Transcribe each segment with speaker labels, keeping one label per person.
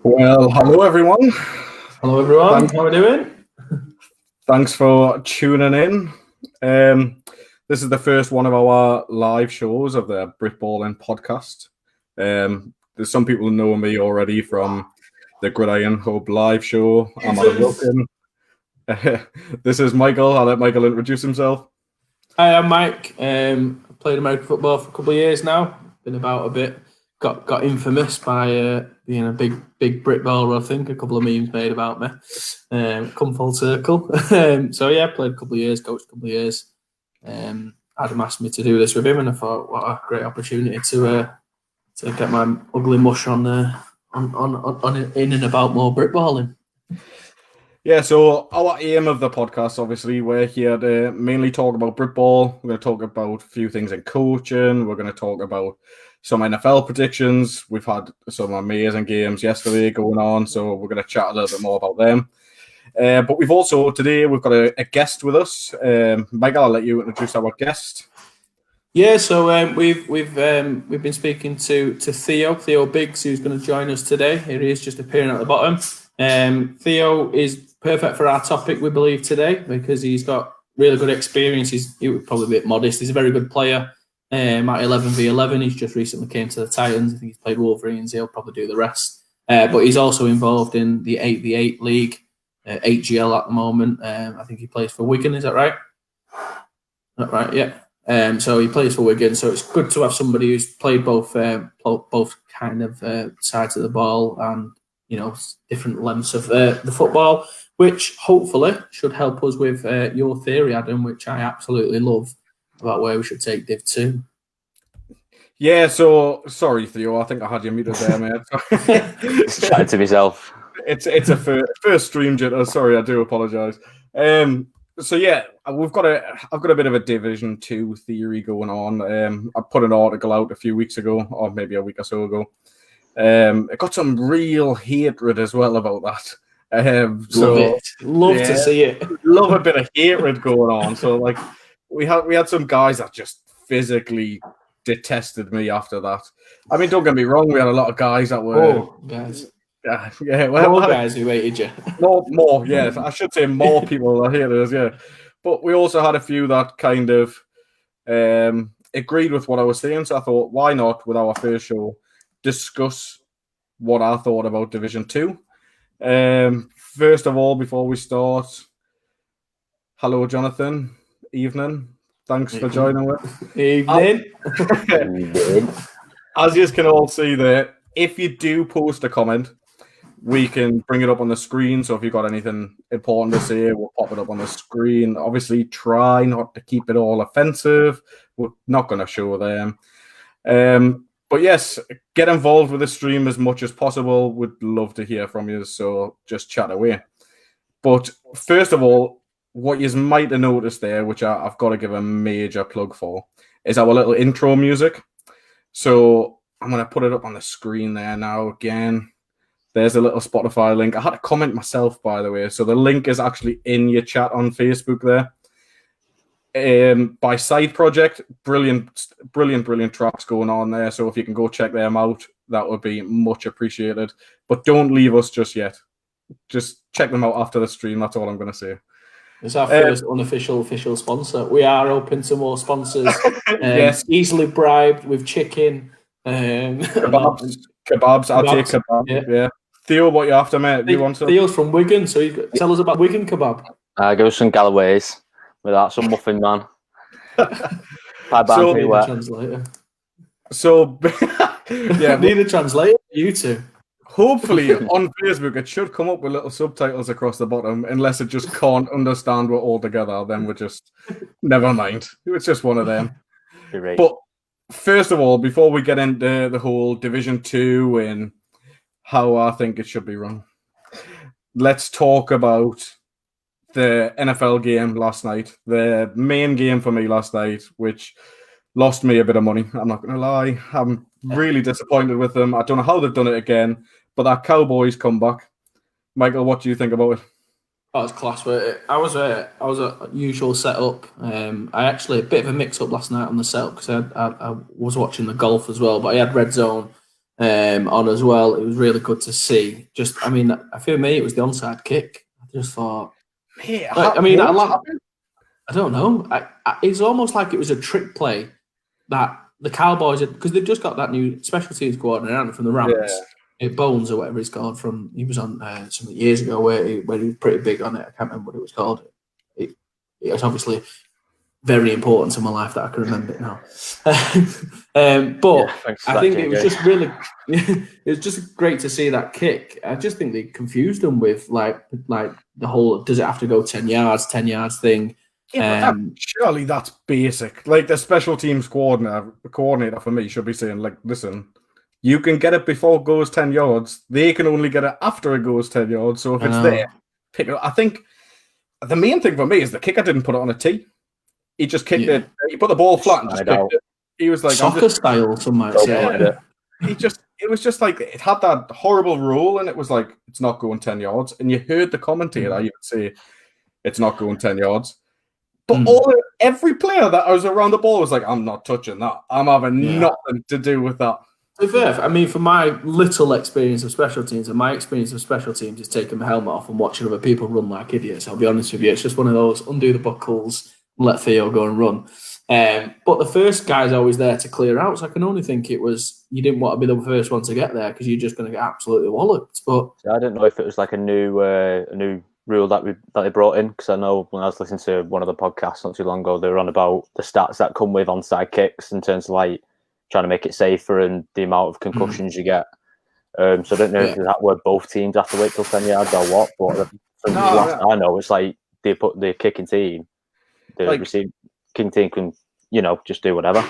Speaker 1: Well, hello everyone.
Speaker 2: Hello everyone, how are we doing?
Speaker 1: Thanks for tuning in. This is the first one of our live shows of the BritBallin podcast. There's some people who know me already from the Gridiron Hub live show. I'm Adam Wilkin. This is Michael. I'll let Michael introduce himself.
Speaker 2: Hi, I'm Mike. Played American football for a couple of years now. Been about a bit. Got infamous by being a big BritBaller. I think a couple of memes made about me. Come full circle. So yeah, played a couple of years, coached a couple of years. Adam asked me to do this with him, and I thought, what a great opportunity to get my ugly mush on in and about more BritBalling.
Speaker 1: Yeah, so our aim of the podcast, obviously, we're here to mainly talk about BritBall. We're going to talk about a few things in coaching. We're going to talk about some NFL predictions. We've had some amazing games yesterday going on, so we're going to chat a little bit more about them. But we've also, today, we've got a guest with us. Michael, I'll let you introduce our guest.
Speaker 2: Yeah, so we've been speaking to Theo Biggs, who's going to join us today. Here he is, just appearing at the bottom. Theo is perfect for our topic, we believe, today, because he's got really good experience. He was probably a bit modest. He's a very good player at 11v11. He's just recently came to the Titans. I think he's played Wolverines. He'll probably do the rest. But he's also involved in the 8v8 league, 8GL at the moment. I think he plays for Wigan. Is that right? That right? Yeah. So he plays for Wigan. So it's good to have somebody who's played both kind of sides of the ball and different lengths of the football, which hopefully should help us with your theory, Adam, which I absolutely love, about where we should take Div 2.
Speaker 1: Yeah, so sorry, Theo. I think I had you muted there, mate.
Speaker 3: Just chatting to myself.
Speaker 1: It's a first stream jitter. Sorry, I do apologise. So yeah, I've got a bit of a Division 2 theory going on. I put an article out a few weeks ago, or maybe a week or so ago. It got some real hatred as well about that.
Speaker 2: Love to see it.
Speaker 1: Love a bit of hatred going on. So like we had some guys that just physically detested me after that. I mean, don't get me wrong, we had a lot of guys that were
Speaker 2: guys.
Speaker 1: Guys
Speaker 2: who hated you.
Speaker 1: More, yeah. I should say more people that hated us, yeah. But we also had a few that kind of agreed with what I was saying. So I thought, why not, with our first show, discuss what I thought about Division 2. First of all, before we start, hello, Jonathan. Evening. Thanks for joining us.
Speaker 2: Evening.
Speaker 1: As you can all see there, if you do post a comment, we can bring it up on the screen. So if you've got anything important to say, we'll pop it up on the screen. Obviously, try not to keep it all offensive. We're not going to show them. But yes, get involved with the stream as much as possible. Would love to hear from you, so just chat away. But first of all, what you might have noticed there, which I've got to give a major plug for, is our little intro music. So I'm going to put it up on the screen there now again. There's a little Spotify link. I had to comment myself, by the way. So the link is actually in your chat on Facebook there. By Side Project, brilliant tracks going on there. So if you can go check them out, that would be much appreciated. But don't leave us just yet. Just check them out after the stream. That's all I'm going to say.
Speaker 2: It's our first unofficial official sponsor. We are open to more sponsors.
Speaker 1: Yes,
Speaker 2: easily bribed with chicken.
Speaker 1: Kebabs. I'll take kebab. Yeah. Theo, what you after, mate? You want some?
Speaker 2: Theo's from Wigan, so tell us about Wigan kebab.
Speaker 3: Go some Galloway's with that, some muffin man.
Speaker 1: So yeah,
Speaker 2: need a translator. You two.
Speaker 1: Hopefully on Facebook it should come up with little subtitles across the bottom, unless it just can't understand we're all together. Then we're just never mind. It's just one of them.
Speaker 3: Right.
Speaker 1: But first of all, before we get into the whole Division 2 and how I think it should be run, let's talk about the NFL game last night. The main game for me last night, which lost me a bit of money. I'm not going to lie. I'm really disappointed with them. I don't know how they've done it again, but that Cowboys comeback. Michael, what do you think about it?
Speaker 2: Oh, it's class. I was a usual setup. I actually a bit of a mix up last night on the setup because I was watching the golf as well, but I had Red Zone on as well. It was really good to see. I feel me, it was the onside kick. I just thought, I don't know. It's almost like it was a trick play that the Cowboys, because they've just got that new special teams coordinator from the Rams, Bones or whatever he's called. He was on some years ago where he was pretty big on it. I can't remember what it was called. It's obviously very important to my life that I can remember it now. I think it was just really, it was just great to see that kick. I just think they confused them with like the whole does it have to go 10 yards thing.
Speaker 1: Yeah, surely that's basic. Like the special teams coordinator for me should be saying, like, listen, you can get it before it goes 10 yards. They can only get it after it goes 10 yards. So if it's there, pick it up. I think the main thing for me is the kicker didn't put it on a tee. He just kicked it. He put the ball flat and just kicked it. He was like
Speaker 2: soccer style, some might say.
Speaker 1: It was just like it had that horrible rule, and it was like it's not going 10 yards. And you heard the commentator even say it's not going 10 yards. But every player that I was around the ball was like, I'm not touching that. I'm having nothing to do with that.
Speaker 2: To be fair, I mean, from my little experience of special teams, and my experience of special teams is taking my helmet off and watching other people run like idiots. I'll be honest with you. It's just one of those undo the buckles, let Theo go and run. But the first guy's always there to clear out. So I can only think it was you didn't want to be the first one to get there because you're just going to get absolutely walloped. But
Speaker 3: I didn't know if it was like a new rule that they brought in, because I know when I was listening to one of the podcasts not too long ago, they were on about the stats that come with onside kicks in terms of like trying to make it safer and the amount of concussions you get. So I don't know if that were both teams have to wait till 10 yards or what, but from the last I know, it's like they put the kicking team, the receiving kicking team can, just do whatever.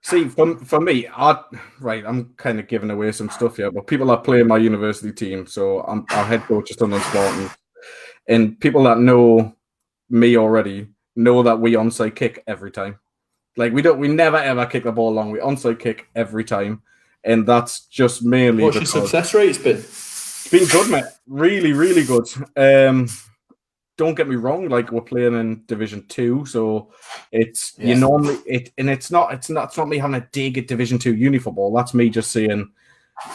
Speaker 1: See, for me, I'm kind of giving away some stuff here, but people that play in my university team, so our head coach is London Spartans, and people that know me already know that we onside kick every time. Like we never ever kick the ball long. We onside kick every time, and that's just mainly.
Speaker 2: What's your success rate's been?
Speaker 1: It's been good, mate. Really, really good. Don't get me wrong. Like we're playing in Division 2, so it's you normally it's not me having a dig at Division 2 uni football. That's me just saying,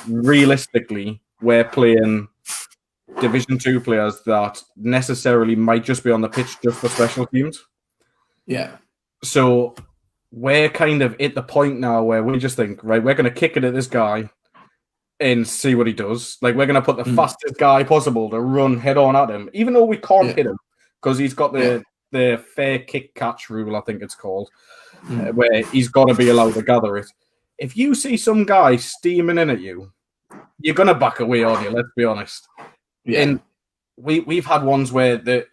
Speaker 1: realistically, we're playing Division 2 players that necessarily might just be on the pitch just for special teams.
Speaker 2: Yeah.
Speaker 1: So we're kind of at the point now where we just think, right, we're going to kick it at this guy and see what he does. Like, we're going to put the fastest guy possible to run head on at him, even though we can't hit him because he's got the fair kick catch rule, I think it's called, where he's got to be allowed to gather it. If you see some guy steaming in at you, you're going to back away, aren't you? Let's be honest. Yeah. And we've had ones where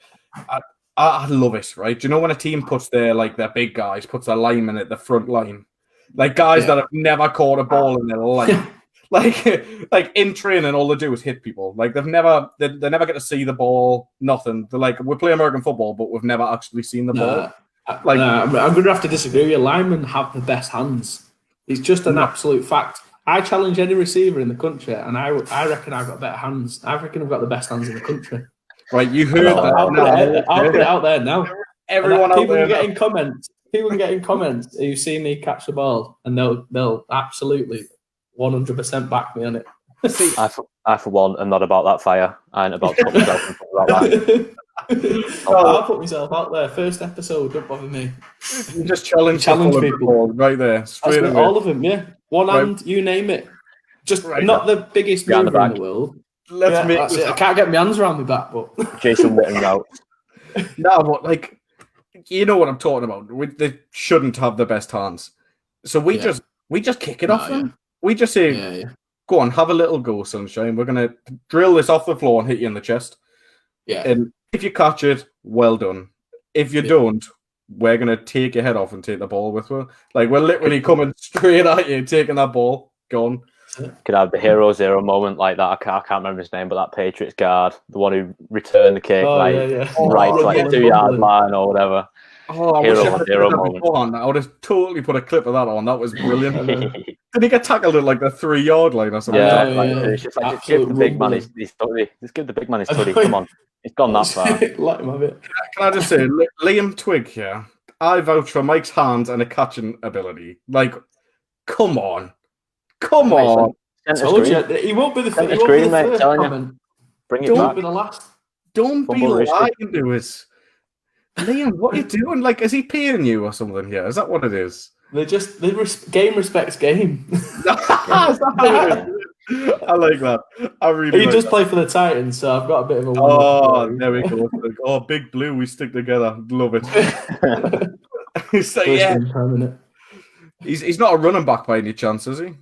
Speaker 1: I love it, right? Do you know when a team puts their big guys, puts their linemen at the front line? Like guys that have never caught a ball in their life. like in training, all they do is hit people. Like they never get to see the ball, nothing. They're like, we play American football, but we've never actually seen the ball.
Speaker 2: I'm going to have to disagree with you. Linemen have the best hands. It's just an absolute fact. I challenge any receiver in the country, and I reckon I've got better hands. I reckon I've got the best hands in the country.
Speaker 1: Right, you heard that.
Speaker 2: I'll put it out there now.
Speaker 1: Everyone out there.
Speaker 2: People can get in comments who see me catch the ball, and they'll absolutely 100% back me on it.
Speaker 3: See, I for one am not about that fire. I ain't about to put myself in front of that.
Speaker 2: I'll put myself out there. First episode, don't bother me.
Speaker 1: You just challenge people right there. Straight away.
Speaker 2: All of them, yeah. One hand, you name it. Just not the biggest mover in the world. I can't get my hands around my back, but
Speaker 3: Jason Witten out.
Speaker 1: No, but you know what I'm talking about. They shouldn't have the best hands, so we just kick it off them. We just say, "Go on, have a little go, sunshine. We're gonna drill this off the floor and hit you in the chest."
Speaker 2: Yeah,
Speaker 1: and if you catch it, well done. If you don't, we're gonna take your head off and take the ball with us. Like we're literally coming straight at you, taking that ball, gone.
Speaker 3: Could have the hero zero moment like that. I can't remember his name, but that Patriots guard, the one who returned the kick, the 2 yard line or whatever.
Speaker 1: Oh, I wish I had zero moment. I would have totally put a clip of that on. That was brilliant. Did he get tackled at the 3 yard line or something?
Speaker 3: It's just like just give the big man his tutty. Just give the big man his tutty. Come on, he's gone that far.
Speaker 2: Let him have it.
Speaker 1: Can I just say, Liam Twigg here? I vouch for Mike's hands and a catching ability. Like, come on.
Speaker 2: Told you, he won't be the
Speaker 3: Centre screen, mate,
Speaker 2: first
Speaker 3: telling you.
Speaker 2: comment.
Speaker 3: Bring it
Speaker 2: He
Speaker 3: back.
Speaker 2: won't be the last.
Speaker 1: Don't be
Speaker 3: Fumble
Speaker 1: lying to us. Liam, what are you doing? Like, is he paying you or something here? Is that what it is?
Speaker 2: Game respects game.
Speaker 1: I like that. I really
Speaker 2: He
Speaker 1: like
Speaker 2: does
Speaker 1: that.
Speaker 2: play for the Titans, so I've got a bit of a
Speaker 1: Oh, there we go. Oh, Big Blue, we stick together. Love it. So, yeah, he's not a running back by any chance, is he?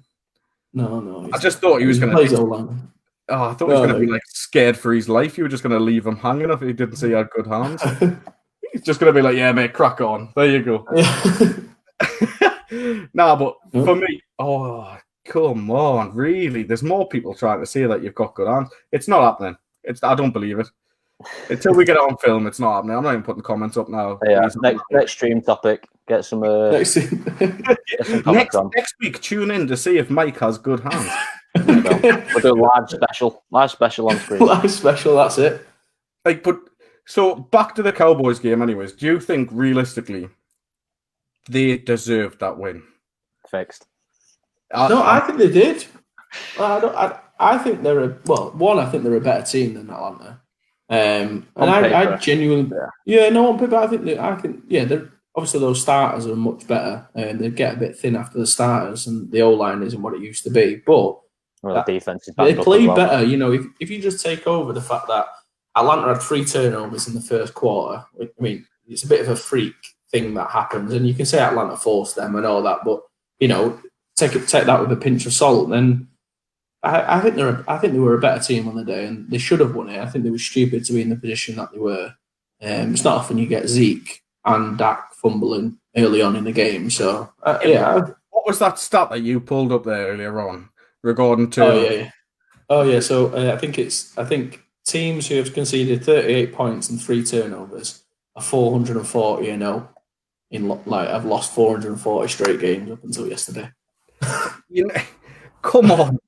Speaker 2: No.
Speaker 1: I just thought he was going to.
Speaker 2: Plays O-line.
Speaker 1: Oh, I thought he was going to be like scared for his life. You were just going to leave him hanging if he didn't say he had good hands. He's just going to be like, yeah, mate, crack on. There you go. Nah, but for me, oh, come on, really? There's more people trying to say that you've got good hands. It's not happening. I don't believe it. Until we get it on film, it's not happening. I'm not even putting comments up now.
Speaker 3: Yeah, next stream topic. Get some
Speaker 2: next
Speaker 1: week, tune in to see if Mike has good hands.
Speaker 3: We'll do a live special on screen.
Speaker 2: Live special, that's it.
Speaker 1: So back to the Cowboys game, anyways. Do you think realistically they deserved that win?
Speaker 3: Fixed.
Speaker 2: No, I think they did. I think they're I think they're a better team than Atlanta. And I genuinely, on paper, I think they're obviously those starters are much better, and they get a bit thin after the starters, and the O-line isn't what it used to be. But
Speaker 3: the defense is
Speaker 2: they play better. You know, if you just take over the fact that Atlanta had 3 turnovers in the first quarter, I mean, it's a bit of a freak thing that happens, and you can say Atlanta forced them and all that, but you know, take that with a pinch of salt. Then I think they were a better team on the day, and they should have won it. I think they were stupid to be in the position that they were. It's not often you get Zeke and Dak fumbling early on in the game. So
Speaker 1: what was that stat that you pulled up there earlier on regarding to?
Speaker 2: Oh yeah. So I think teams who have conceded 38 points and 3 turnovers are 440-0 I've lost 440 straight games up until yesterday.
Speaker 1: Come on.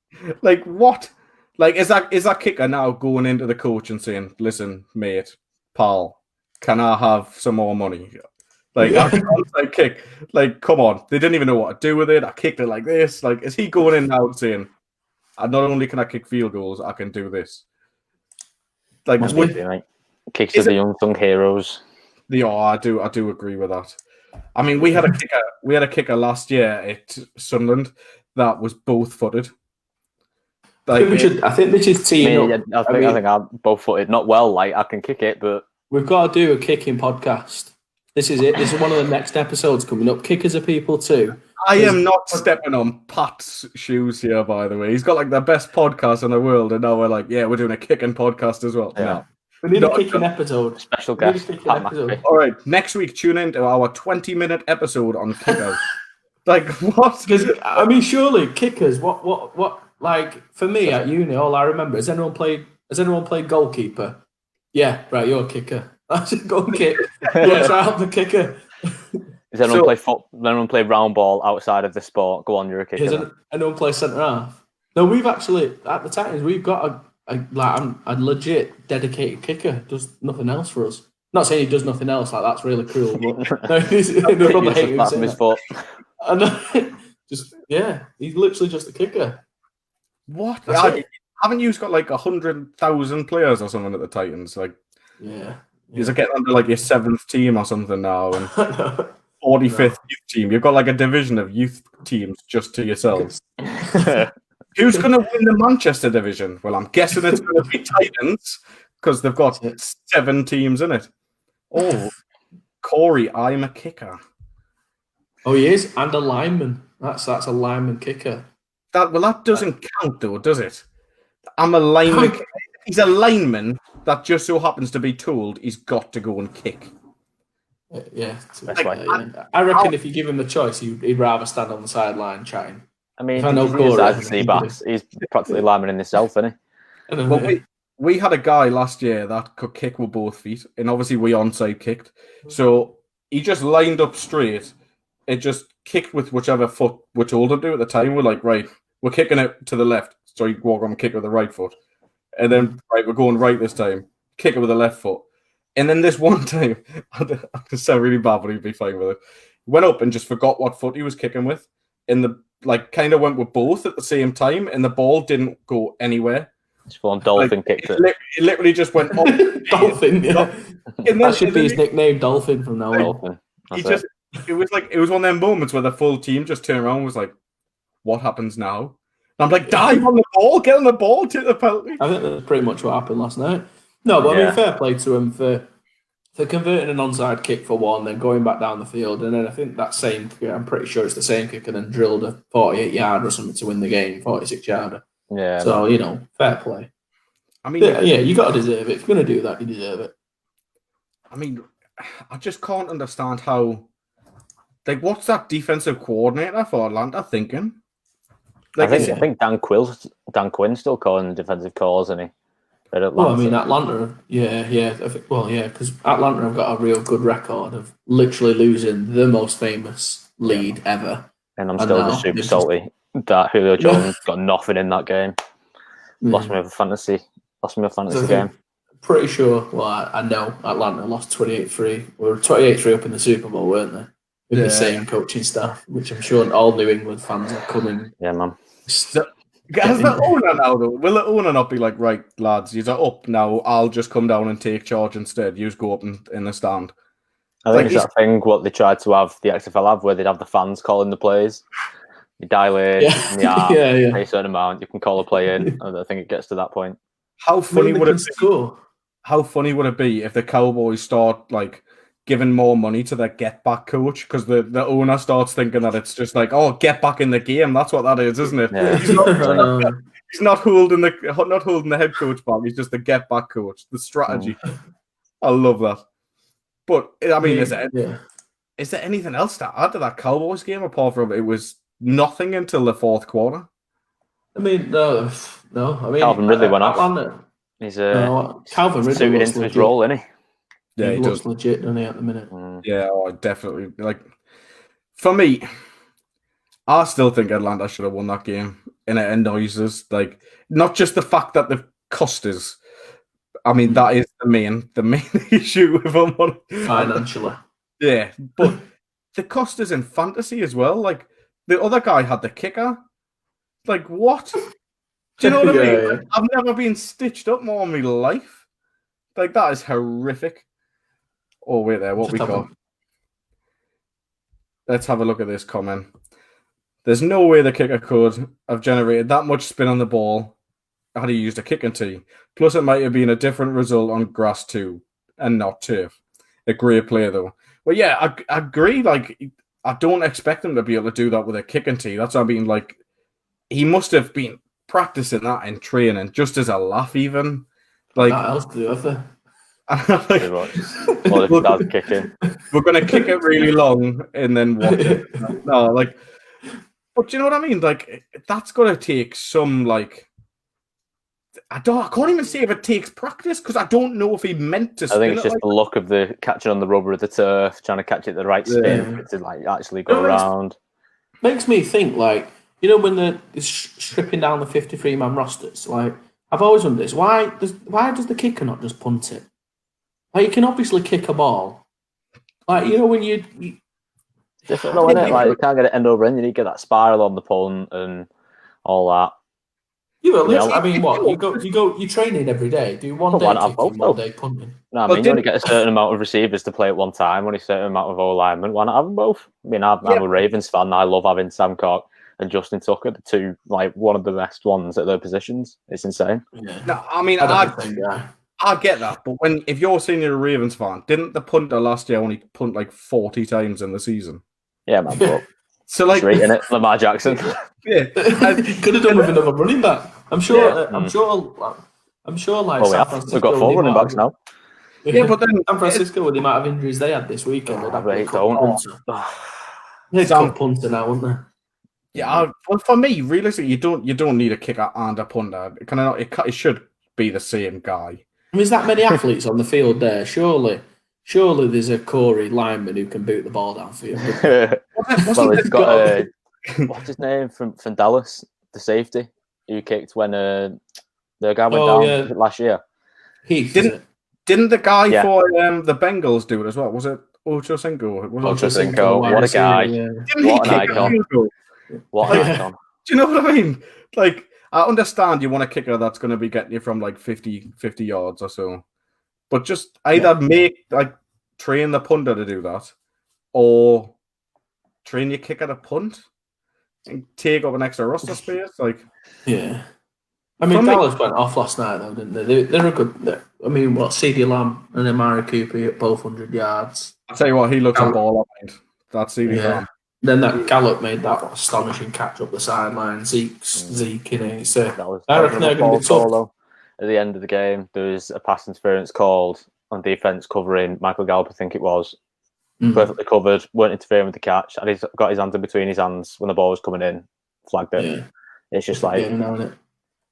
Speaker 1: Like what? Like is that kicker now going into the coach and saying, "Listen, mate, pal, can I have some more money?" Like after onside kick, like come on, they didn't even know what to do with it. I kicked it like this. Like, is he going in now and saying, "Not only can I kick field goals, I can do this"? Like,
Speaker 3: kicks of the unsung heroes.
Speaker 1: I do agree with that. I mean, we had a kicker last year at Sunderland that was both footed.
Speaker 2: I think this is team.
Speaker 3: I think I'm both footed. Not well. Like I can kick it, but
Speaker 2: we've got to do a kicking podcast. This is it. This is one of the next episodes coming up. Kickers are people too.
Speaker 1: I am not stepping on Pat's shoes here, by the way. He's got like the best podcast in the world, and now we're like, we're doing a kicking podcast as well.
Speaker 3: Yeah.
Speaker 1: No.
Speaker 2: We need a kicking episode.
Speaker 3: Special guest.
Speaker 1: All right, next week tune in to our 20-minute episode on kickers. Like what?
Speaker 2: Because I mean, surely kickers. What? Like for me at uni, all I remember has anyone played goalkeeper? Yeah, right. You're a kicker. Go and kick. Try out the kicker.
Speaker 3: Does anyone play round ball outside of the sport? Go on, you're a kicker.
Speaker 2: Does anyone play centre half? No, we've actually at the Titans we've got a legit dedicated kicker. Does nothing else for us. Not saying he does nothing else. Like that's really cruel. But no, he's he's literally just a kicker.
Speaker 1: What? Haven't you got like 100,000 players or something at the Titans? Like, you're getting under like your 7th team or something now, and 45th youth team. You've got like a division of youth teams just to yourselves. Who's going to win the Manchester division? Well, I'm guessing it's going to be Titans because they've got 7 teams in it. Oh, Corey, I'm a kicker.
Speaker 2: Oh, he is, and a lineman. That's a lineman kicker.
Speaker 1: That doesn't count though, does it? I'm a lineman. He's a lineman that just so happens to be told he's got to go and kick.
Speaker 2: Yeah. I reckon if you give him the choice, he'd rather stand on the sideline chatting.
Speaker 3: I mean, he's practically lineman in himself, isn't he?
Speaker 1: Well, we had a guy last year that could kick with both feet, and obviously we onside kicked. So he just lined up straight. It just kicked with whichever foot we told him to at the time. We're like, right, we're kicking it to the left. So you walk on and kick with the right foot. And then, right, we're going right this time. Kick it with the left foot. And then this one time, I sound really bad, but he'd be fine with it. He went up and just forgot what foot he was kicking with. And the like kind of went with both at the same time, and the ball didn't go anywhere.
Speaker 3: Just full on dolphin kicked it.
Speaker 1: It literally just went up.
Speaker 2: Dolphin, yeah.
Speaker 1: That
Speaker 2: should be his nickname, Dolphin, from now on.
Speaker 3: Dolphin.
Speaker 1: It was one of them moments where the full team just turned around and was like, what happens now? And I'm like, dive on the ball, get on the ball, take the penalty.
Speaker 2: I think that's pretty much what happened last night. No, but I mean, fair play to him for converting an onside kick for one, then going back down the field, and then I think that same, I'm pretty sure it's the same kick, and then drilled a 48-yarder or something to win the game, 46-yarder.
Speaker 3: Yeah.
Speaker 2: So, fair play.
Speaker 1: I mean,
Speaker 2: you got to deserve it. If you're going to do that, you deserve it.
Speaker 1: I mean, I just can't understand how, like, what's that defensive coordinator for Atlanta thinking? Like,
Speaker 3: I think Dan Quinn's still calling defensive calls, isn't he?
Speaker 2: Well, I mean, Atlanta, because Atlanta have got a real good record of literally losing the most famous lead ever.
Speaker 3: And I'm still just super salty that Julio Jones got nothing in that game. Lost me with a fantasy game.
Speaker 2: Pretty sure, I know Atlanta lost 28-3. We were 28-3 up in the Super Bowl, weren't they? With the same coaching staff, which I'm sure all New England fans are coming.
Speaker 3: Yeah, man.
Speaker 1: Has the owner now, though? Will the owner not be like, right, lads, you're up now, I'll just come down and take charge instead. You just go up in the stand.
Speaker 3: I think it's that thing what they tried to have, the XFL have, where they'd have the fans calling the plays. You dial in the app, pay a certain amount, you can call a play in. I think it gets to that point.
Speaker 1: How funny would it be? How funny would it be if the Cowboys start, like, giving more money to their get back coach because the owner starts thinking that it's just like, oh, get back in the game. That's what that is, isn't it?
Speaker 3: Yeah.
Speaker 1: He's not holding the head coach back. He's just the get back coach. The strategy. I love that. But I mean, is there anything else to add to that Cowboys game apart from it was nothing until the fourth quarter?
Speaker 2: I mean, no. I mean,
Speaker 3: Calvin Ridley went off. He's
Speaker 2: Calvin Ridley
Speaker 3: suited into his role, isn't he?
Speaker 2: Yeah, he looks legit, doesn't he, at the minute?
Speaker 1: Yeah, definitely. Like, for me, I still think Atlanta should have won that game. And it annoys us. Like, not just the fact that they've cost us. I mean, that is the main issue with them.
Speaker 2: Financially.
Speaker 1: Yeah, but the cost is in fantasy as well. Like, the other guy had the kicker. Like, what? Do you know what I mean?
Speaker 2: Yeah.
Speaker 1: Like, I've never been stitched up more in my life. Like, that is horrific. Oh, wait there. What we got? Let's have a look at this comment. There's no way the kicker could have generated that much spin on the ball had he used a kicking tee. Plus, it might have been a different result on grass too, and not turf. A great play, though. Well, yeah, I agree. Like, I don't expect him to be able to do that with a kicking tee. That's what I mean. Like, he must have been practicing that in training, just as a laugh, even. Like,
Speaker 2: what else do you have there?
Speaker 3: Pretty much. Well, kicking.
Speaker 1: We're going to kick it really long and then watch it. No, like, but do you know what I mean? Like, that's going to take some, like, I can't even say if it takes practice because I don't know if he meant to spin.
Speaker 3: I think it's just the look of the catching on the rubber of the turf, trying to catch it the right spin to like actually go around.
Speaker 2: Makes me think, like, you know, when they're stripping down the 53-man rosters, like, I've always wondered this: why does the kicker not just punt it? Like, you can obviously kick a ball. Like, you know, when you
Speaker 3: different though, isn't it? Like, you can't get it end over end. You need to get that spiral on the punt and all that.
Speaker 2: I mean, what you train it every day. Do one day kicking, one day punting.
Speaker 3: No, I mean, you only get a certain amount of receivers to play at one time, only a certain amount of O-linemen. Why not have them both? I mean, I'm a Ravens fan. I love having Sam Cock and Justin Tucker, the two, like, one of the best ones at their positions. It's insane.
Speaker 2: Yeah.
Speaker 1: No, I mean, I get that, but if you're saying you're a Ravens fan, didn't the punter last year only punt like 40 times in the season?
Speaker 3: Yeah, man. But
Speaker 1: so, like,
Speaker 3: straight in it, Lamar Jackson.
Speaker 2: Yeah, could have done with another running back. I'm sure. I'm sure. Like,
Speaker 3: we've got 4 running backs now.
Speaker 2: Yeah, but then San Francisco, with the amount of injuries they had this weekend, they'd have punter now, wouldn't they?
Speaker 1: Yeah, well, for me, realistically, you don't need a kicker and a punter. It should be the same guy.
Speaker 2: I mean, there's that many athletes on the field there. Surely there's a Corey lineman who can boot the ball downfield.
Speaker 3: Well, he's got what's his name from Dallas, the safety who kicked when the guy went down last year.
Speaker 1: Didn't the guy for the Bengals do it as well? Was it Ochocinco?
Speaker 3: Ochocinco, what a guy!
Speaker 1: Yeah.
Speaker 3: What an icon! What an icon.
Speaker 1: Do you know what I mean? Like, I understand you want a kicker that's going to be getting you from like 50 yards or so, but just either train the punter to do that, or train your kicker to punt and take up an extra roster space. Like,
Speaker 2: yeah. I mean, Dallas went off last night, though, didn't they? They're a good. I mean, what, CD Lamb and Amari Cooper at both 100 yards.
Speaker 1: I'll tell you what, he looks a ball up. That's CD Lamb.
Speaker 2: Then that Gallup made that astonishing catch up the sideline. Zeke in it. So I reckon they're going to be tough.
Speaker 3: At the end of the game, there was a pass interference called on defense covering Michael Gallup, I think it was. Perfectly covered, weren't interfering with the catch, and he's got his hands in between his hands when the ball was coming in, flagged it. Yeah. It's just like,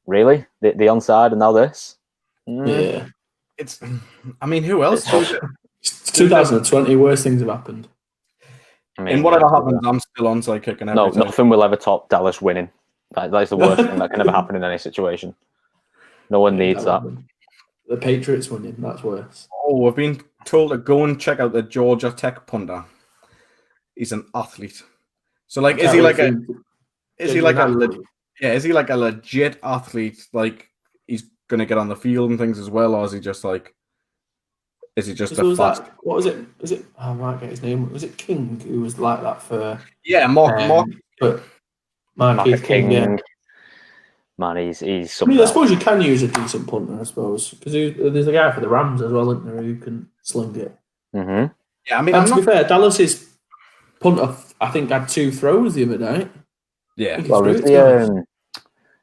Speaker 3: really? The onside and now this?
Speaker 2: Yeah.
Speaker 1: It's, I mean, who else?
Speaker 2: It's 2020, worst things have happened.
Speaker 1: I mean, whatever happens, I'm still onside kicking every time.
Speaker 3: Nothing will ever top Dallas winning. That's the worst thing that can ever happen in any situation. No one needs that.
Speaker 2: The Patriots winning, that's worse.
Speaker 1: Oh, we've been told to go and check out the Georgia Tech punter. He's an athlete. So, like, is he like a legit athlete? Like, he's gonna get on the field and things as well, or is he just like? Is he just a fast?
Speaker 2: What was it? Is it? I might get his name. Was it King who was like that for?
Speaker 1: Yeah, Mark.
Speaker 2: But Marquise King. Yeah.
Speaker 3: Man, he's
Speaker 2: something. I mean, I suppose you can use a decent punter, I suppose, because there's a guy for the Rams as well, isn't there, who can sling it.
Speaker 3: Mm-hmm.
Speaker 1: Yeah, I mean,
Speaker 2: to be fair, Dallas's punter, I think, had 2 throws the other night.
Speaker 1: Yeah.
Speaker 3: Well, who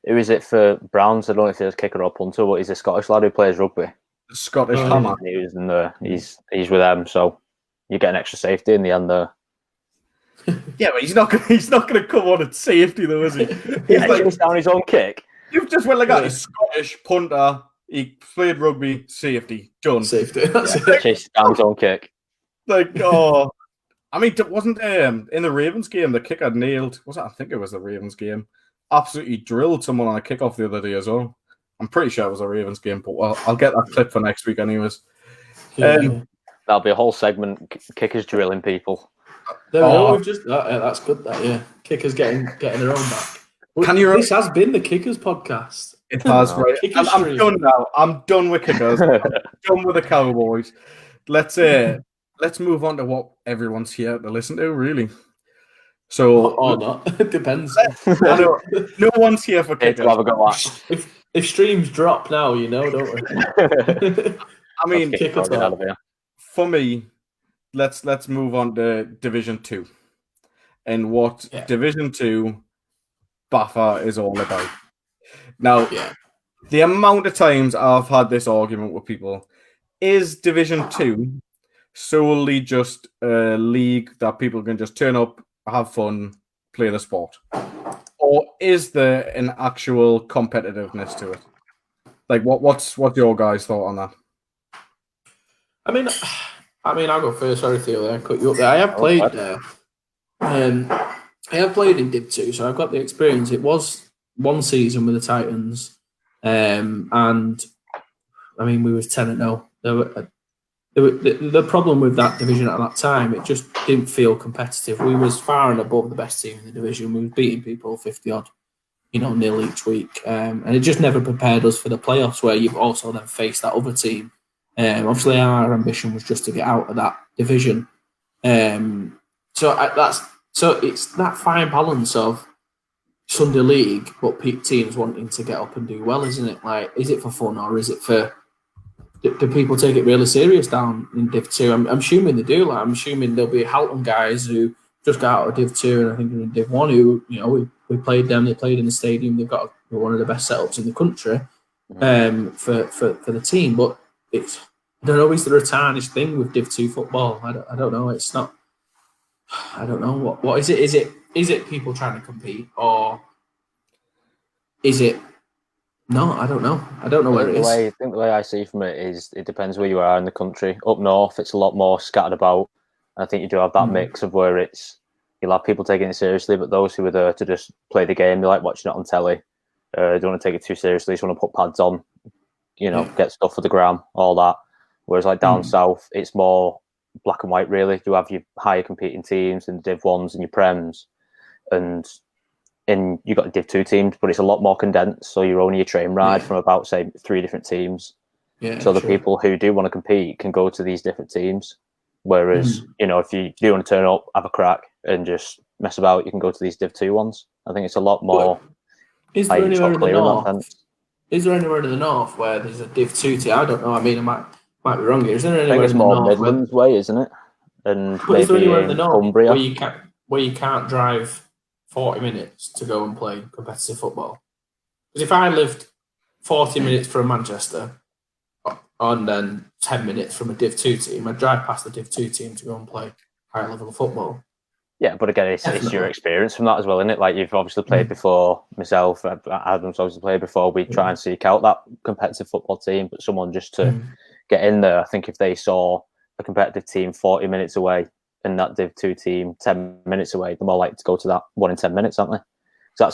Speaker 3: is it for Browns? I don't know if he's a kicker or punter, but he's a Scottish lad who plays rugby.
Speaker 1: The Scottish Hammer.
Speaker 3: He was in the. He's with them, so you get an extra safety in the end there.
Speaker 1: Yeah, but he's not gonna come on at safety though, is he?
Speaker 3: He's down his own kick.
Speaker 1: You've just went like that. He's Scottish punter. He played rugby. Safety done.
Speaker 2: Safety.
Speaker 3: Chase down his own kick.
Speaker 1: Like, oh, I mean, wasn't in the Ravens game the kicker nailed? I think it was the Ravens game. Absolutely drilled someone on a kickoff the other day as well. I'm pretty sure it was a Ravens game, but I'll get that clip for next week anyways.
Speaker 3: That'll be a whole segment. Kickers drilling people.
Speaker 2: That's good. Kickers getting their own back. This has been the Kickers podcast.
Speaker 1: It has, right? I'm done now. I'm done with Kickers. I'm done with the Cowboys. Let's move on to what everyone's here to listen to, really. So,
Speaker 2: or not. It depends.
Speaker 1: No one's here for Kickers.
Speaker 2: If streams drop now, don't we?
Speaker 1: I mean, for me, let's move on to Division 2 and what Division 2 BAFA is all about. Now, the amount of times I've had this argument with people, is Division 2 solely just a league that people can just turn up, have fun, play the sport? Or is there an actual competitiveness to it? Like, what's your guys' thought on that?
Speaker 2: I mean, I'll go first. Sorry, Theo, I cut you up there. I have played there. I have played in Div 2, so I've got the experience. It was one season with the Titans, and I mean, we was 10-0. The problem with that division at that time, it just didn't feel competitive. We was far and above the best team in the division. We were beating people 50-odd, nil each week. And it just never prepared us for the playoffs, where you've also then faced that other team. Obviously, our ambition was just to get out of that division. So it's that fine balance of Sunday League, but peak teams wanting to get up and do well, isn't it? Like, is it for fun, or is it for... Do people take it really serious down in Div 2? I'm assuming they do. Like, I'm assuming there'll be Halton guys who just got out of Div 2 and I think are in Div 1 who, we played them. They played in the stadium. They've got one of the best setups in the country for the team. But it's, I don't know, is there a tarnished thing with Div 2 football? I don't know. It's not... I don't know. What is it? Is it people trying to compete, or is it... No, I don't know. I don't know where it is.
Speaker 3: I think the way I see from it is it depends where you are in the country. Up north, it's a lot more scattered about. I think you do have that mix of where you'll have people taking it seriously, but those who are there to just play the game, they like watching it on telly. They don't want to take it too seriously. They just want to put pads on, get stuff for the gram, all that. Whereas like down south, it's more black and white, really. You have your higher competing teams and Div 1s and your Prems. And and you've got Div 2 teams, but it's a lot more condensed. So you're only a train ride from about, say, 3 different teams.
Speaker 2: Yeah,
Speaker 3: so the people who do want to compete can go to these different teams. Whereas, if you do want to turn up, have a crack, and just mess about, you can go to these Div 2 ones. I think it's a lot more.
Speaker 2: Is there anywhere in the north?
Speaker 3: Sense.
Speaker 2: Is there anywhere in the north where there's a Div 2 team? I don't know. I mean, I might be wrong here. Is there anywhere
Speaker 3: I think it's
Speaker 2: in the
Speaker 3: more
Speaker 2: north
Speaker 3: Midlands way, isn't it? And
Speaker 2: but is there
Speaker 3: maybe
Speaker 2: anywhere in the north
Speaker 3: Cumbria
Speaker 2: where you can't drive 40 minutes to go and play competitive football? Because if I lived 40 minutes from Manchester and then 10 minutes from a Div 2 team, I'd drive past the Div 2 team to go and play higher level football.
Speaker 3: Yeah, but again, it's your experience from that as well, isn't it? Like, you've obviously played before. Myself, Adam's obviously played before. We try and seek out that competitive football team, but someone just to get in there. I think if they saw a competitive team 40 minutes away and that Div 2 team 10 minutes away, they're more likely to go to that 1 in 10 minutes, aren't they? So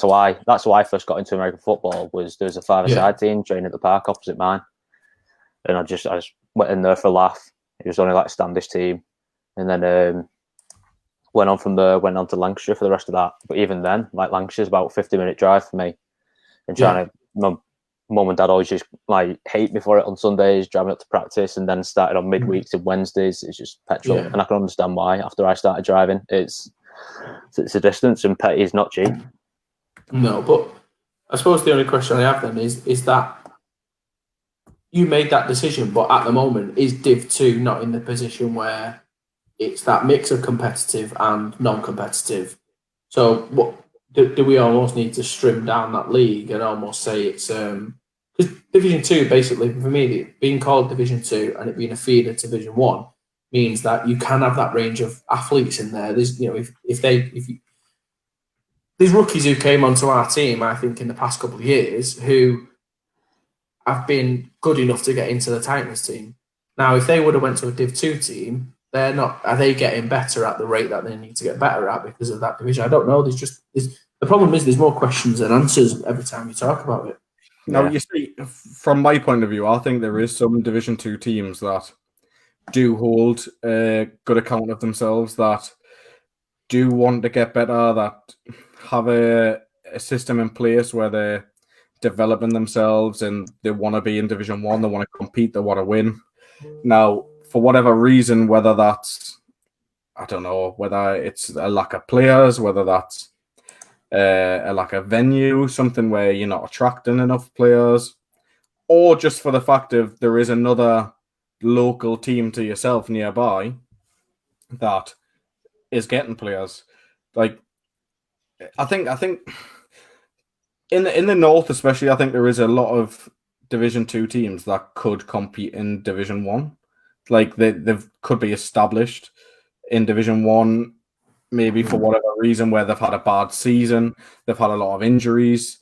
Speaker 3: that's why I first got into American football. Was there was a five-a-side team training at the park opposite mine, and I just went in there for a laugh. It was only like a Standish team, and then went on from there, went on to Lancashire for the rest of that. But even then, like, Lancashire's about a 50-minute drive for me, and my mum and dad always just like hate me for it on Sundays, driving up to practice, and then started on midweeks and Wednesdays. It's just petrol, and I can understand why. After I started driving, it's a distance, and petty is not cheap.
Speaker 2: No, but I suppose the only question I have then is that you made that decision, but at the moment, is Div 2 not in the position where it's that mix of competitive and non-competitive? So what do we almost need to trim down that league and almost say it's because Division 2, basically, for me, being called Division 2 and it being a feeder to Division 1 means that you can have that range of athletes in there. There's, these rookies who came onto our team, I think, in the past couple of years, who have been good enough to get into the Titans team. Now, if they would have went to a Div 2 team, they're not. Are they getting better at the rate that they need to get better at because of that division? I don't know. The problem is there's more questions than answers every time you talk about it.
Speaker 1: Now, you see, from my point of view, I think there is some Division 2 teams that do hold a good account of themselves, that do want to get better, that have a system in place where they're developing themselves and they want to be in Division 1, they want to compete, they want to win. Now, for whatever reason, whether that's, I don't know, whether it's a lack of players, whether that's a lack of venue, something where you're not attracting enough players, or just for the fact of there is another local team to yourself nearby that is getting players. Like, I think in the north especially, I think there is a lot of Division 2 teams that could compete in Division 1. Like, they could be established in Division 1, maybe for whatever reason, where they've had a bad season, they've had a lot of injuries,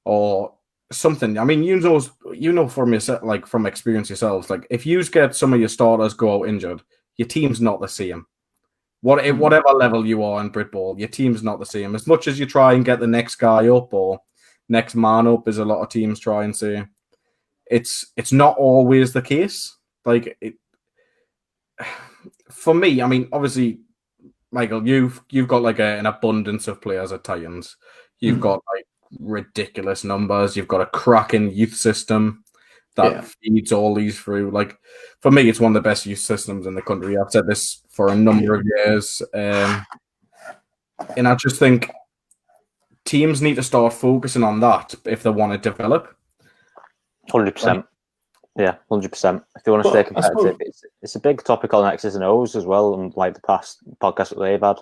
Speaker 1: or something. I mean, you know from yourself, like from experience yourselves, like if you get some of your starters go out injured, your team's not the same. Whatever level you are in BritBall, your team's not the same. As much as you try and get the next guy up or next man up, as a lot of teams try and say, it's not always the case. Like, for me, I mean, obviously, Michael, you've got like an abundance of players at Titans. You've got like ridiculous numbers. You've got a cracking youth system that feeds all these through. Like, for me, it's one of the best youth systems in the country. I've said this for a number of years, and I just think teams need to start focusing on that if they want to develop.
Speaker 3: 100%. Yeah, 100%. If you want to stay competitive, it's a big topic on X's and O's as well. And like the past podcast that they've had,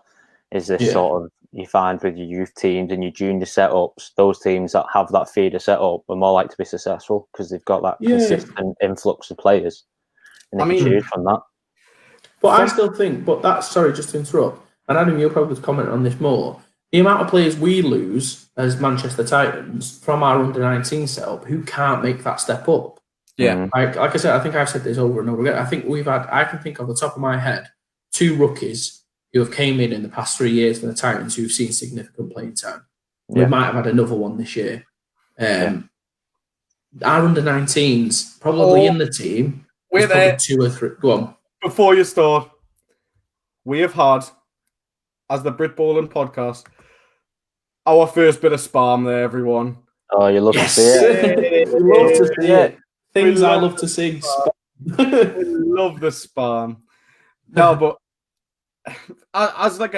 Speaker 3: is this sort of, you find with your youth teams and your junior setups, those teams that have that feeder set up are more likely to be successful because they've got that consistent influx of players, and they can choose from that.
Speaker 2: But I still think, sorry, just to interrupt, and Adam, you'll probably comment on this more. The amount of players we lose as Manchester Titans from our under-19 setup who can't make that step up.
Speaker 1: Yeah.
Speaker 2: Like I said, I think I've said this over and over again. I think I can think off the top of my head, 2 rookies who have came in the past 3 years for the Titans who've seen significant playing time. We might have had another one this year. Our under-19s, probably in the team,
Speaker 1: we're
Speaker 2: there. 2 or 3. Go on.
Speaker 1: Before you start, we have had, as the BritBallin podcast, Our first bit of spam there, everyone.
Speaker 3: Oh, you love
Speaker 2: Yes.
Speaker 3: to see it.
Speaker 2: We love to see it. Things I
Speaker 1: love
Speaker 2: love to see.
Speaker 1: We love the spam. No, but as like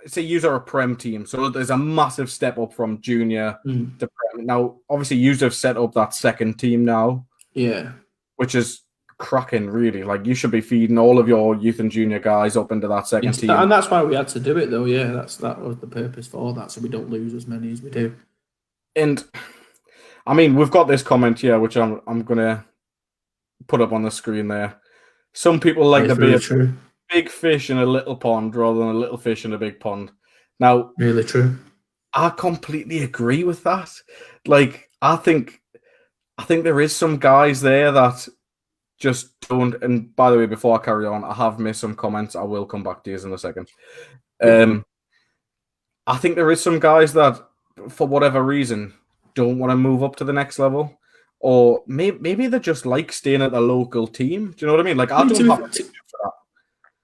Speaker 1: say user a Prem team, so there's a massive step up from junior to Prem. Now, obviously, you have set up that second team now,
Speaker 2: Yeah.
Speaker 1: which is cracking. Really, like you should be feeding all of your youth and junior guys up into that second team,
Speaker 2: And that's why we had to do it, though. Yeah, that was the purpose for that, so we don't lose as many as we do.
Speaker 1: And I mean, we've got this comment here, which I'm gonna put up on the screen there. Some people like to be a big fish in a little pond rather than a little fish in a big pond. Now,
Speaker 2: really true.
Speaker 1: I completely agree with that. Like, I think there is some guys there that just don't. And by the way, before I carry on, I have missed some comments. I will come back to you in a second. I think there is some guys that, for whatever reason, don't want to move up to the next level. Or maybe they just like staying at the local team. Do you know what I mean? Like, I don't have a for that.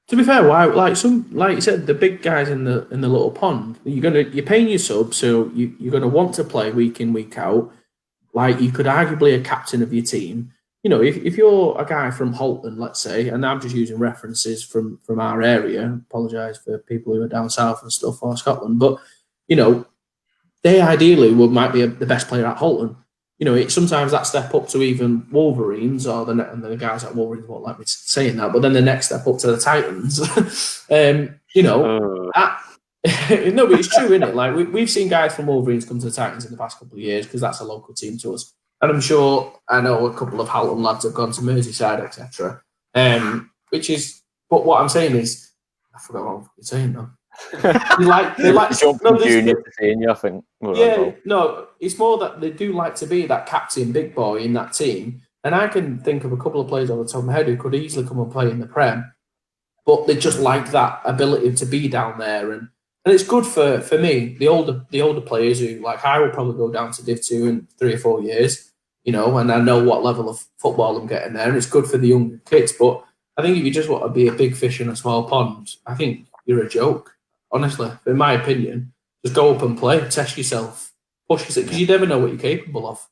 Speaker 2: To be fair, why like you said, the big guys in the little pond, you're paying your sub, so you're gonna want to play week in, week out. Like you could arguably a captain of your team. You know, if you're a guy from Halton, let's say, and I'm just using references from our area. Apologise for people who are down south and stuff or Scotland, but you know, they ideally might be the best player at Halton. You know, sometimes that step up to even Wolverines or the guys at Wolverines won't like me saying that, but then the next step up to the Titans. You know, no, but it's true, isn't it? Like we've seen guys from Wolverines come to the Titans in the past couple of years because that's a local team to us, and I'm sure I know a couple of Halton lads have gone to Merseyside, etc. Which is, but what I'm saying is, I forgot what I'm saying now. they like
Speaker 3: jump from junior to senior, I think.
Speaker 2: No, it's more that they do like to be that captain, big boy in that team. And I can think of a couple of players on the top of my head who could easily come and play in the Prem, but they just like that ability to be down there, and it's good for me, the older players who, like, I will probably go down to Div 2 in 3 or 4 years, you know, and I know what level of football I'm getting there, and it's good for the younger kids. But I think if you just want to be a big fish in a small pond, I think you're a joke. Honestly, in my opinion, just go up and play, test yourself, push yourself, because you never know what you're capable of.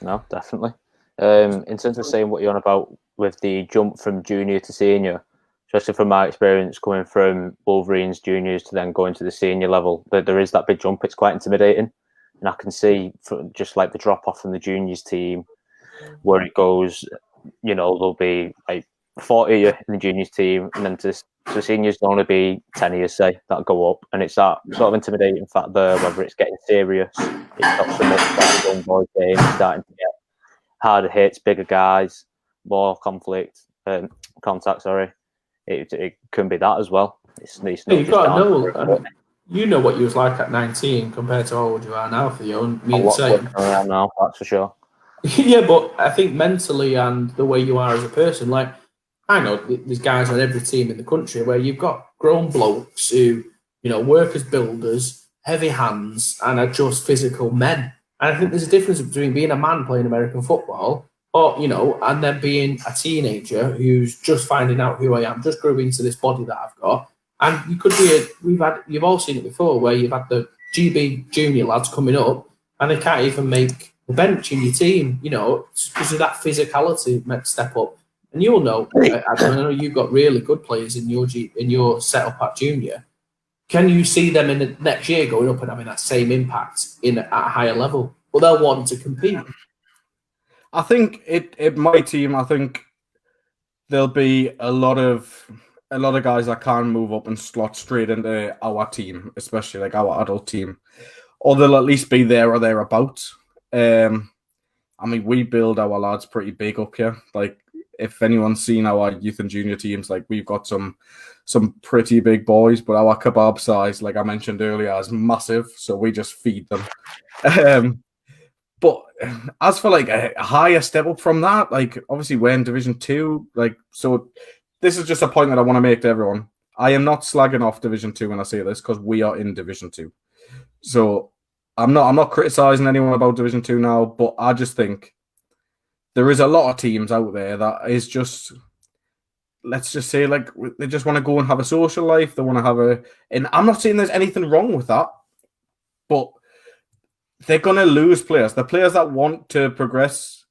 Speaker 3: No, definitely. In terms of saying what you're on about with the jump from junior to senior, especially from my experience coming from Wolverines juniors to then going to the senior level, there is that big jump. It's quite intimidating. And I can see just like the drop off from the juniors team where it goes, you know, there'll be like 40 in the juniors team, and then to seniors there'll only be 10 of you, say, that'll go up. And it's that sort of intimidating fact there, whether it's getting serious, it's not so much about the young boy game, starting to get harder hits, bigger guys, more contact, sorry. It can be that as well. It's not
Speaker 2: you've got to know, you know what you was like at 19 compared to how old you are now, Theo. And me and Sam.
Speaker 3: I am now, that's for sure.
Speaker 2: Yeah, but I think mentally and the way you are as a person, like, I know there's guys on every team in the country where you've got grown blokes who, you know, work as builders, heavy hands, and are just physical men. And I think there's a difference between being a man playing American football, or, you know, and then being a teenager who's just finding out who I am, just growing into this body that I've got. And you could be you've all seen it before, where you've had the GB junior lads coming up, and they can't even make the bench in your team, you know, because of that physicality meant to step up. And you'll know, I know you've got really good players in your setup at junior. Can you see them in the next year going up and having that same impact at a higher level? Well, they'll want to compete.
Speaker 1: I think my team, I think there'll be a lot of guys that can move up and slot straight into our team, especially like our adult team, or they'll at least be there or thereabouts. I mean, we build our lads pretty big up here. Like, if anyone's seen our youth and junior teams, like, we've got some pretty big boys, but our kebab size, like I mentioned earlier, is massive, so we just feed them. But as for like a higher step up from that, like, obviously we're in Division 2, like, so this is just a point that I want to make to everyone. I am not slagging off Division 2 when I say this, because we are in Division 2. So I'm not criticizing anyone about Division 2 now, but I just think there is a lot of teams out there that is just, let's just say, like, they just want to go and have a social life. They want to have and I'm not saying there's anything wrong with that. but they're going to lose players. The players that want to progress,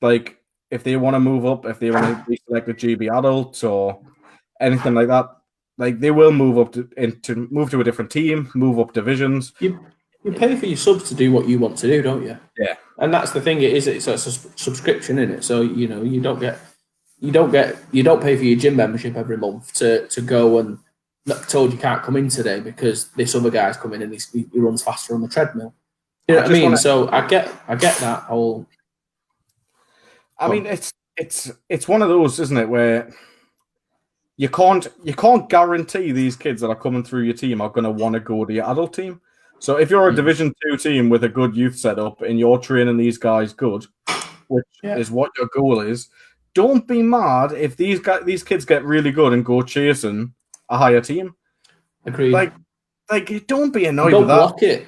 Speaker 1: like if they want to move up, if they want to be selected GB adults or anything like that, like they will move up move to a different team, move up divisions.
Speaker 2: You pay for your subs to do what you want to do, don't you?
Speaker 1: Yeah,
Speaker 2: and that's the thing. It's a subscription, isn't it? So you don't pay for your gym membership every month to go and told you can't come in today because this other guy's coming and he runs faster on the treadmill. You know what I mean? So I get that whole.
Speaker 1: I mean, it's one of those, isn't it, where you can't guarantee these kids that are coming through your team are going to want to go to your adult team. So if you're a Division 2 team with a good youth setup and you're training these guys good, which is what your goal is, don't be mad if these kids get really good and go chasing a higher team.
Speaker 2: Agreed.
Speaker 1: Like don't be annoyed
Speaker 2: don't
Speaker 1: with that.
Speaker 2: Block it.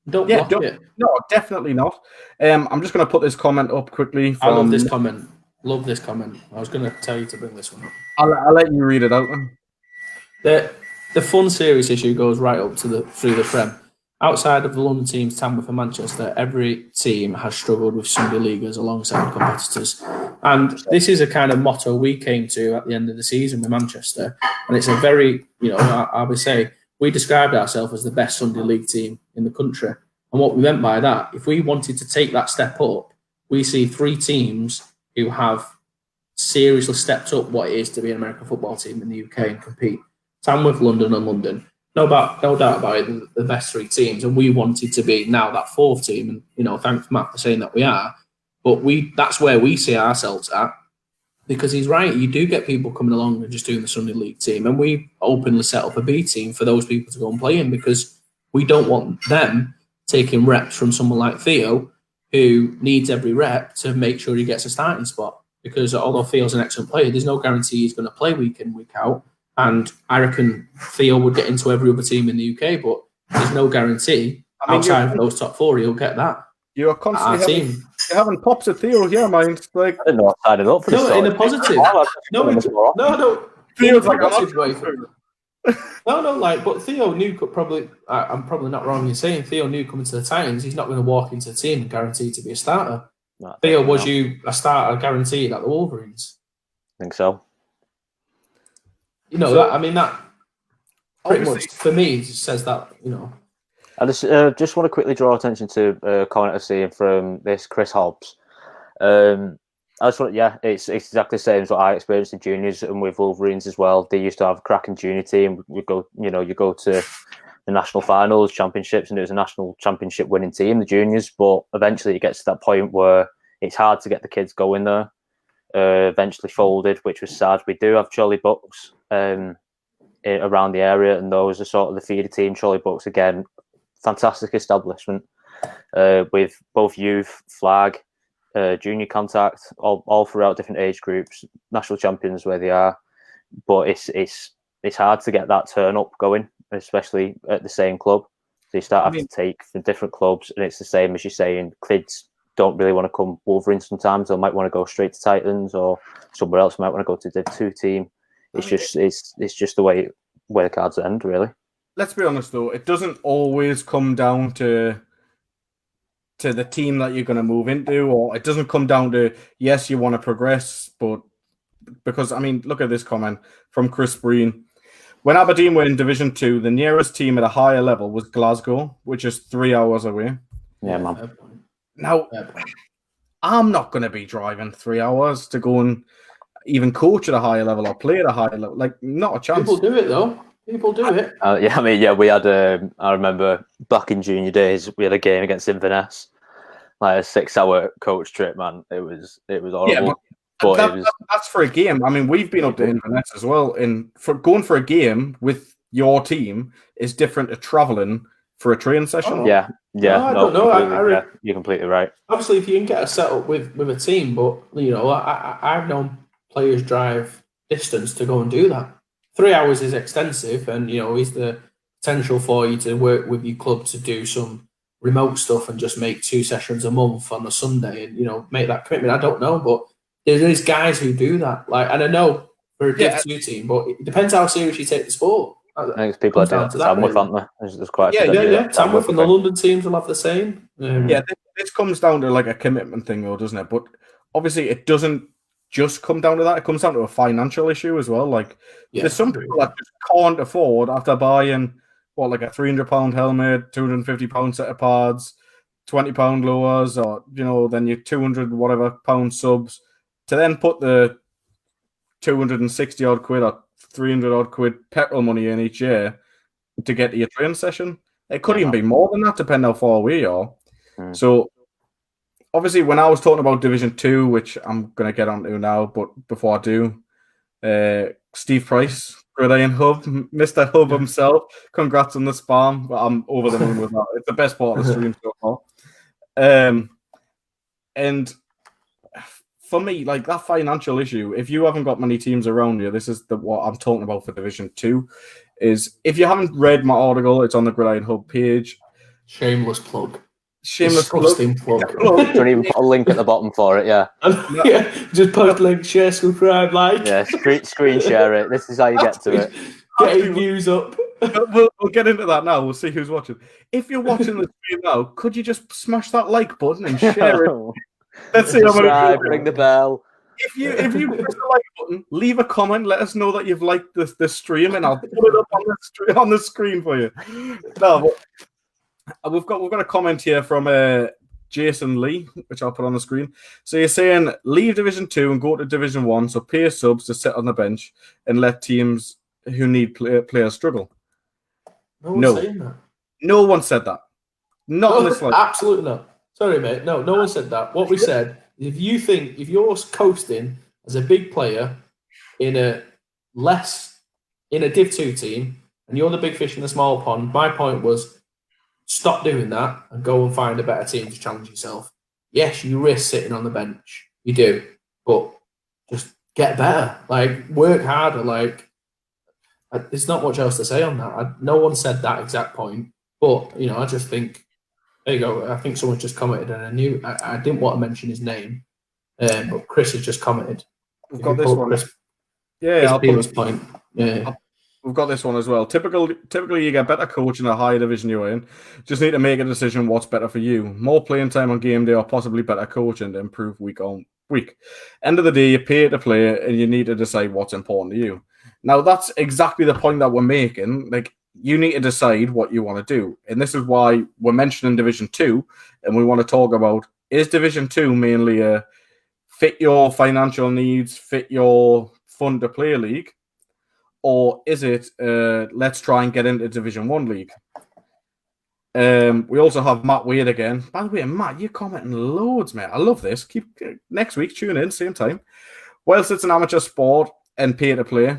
Speaker 2: Don't block it.
Speaker 1: No, definitely not. I'm just going to put this comment up quickly.
Speaker 2: I love this comment. I was going to tell you to bring this one up.
Speaker 1: I'll let you read it out then.
Speaker 2: The fun series issue goes right up to through the Prem. Outside of the London teams, Tamworth and Manchester, every team has struggled with Sunday leaguers alongside competitors. And this is a kind of motto we came to at the end of the season with Manchester. And it's a very, I would say, we described ourselves as the best Sunday league team in the country. And what we meant by that, if we wanted to take that step up, we see 3 teams who have seriously stepped up what it is to be an American football team in the UK and compete. Tamworth, London and London. No doubt about it, the best 3 teams. And we wanted to be now that 4th team. And, thanks Matt for saying that we are. But that's where we see ourselves at. Because he's right. You do get people coming along and just doing the Sunday League team. And we openly set up a B team for those people to go and play in because we don't want them taking reps from someone like Theo who needs every rep to make sure he gets a starting spot. Because although Theo's an excellent player, there's no guarantee he's going to play week in, week out. And I reckon Theo would get into every other team in the UK, but there's no guarantee outside of those top 4 he'll get that.
Speaker 1: You're constantly having pops at Theo here, mind. Like
Speaker 3: I didn't know I signed it up for this.
Speaker 2: No, in a positive. No.
Speaker 1: Feels like
Speaker 2: but Theo knew probably. I'm probably not wrong in saying Theo knew coming to the Titans, he's not going to walk into the team and guaranteed to be a starter.
Speaker 3: No,
Speaker 2: Theo, was you a starter guaranteed at the Wolverines?
Speaker 3: I think so.
Speaker 2: That pretty much for me says that.
Speaker 3: I just want to quickly draw attention to a comment I've seen from this Chris Hobbs. It's exactly the same as what I experienced in juniors and with Wolverines as well. They used to have a cracking junior team. You go to the national finals, championships, and it was a national championship winning team, the juniors. But eventually, it gets to that point where it's hard to get the kids going there. Eventually folded, which was sad. We do have Jolly Bucks around the area, and those are sort of the feeder team. Jolly Bucks again, fantastic establishment with both youth, flag, junior contact, all throughout different age groups, national champions where they are. But it's hard to get that turn up going, especially at the same club. So you start having to take from different clubs, and it's the same as you're saying. Kids don't really want to come Wolverines sometimes. They might want to go straight to Titans, or somewhere else might want to go to the 2 team. It's just the way the cards end, really.
Speaker 1: Let's be honest, though. It doesn't always come down to the team that you're going to move into, or it doesn't come down to, yes, you want to progress, but because, look at this comment from Chris Breen. When Aberdeen were in Division 2, the nearest team at a higher level was Glasgow, which is 3 hours away.
Speaker 3: Yeah, man.
Speaker 1: Now, I'm not going to be driving 3 hours to go and even coach at a higher level or play at a higher level. Like, not a chance.
Speaker 2: People do it, though. People do it.
Speaker 3: We had I remember back in junior days, we had a game against Inverness, like a 6-hour coach trip, man. It was horrible.
Speaker 1: Yeah, but that's for a game. We've been up to Inverness as well, and for going for a game with your team is different to travelling for a training session.
Speaker 3: Yeah.
Speaker 2: I don't know.
Speaker 3: You're completely right.
Speaker 2: Obviously, if you can get a setup with a team, but I've known players drive distance to go and do that. 3 hours is extensive, and is the potential for you to work with your club to do some remote stuff and just make 2 sessions a month on a Sunday and make that commitment. I don't know, but there's guys who do that. And I know for a Div 2 team, but it depends how serious you take the sport.
Speaker 3: I think people are doing that to Tamworth, aren't they? There's quite a few.
Speaker 2: Yeah. Tamworth and the London teams will have the same.
Speaker 1: Yeah, this comes down to like a commitment thing, though, doesn't it? But obviously, it doesn't just come down to that. It comes down to a financial issue as well. Like, there's some people that just can't afford after buying like a £300 helmet, £250 set of pads, £20 lowers, or then your 200 whatever pound subs, to then put the 260 odd quid or 300 odd quid petrol money in each year to get to your training session. It could even be more than that, depending how far we are. So, obviously, when I was talking about Division 2, which I'm going to get onto now, but before I do, Steve Price, Gridiron Hub, Mr. Hub himself, congrats on the spam. I'm over the moon with that. It's the best part of the stream so far. And for me, like that financial issue, if you haven't got many teams around you, this is what I'm talking about for Division 2, is if you haven't read my article, it's on the Gridiron Hub page.
Speaker 2: Shameless plug.
Speaker 1: Disgusting
Speaker 2: plug.
Speaker 3: Don't even put a link at the bottom for it, yeah.
Speaker 2: Just post link, share, subscribe, like.
Speaker 3: Yeah, screen share it. This is how you get to it.
Speaker 2: Getting views up.
Speaker 1: We'll get into that now. We'll see who's watching. If you're watching the stream now, could you just smash that like button and share it? Let's see how many.
Speaker 3: Ring the bell.
Speaker 1: If you press the like button, leave a comment. Let us know that you've liked the stream, and I'll put it up on the screen for you. No, but we've got a comment here from Jason Lee, which I'll put on the screen. So you're saying leave Division 2 and go to Division 1, so pay subs to sit on the bench and let teams who need players struggle.
Speaker 2: No one's saying that.
Speaker 1: No one said that. Not on this slide.
Speaker 2: Absolutely not. Sorry, mate. No one said that. What we said, if you're coasting as a big player in a Div 2 team and you're the big fish in the small pond, my point was stop doing that and go and find a better team to challenge yourself. Yes, you risk sitting on the bench. You do. But just get better. Like, work harder. Like, there's not much else to say on that. No one said that exact point. But, I just think, there you go. I think someone just commented, and I didn't want to mention his name, but Chris has just commented.
Speaker 1: We've got this one.
Speaker 2: Chris point. Yeah.
Speaker 1: We've got this one as well. Typically, you get better coach in a higher division you're in. Just need to make a decision what's better for you. More playing time on game day or possibly better coaching to improve week on week. End of the day, you pay to play and you need to decide what's important to you. Now, that's exactly the point that we're making. Like, you need to decide what you want to do. And this is why we're mentioning Division 2, and we want to talk about, is Division 2 mainly a fit your financial needs, fit your fun-to-play league? Or is it let's try and get into Division 1 league? We also have Matt Wade again. By the way, Matt, you're commenting loads, mate. I love this. Keep next week, tune in, same time. Whilst it's an amateur sport and pay to play,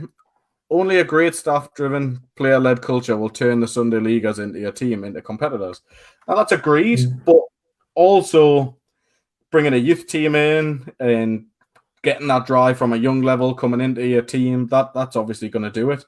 Speaker 1: only a great staff-driven, player-led culture will turn the Sunday leaguers into your team, into competitors. Now, that's agreed, but also bringing a youth team in and getting that drive from a young level coming into your team, that's obviously going to do it.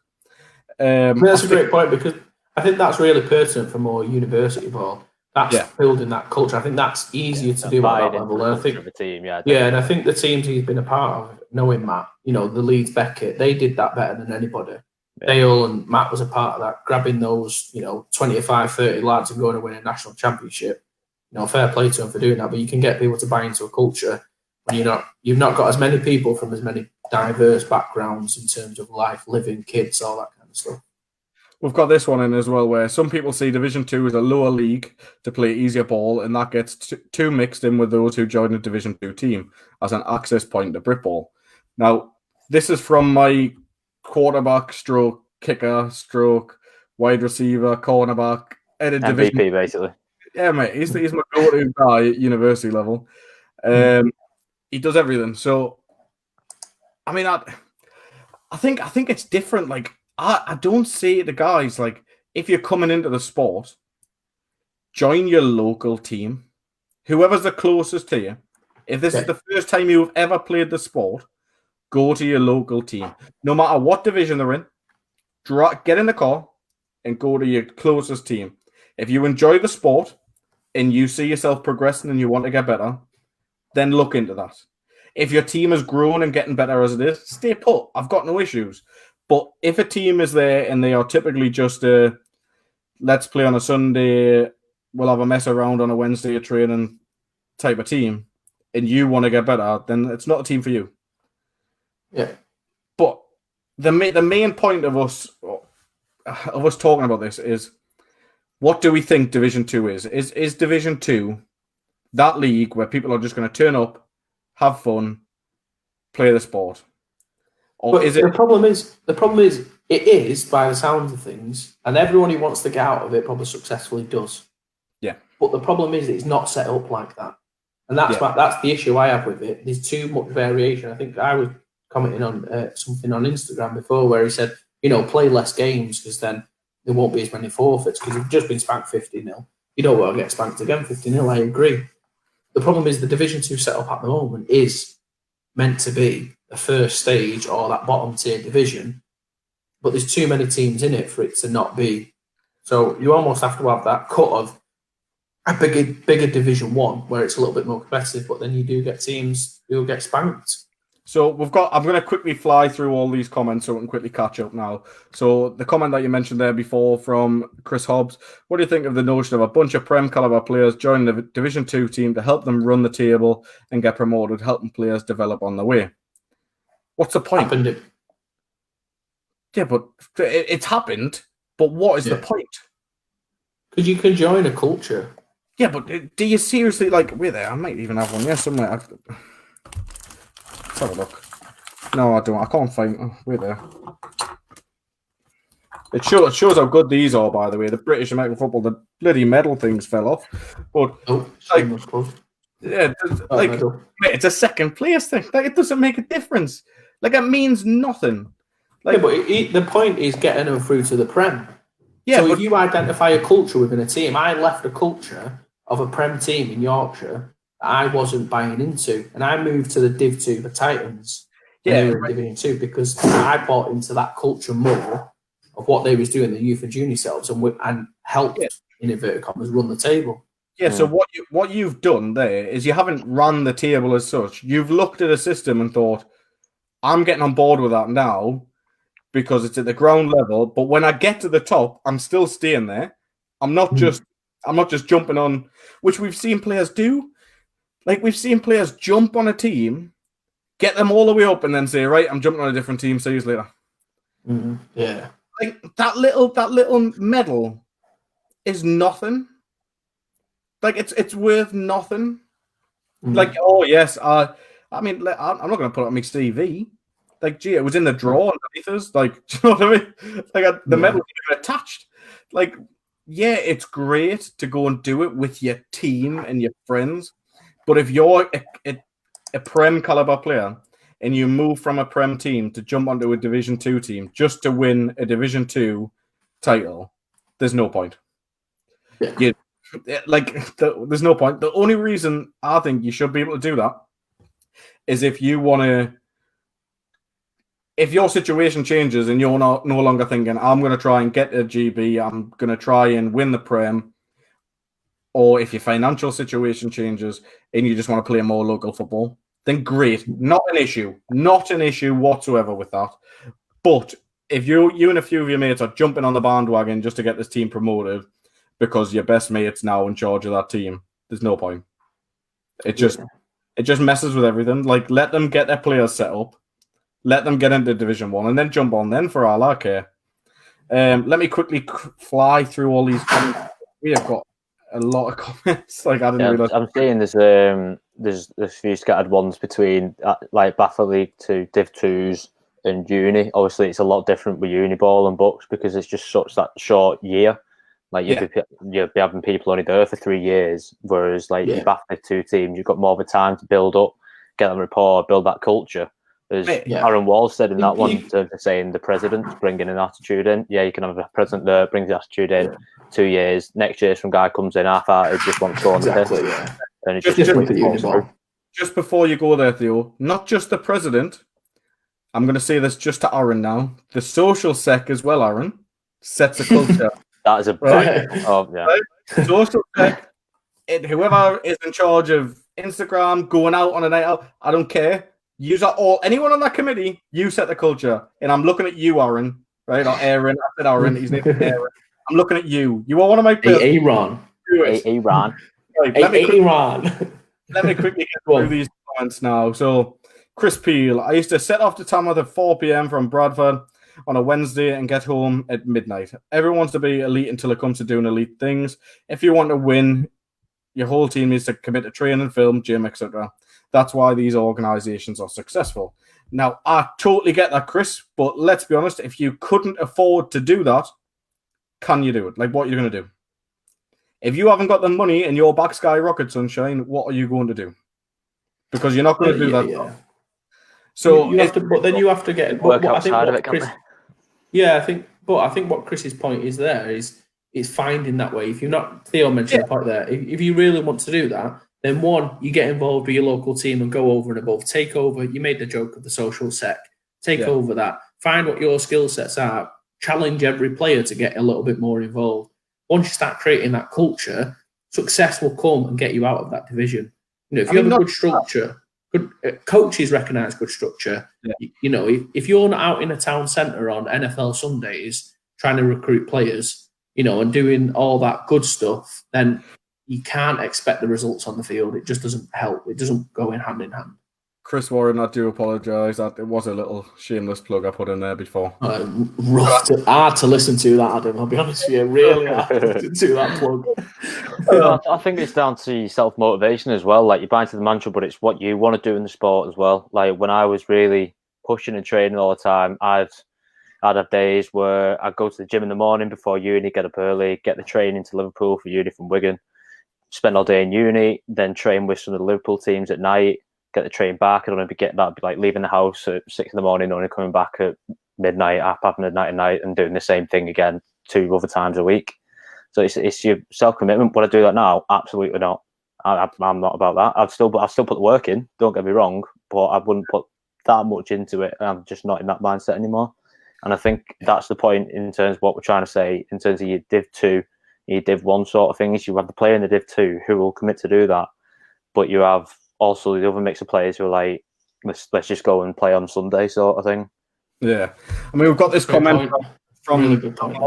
Speaker 2: That's a great point, because I think that's really pertinent for more university ball. That's building that culture. I think that's easier to do at that level. And I think
Speaker 3: the team,
Speaker 2: and I think the teams he's been a part of, knowing Matt, the Leeds Beckett, they did that better than anybody. Yeah. Dale and Matt was a part of that, grabbing those 25, 30 lads and going to win a national championship. Fair play to them for doing that, but you can get people to buy into a culture when you've not got as many people from as many diverse backgrounds in terms of life, living, kids, all that kind of stuff.
Speaker 1: We've got this one in as well, where some people see Division 2 as a lower league to play easier ball, and that gets too mixed in with those who join a Division 2 team as an access point to BritBall. Now, this is from my quarterback stroke, kicker stroke, wide receiver, cornerback, at a
Speaker 3: MVP,
Speaker 1: division.
Speaker 3: basically.
Speaker 1: Yeah, mate, he's my go-to guy at university level. He does everything. So, I mean, I think it's different. Like, I don't say to guys, like, if you're coming into the sport, join your local team, whoever's the closest to you. If this is the first time you've ever played the sport, go to your local team. No matter what division they're in, get in the car and go to your closest team. If you enjoy the sport and you see yourself progressing and you want to get better, then look into that. If your team has grown and getting better as it is, stay put. I've got no issues. But if a team is there and they are typically just a let's play on a Sunday, we'll have a mess around on a Wednesday of training type of team, and you want to get better, then it's not a team for you.
Speaker 2: Yeah.
Speaker 1: But the main point of us talking about this is, what do we think Division 2 is? Is Division 2 that league where people are just going to turn up, have fun, play the sport? Or
Speaker 2: But
Speaker 1: is it...
Speaker 2: the problem is it is, by the sounds of things, and everyone who wants to get out of it probably successfully does.
Speaker 1: Yeah.
Speaker 2: But the problem is it's not set up like that. And that's the issue I have with it. There's too much variation. I think I was commenting on something on Instagram before where he said, play less games because then there won't be as many forfeits because you've just been spanked 50-0. You don't want to get spanked again 50-0. I agree. The problem is the Division 2 setup at the moment is meant to be the first stage or that bottom tier division, but there's too many teams in it for it to not be. So you almost have to have that cut of a bigger Division 1 where it's a little bit more competitive, but then you do get teams who will get spanked.
Speaker 1: So I'm going to quickly fly through all these comments so we can quickly catch up now. So the comment that you mentioned there before from Chris Hobbs, what do you think of the notion of a bunch of Prem caliber players joining the Division 2 team to help them run the table and get promoted, helping players develop on the way? What's the point? Yeah, but it's happened, but what is the point?
Speaker 2: Because you can join a culture.
Speaker 1: Yeah, but do you seriously, we're there, I might even have one, somewhere. Let's have a look. No, I don't. I can't find. Oh, wait there. It shows how good these are, by the way. The British American football, the bloody medal things fell off. But mate, it's a second place thing. It doesn't make a difference. It means nothing.
Speaker 2: But the point is getting them through to the Prem. Yeah, so if you identify a culture within a team, I left a culture of a Prem team in Yorkshire I wasn't buying into, and I moved to the Div 2, the Titans, when they were in Division 2, because I bought into that culture more of what they was doing, the youth and junior selves, and helped, in inverted commas, run the table.
Speaker 1: Yeah, so what you've done there is you haven't run the table as such. You've looked at a system and thought, I'm getting on board with that now because it's at the ground level, but when I get to the top, I'm still staying there. I'm not just jumping on, which we've seen players do. We've seen players jump on a team, get them all the way up, and then say, "Right, I'm jumping on a different team. See you later."
Speaker 2: Mm-hmm. Yeah,
Speaker 1: that little medal is nothing. It's worth nothing. Mm-hmm. Oh yes, I'm not going to put it on my CV. It was in the drawer underneath us. Do you know what I mean? The medal was attached. Yeah, it's great to go and do it with your team and your friends. But if you're a Prem caliber player and you move from a Prem team to jump onto a Division 2 team just to win a Division 2 title, there's no point. Yeah. There's no point. The only reason I think you should be able to do that is if you want to. If your situation changes and you're no longer thinking, I'm going to try and get a GB, I'm going to try and win the Prem. Or if your financial situation changes and you just want to play more local football, then great. Not an issue. Not an issue whatsoever with that. But if you and a few of your mates are jumping on the bandwagon just to get this team promoted because your best mate's now in charge of that team, there's no point. It just messes with everything. Let them get their players set up. Let them get into Division 1 and then jump on then for all I care. Let me quickly fly through all these comments. We have got a lot of comments. I didn't realize.
Speaker 3: I'm seeing there's a few scattered ones between Baffle League to Div 2s and Uni. Obviously, it's a lot different with Uni ball and books because it's just such that short year. You'd be having people only there for 3 years, whereas your Baffle League 2 teams, you've got more of a time to build up, get them rapport, build that culture. As Aaron Wall said in that one, saying the president's bringing an attitude in. Yeah, you can have a president there, brings the attitude in. 2 years. Next year, some guy comes in half-hearted, just wants to go on the piss. Yeah. And it's
Speaker 1: just before you go there, Theo, not just the president. I'm going to say this just to Aaron now. The social sec as well, Aaron, sets a culture.
Speaker 3: That is a right.
Speaker 1: Right? Social sec. Whoever is in charge of Instagram, going out on a night out, I don't care. You are all anyone on that committee. You set the culture, and I'm looking at you, Aaron. Right, or Aaron. I said Aaron. His name is Aaron. I'm looking at you. You are one of my players.
Speaker 2: Aaron.
Speaker 3: Iran.
Speaker 1: Right, let me quickly get through these comments now. So, Chris Peel, I used to set off to Tamworth at 4 p.m. from Bradford on a Wednesday and get home at midnight. Everyone wants to be elite until it comes to doing elite things. If you want to win, your whole team needs to commit to training, film, gym, etc. That's why these organizations are successful. Now, I totally get that, Chris, but let's be honest, if you couldn't afford to do that, can you do it? Like, what are you going to do? If you haven't got the money and your back skyrocket, sunshine, what are you going to do? Because you're not going to do that.
Speaker 2: Yeah.
Speaker 1: So
Speaker 2: you have to, but then you have to get
Speaker 3: work outside of it, can't they?
Speaker 2: Yeah, I think what Chris's point is there is finding that way. If you're not, Theo mentioned the point there. If you really want to do that, then one, you get involved with your local team and go over and above. Take over. You made the joke of the social sec. Take over that. Find what your skill sets are. Challenge every player to get a little bit more involved. Once you start creating that culture, success will come and get you out of that division. You know, if you have a good structure, coaches recognise good structure. Yeah. You know, if you're not out in a town centre on NFL Sundays trying to recruit players, you know, and doing all that good stuff, then you can't expect the results on the field. It just doesn't help. It doesn't go in hand.
Speaker 1: Chris Warren, I do apologise. That it was a little shameless plug I put in there before.
Speaker 2: Hard to listen to that, Adam. I'll be honest with you. Really hard to listen to that plug.
Speaker 3: I think it's down to self-motivation as well. Like, you buy into the mantra, but it's what you want to do in the sport as well. Like, when I was really pushing and training all the time, I'd have days where I'd go to the gym in the morning before uni, get up early, get the train into Liverpool for uni from Wigan, spend all day in uni, then train with some of the Liverpool teams at night, get the train back. I'd only be like leaving the house at 6 a.m, only coming back at midnight, half midnight at night, and doing the same thing again 2 other times a week. So it's your self-commitment. Would I do that now? Absolutely not. I'm not about that. I'll still put the work in. Don't get me wrong, but I wouldn't put that much into it. I'm just not in that mindset anymore. And I think that's the point in terms of what we're trying to say in terms of your Div 2, your Div 1 sort of thing. Is you have the player in the Div 2 who will commit to do that, but you have also the other mix of players who are like, let's just go and play on Sunday sort of thing.
Speaker 1: Yeah. I mean, we've got this comment from
Speaker 2: really good point.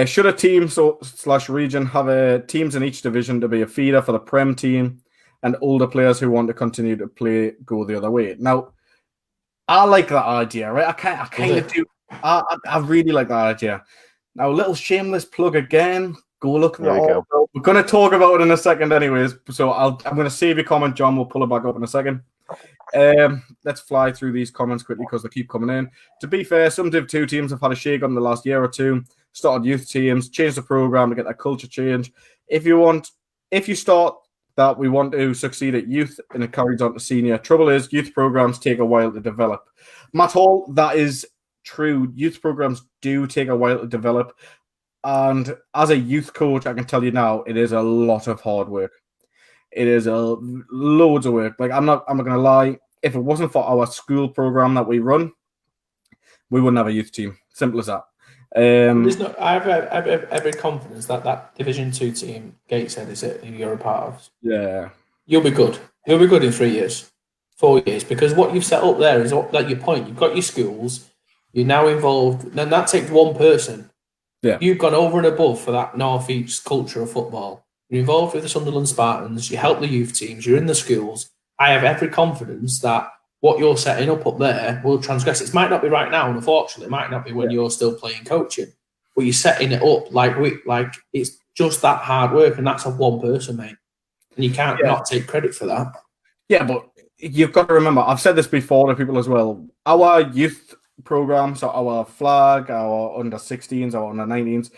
Speaker 1: Should a team / region have teams in each division to be a feeder for the Prem team, and older players who want to continue to play go the other way? Now, I like that idea, right? I really like that idea. Now, a little shameless plug again. Go look at it. We're going to talk about it in a second anyways, so I'm going to save your comment, John. We'll pull it back up in a second. Let's fly through these comments quickly because they keep coming in. To be fair, some Div 2 teams have had a shake up in the last year or two, started youth teams, changed the program to get that culture change. If you start that we want to succeed at youth and it carries on to senior, trouble is youth programs take a while to develop. Matt Hall, that is true. Youth programs do take a while to develop. And as a youth coach, I can tell you now, it is a lot of hard work. It is loads of work. Like, I'm not going to lie. If it wasn't for our school program that we run, we wouldn't have a youth team. Simple as that.
Speaker 2: I have every confidence that Division 2 team, Gateshead, is it, who you're a part of?
Speaker 1: Yeah.
Speaker 2: You'll be good. You'll be good in 3 years, 4 years, because what you've set up there is, like your point, you've got your schools, you're now involved, and that takes one person.
Speaker 1: Yeah.
Speaker 2: You've gone over and above for that North East culture of football. You're involved with the Sunderland Spartans, you help the youth teams, you're in the schools. I have every confidence that what you're setting up there will transgress. It might not be right now, unfortunately. It might not be when you're still playing coaching. But you're setting it up like it's just that hard work, and that's of one person, mate. And you can't not take credit for that.
Speaker 1: Yeah, but you've got to remember, I've said this before to people as well, our youth programs, so our flag, our under 16s, our under 19s,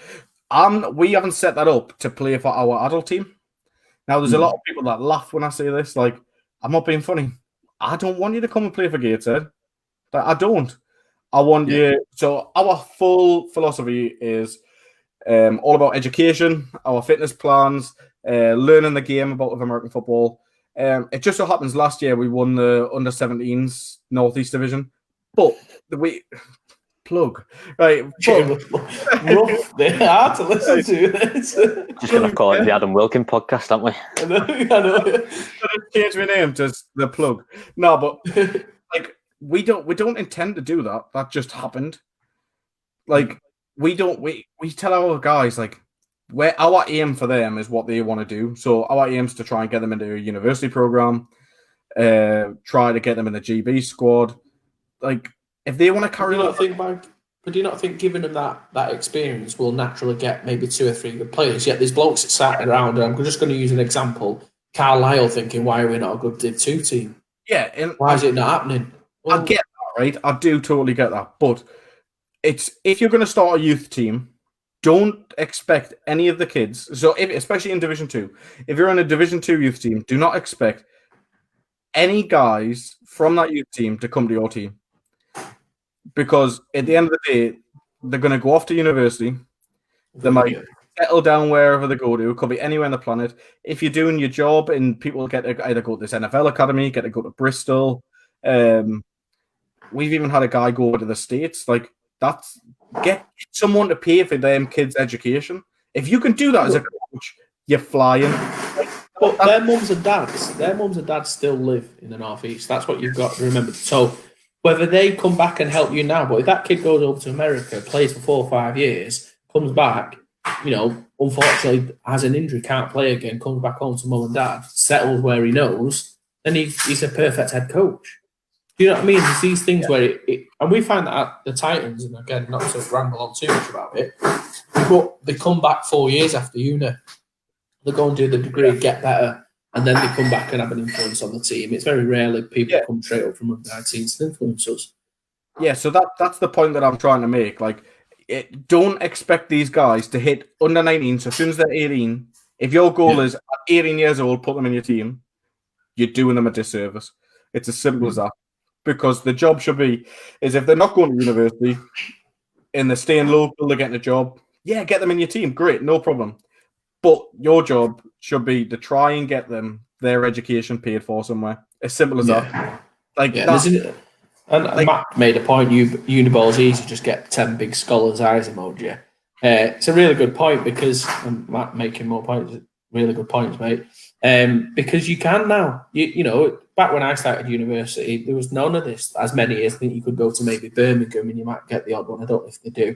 Speaker 1: we haven't set that up to play for our adult team. Now, there's a lot of people that laugh when I say this. Like, I'm not being funny. I don't want you to come and play for Gateshead. I don't. I want you. So our full philosophy is all about education, our fitness plans, learning the game about American football. It just so happens last year we won the under 17s Northeast Division, but plug, right?
Speaker 2: Rough. They're hard to listen to.
Speaker 3: Just going to call it the Adam Wilkin podcast, aren't we?
Speaker 2: I know.
Speaker 1: Change my name to the plug. No, but like we don't intend to do that. That just happened. Like we tell our guys like where our aim for them is what they want to do. So our aim is to try and get them into a university program, try to get them in the GB squad. Like if they want to carry on,
Speaker 2: but do you not think giving them that experience will naturally get maybe 2 or 3 good players? Yet there's blokes that sat around, and I'm just going to use an example. Carlisle thinking, why are we not a good Div 2 team?
Speaker 1: Yeah, and
Speaker 2: why is it not happening?
Speaker 1: Well, I get that, right? I do totally get that, but it's if you're going to start a youth team, don't expect any of the kids. So, especially in Division 2, if you're in a Division 2 youth team, do not expect any guys from that youth team to come to your team. Because at the end of the day, they're going to go off to university. They might settle down wherever they go to. It could be anywhere on the planet. If you're doing your job and people get to either go to this NFL academy, get to go to Bristol. We've even had a guy go to the States. Like, get someone to pay for them kids' education. If you can do that as a coach, you're flying.
Speaker 2: But their mums and dads still live in the Northeast. That's what you've got to remember. So whether they come back and help you now, but if that kid goes over to America, plays for 4 or 5 years, comes back, unfortunately has an injury, can't play again, comes back home to mum and dad, settles where he knows, then he's a perfect head coach. Do you know what I mean? There's these things where and we find that at the Titans, and again, not to ramble on too much about it, but they come back 4 years after uni. They go and do the degree, get better, and then they come back and have an influence on the team. It's very rarely people come straight up from under 19s to influence us. Yeah,
Speaker 1: so that's the point that I'm trying to make. Like, don't expect these guys to hit under 19. So as soon as they're 18, if your goal is at 18 years old, put them in your team, you're doing them a disservice. It's as simple as that. Because the job should be, is if they're not going to university and they're staying local, they're getting a job, get them in your team. Great, no problem. But your job should be to try and get them their education paid for somewhere. As simple as that.
Speaker 2: And Matt made a point, Uniball's easy, just get 10 big scholars' eyes emoji. It's a really good point because, Matt making more points, really good points, mate. Because you can now. Back when I started university, there was none of this. As many as I think you could go to maybe Birmingham and you might get the odd one. I don't know if they do.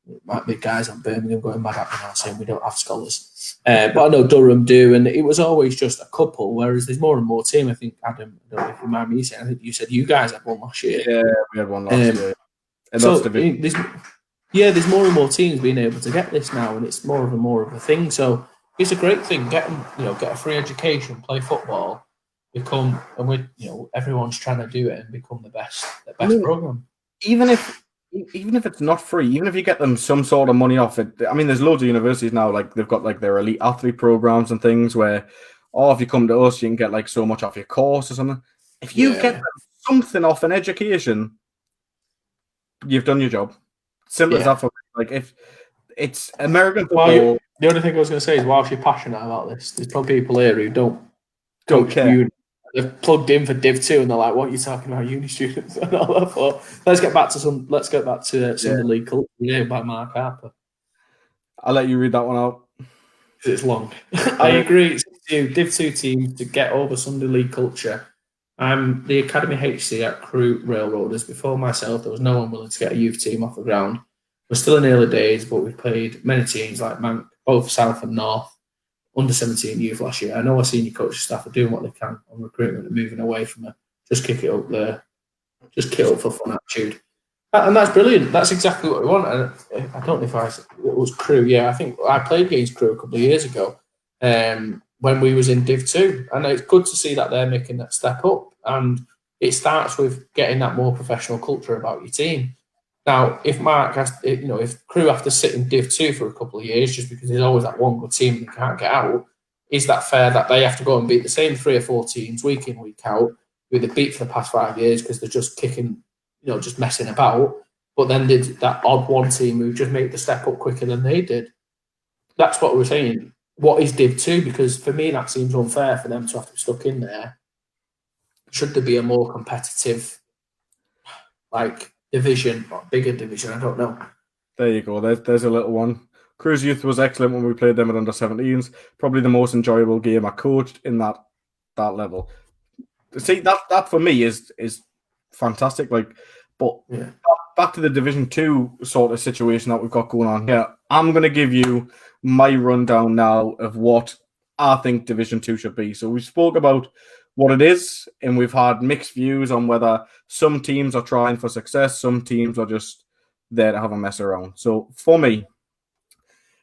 Speaker 2: It might be guys on Birmingham going mad at me now saying we don't have scholars. But I know Durham do, and it was always just a couple, whereas there's more and more team. I think, Adam, I don't know if you mind me saying, I think you said you guys had one last year.
Speaker 1: Yeah, we had one last year.
Speaker 2: So there's more and more teams being able to get this now, and it's more of a thing. So it's a great thing. Get a free education, play football, become, and everyone's trying to do it and become the best program.
Speaker 1: Even if it's not free, even if you get them some sort of money off it, I mean, there's loads of universities now, like they've got like their elite athlete programs and things where, if you come to us, you can get like so much off your course or something. If you get them something off an education, you've done your job. Simple as that. For like if it's American football.
Speaker 2: The only thing I was going to say is, whilst you're passionate about this, there's probably people here who don't care. They've plugged in for Div 2 and they're like, what are you talking about, uni students and all that for? Let's get back to Sunday League Culture by Mark Harper.
Speaker 1: I'll let you read that one out.
Speaker 2: It's long. I agree. It's you, Div 2 team, to get over Sunday League Culture. I'm the Academy HC at Crewe Railroaders. Before myself, there was no one willing to get a youth team off the ground. We're still in early days, but we've played many teams like Mank, both South and North. Under 17 youth last year. I know our senior coaching staff are doing what they can on recruitment and moving away from just kick it up there, just kick it up for fun attitude. And that's brilliant. That's exactly what we want. And I don't know if it was Crewe. Yeah, I think I played against Crewe a couple of years ago when we was in Div 2. And it's good to see that they're making that step up. And it starts with getting that more professional culture about your team. Now, if Mark has, if Crewe have to sit in Div 2 for a couple of years just because there's always that one good team and they can't get out, is that fair that they have to go and beat the same 3 or 4 teams week in, week out, who they've beat for the past 5 years because they're just kicking, just messing about, but then did that odd one team who just made the step up quicker than they did? That's what we're saying. What is Div 2? Because for me, that seems unfair for them to have to be stuck in there. Should there be a more competitive, division or bigger division. I don't know.
Speaker 1: There you go. There's a little one. Cruise Youth was excellent when we played them at under-17s. Probably the most enjoyable game I coached in that level. See, that for me is fantastic. Like, but back to the Division 2 sort of situation that we've got going on here. I'm going to give you my rundown now of what I think Division 2 should be. So we spoke about what it is, and we've had mixed views on whether some teams are trying for success, some teams are just there to have a mess around. So for me,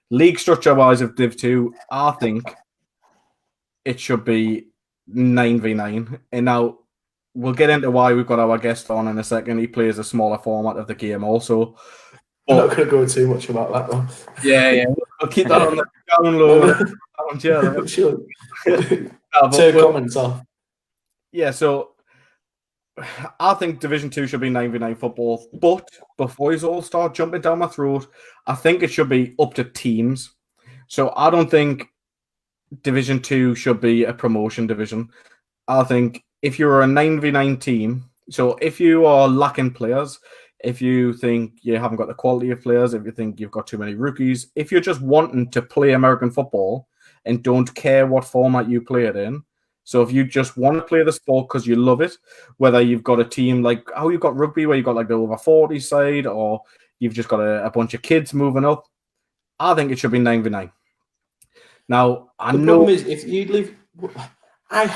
Speaker 1: league structure-wise of Div 2, I think it should be 9v9. And now we'll get into why we've got our guest on in a second. He plays a smaller format of the game also.
Speaker 2: I'm not going to go too much about that though.
Speaker 1: Yeah. We'll keep that on the download.
Speaker 2: Sure. Comments off.
Speaker 1: Yeah, so I think Division 2 should be 9v9 football. But before you all start jumping down my throat, I think it should be up to teams. So I don't think Division 2 should be a promotion division. I think if you're a 9v9 team, so if you are lacking players, if you think you haven't got the quality of players, if you think you've got too many rookies, if you're just wanting to play American football and don't care what format you play it in, so if you just want to play the sport because you love it, whether you've got a team like how you've got rugby where you've got like the over 40 side, or you've just got a bunch of kids moving up, I think it should be 9v9. Now,
Speaker 2: the problem is if you leave, I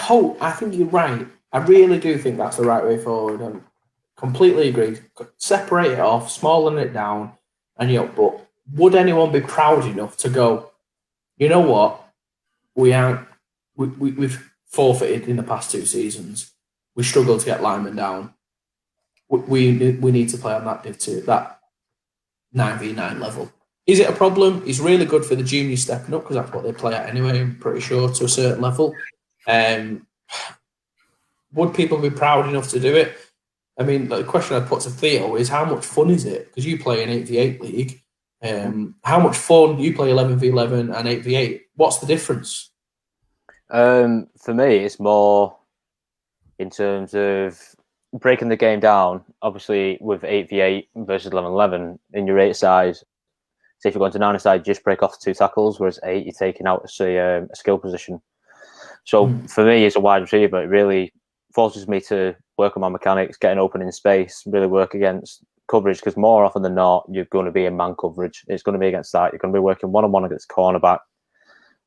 Speaker 2: think you're right. I really do think that's the right way forward. I completely agree. Separate it off, smallen it down, and but would anyone be proud enough to go, you know what? We've forfeited in the past 2 seasons. We struggled to get linemen down. We need to play on that Div 2, that 9v9 level. Is it a problem? It's really good for the juniors stepping up because that's what they play at anyway, I'm pretty sure, to a certain level. Would people be proud enough to do it? I mean, the question I'd put to Theo is how much fun is it? Because you play an 8v8 league. How much fun? You play 11v11 and 8v8. What's the difference?
Speaker 3: For me, it's more in terms of breaking the game down. Obviously, with 8v8 versus 11v11 in your 8 size, say if you're going to 9 side, you just break off 2 tackles, whereas 8, you're taking out a skill position. So for me, as a wide receiver, it really forces me to work on my mechanics, get an opening space, really work against coverage, because more often than not, you're going to be in man coverage. It's going to be against that. You're going to be working one-on-one against cornerback,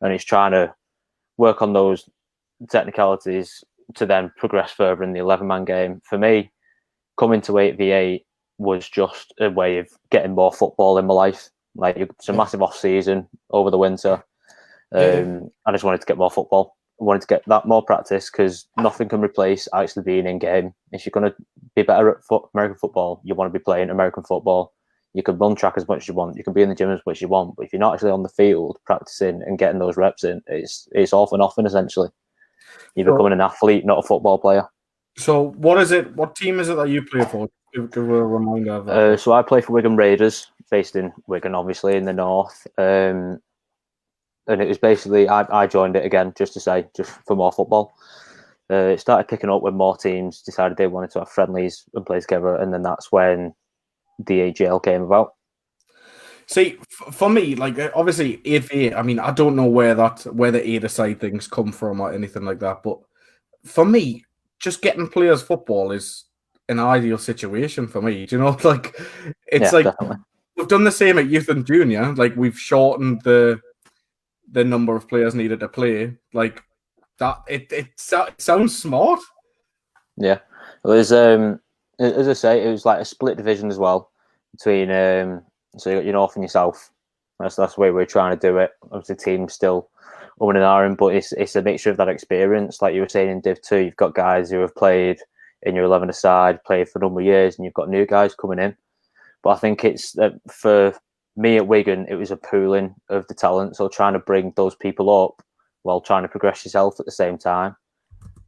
Speaker 3: and it's trying to work on those technicalities to then progress further in the 11-man game. For me, coming to 8v8 was just a way of getting more football in my life. Like, it's a massive off-season over the winter. I just wanted to get more football. I wanted to get that more practice because nothing can replace actually being in game. If you're going to be better at American football, you want to be playing American football. You can run track as much as you want. You can be in the gym as much as you want. But if you're not actually on the field practicing and getting those reps in, it's all for nothing, essentially. You're becoming an athlete, not a football player.
Speaker 1: So what is it? What team is it that you play for? Give a reminder of that.
Speaker 3: So I play for Wigan Raiders, based in Wigan, obviously, in the north. And it was basically, I joined it again, just for more football. It started picking up when more teams decided they wanted to have friendlies and play together, and then that's when the AGL came about.
Speaker 1: See, for me, like, obviously 8v8, I mean, I don't know where the either side things come from or anything like that, but for me, just getting players football is an ideal situation for me. Do you know, like, it's like
Speaker 3: definitely.
Speaker 1: We've done the same at youth and junior. Like, we've shortened the number of players needed to play. Like that, it sounds smart.
Speaker 3: Yeah, it was. As I say, it was like a split division as well between. So you got your north and your south. That's the way we're trying to do it. Obviously, the team's still umming and ahhing, but it's a mixture of that experience. Like you were saying in Div 2, you've got guys who have played in your 11-a-side, played for a number of years, and you've got new guys coming in. But I think it's for me at Wigan, it was a pooling of the talent, so trying to bring those people up while trying to progress yourself at the same time.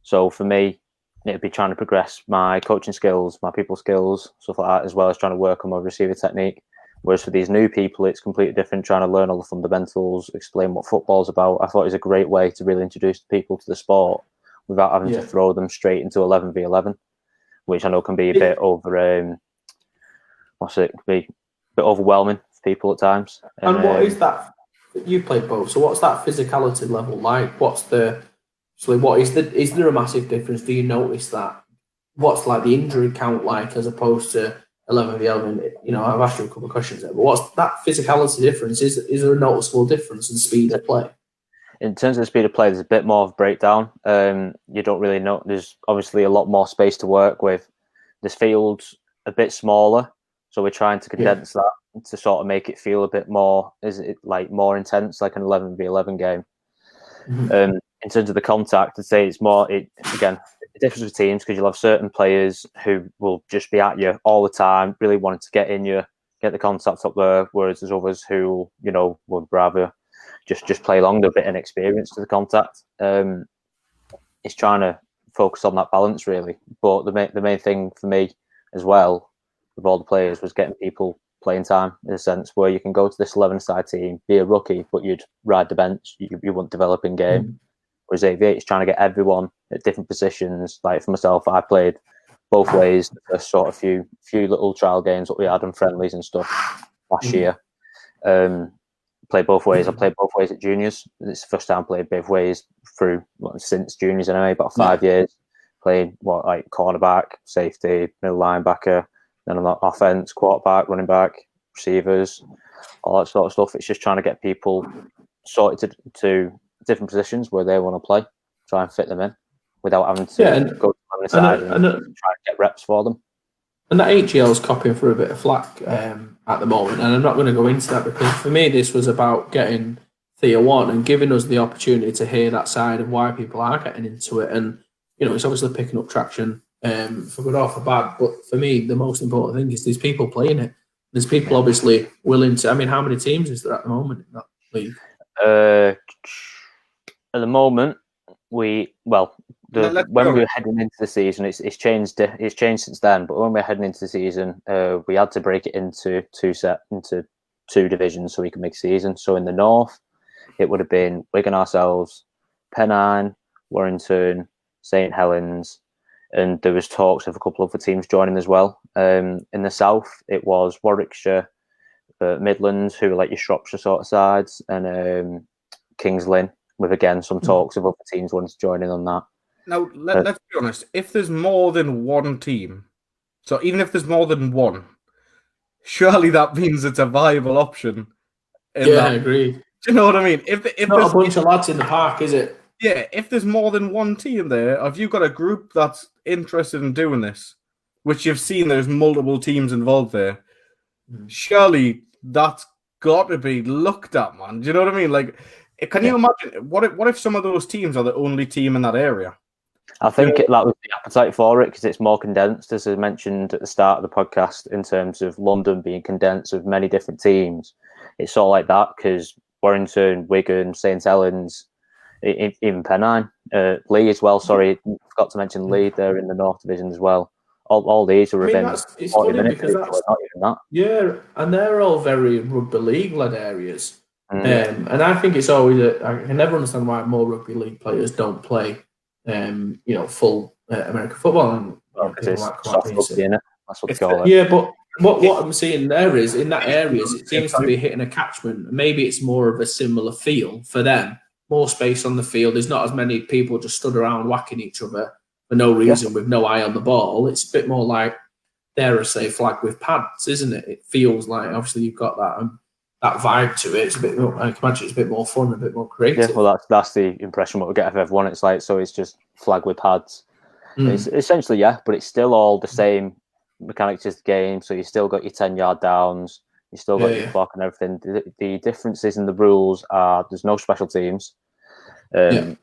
Speaker 3: So for me, it'd be trying to progress my coaching skills, my people skills, stuff like that, as well as trying to work on my receiver technique. Whereas for these new people, it's completely different, trying to learn all the fundamentals, explain what football's about. I thought it was a great way to really introduce people to the sport without having to throw them straight into 11v11, which I know can be a bit over be a bit overwhelming for people at times.
Speaker 2: And what is that? You played both, so what's that physicality level like? Is there a massive difference? Do you notice that? What's like the injury count like as opposed to 11v11? You know, I've asked you a couple of questions there, but what's that physicality difference? Is there a noticeable difference in speed of play?
Speaker 3: In terms of the speed of play, there's a bit more of a breakdown. You don't really know. There's obviously a lot more space to work with. This field's a bit smaller, so we're trying to condense that to sort of make it feel a bit more, more intense, like an 11v11 game. Mm-hmm. In terms of the contact, I'd say it's more, again, it differs with teams because you'll have certain players who will just be at you all the time, really wanting to get in you, get the contact up there, whereas there's others who, would rather just play along. They're a bit inexperienced to the contact. It's trying to focus on that balance, really. But the main thing for me as well, with all the players, was getting people playing time, in a sense where you can go to this 11-side team, be a rookie, but you'd ride the bench, you wouldn't develop in game. Mm. Whereas AV8 is trying to get everyone at different positions. Like for myself, I played both ways the first sort of few little trial games that we had and friendlies and stuff last year. Played both ways. I played both ways at juniors. It's the first time I played both ways since juniors anyway, about 5 years. Played cornerback, safety, middle linebacker, then on the offense, quarterback, running back, receivers, all that sort of stuff. It's just trying to get people sorted to different positions where they want to play, try and fit them in without having to go to the side and try and get reps for them.
Speaker 2: And that HGL is copying for a bit of flack at the moment, and I'm not going to go into that because for me this was about getting Theo on and giving us the opportunity to hear that side of why people are getting into it. And it's obviously picking up traction for good or for bad. But for me, the most important thing is there's people playing it. There's people obviously willing to. I mean, how many teams is there at the moment in that league?
Speaker 3: At the moment, when we were heading into the season, it's changed. It's changed since then. But when we were heading into the season, we had to break it into two divisions so we could make a season. So in the north, it would have been Wigan ourselves, Pennine, Warrington, St Helens, and there was talks of a couple of other teams joining as well. In the south, it was Warwickshire, Midlands, who were like your Shropshire sort of sides, and Kings Lynn, with again some talks of other teams wanting to join in on that.
Speaker 1: Now, let's be honest. If there's more than one team, so even if there's more than one, surely that means it's a viable option.
Speaker 2: I agree.
Speaker 1: Do you know what I mean? If
Speaker 2: not a bunch of lads in the park, is it?
Speaker 1: Yeah, if there's more than one team there, if you've got a group that's interested in doing this, which you've seen there's multiple teams involved there, surely that's got to be looked at, man. Do you know what I mean? Like, can you imagine, what if some of those teams are the only team in that area?
Speaker 3: I think that was the appetite for it because it's more condensed, as I mentioned at the start of the podcast, in terms of London being condensed with many different teams. It's all like that because Warrington, Wigan, St Helens, even Pennine, Lee as well. Sorry, forgot to mention Lee. They're in the North Division as well. All these are within 40 minutes. Not even that.
Speaker 2: Yeah, and they're all very rugby league led areas. And I think it's always I can never understand why more rugby league players don't play, full American football.
Speaker 3: It's soft rugby, innit? That's what they call it.
Speaker 2: Yeah, but what I'm seeing there is in that areas it seems to be hitting a catchment. Maybe it's more of a similar feel for them. More space on the field. There's not as many people just stood around whacking each other for no reason with no eye on the ball. It's a bit more like, dare I say, flag with pads, isn't it? It feels like obviously you've got that vibe to it. It's a bit more, I can imagine it's a bit more fun, a bit more creative.
Speaker 3: Yeah, well, that's the impression what we get of everyone. It's like, so it's just flag with pads. It's essentially, but it's still all the same mechanics as the game. So you still got your 10-yard downs, you still got your clock and everything. The differences in the rules are there's no special teams. So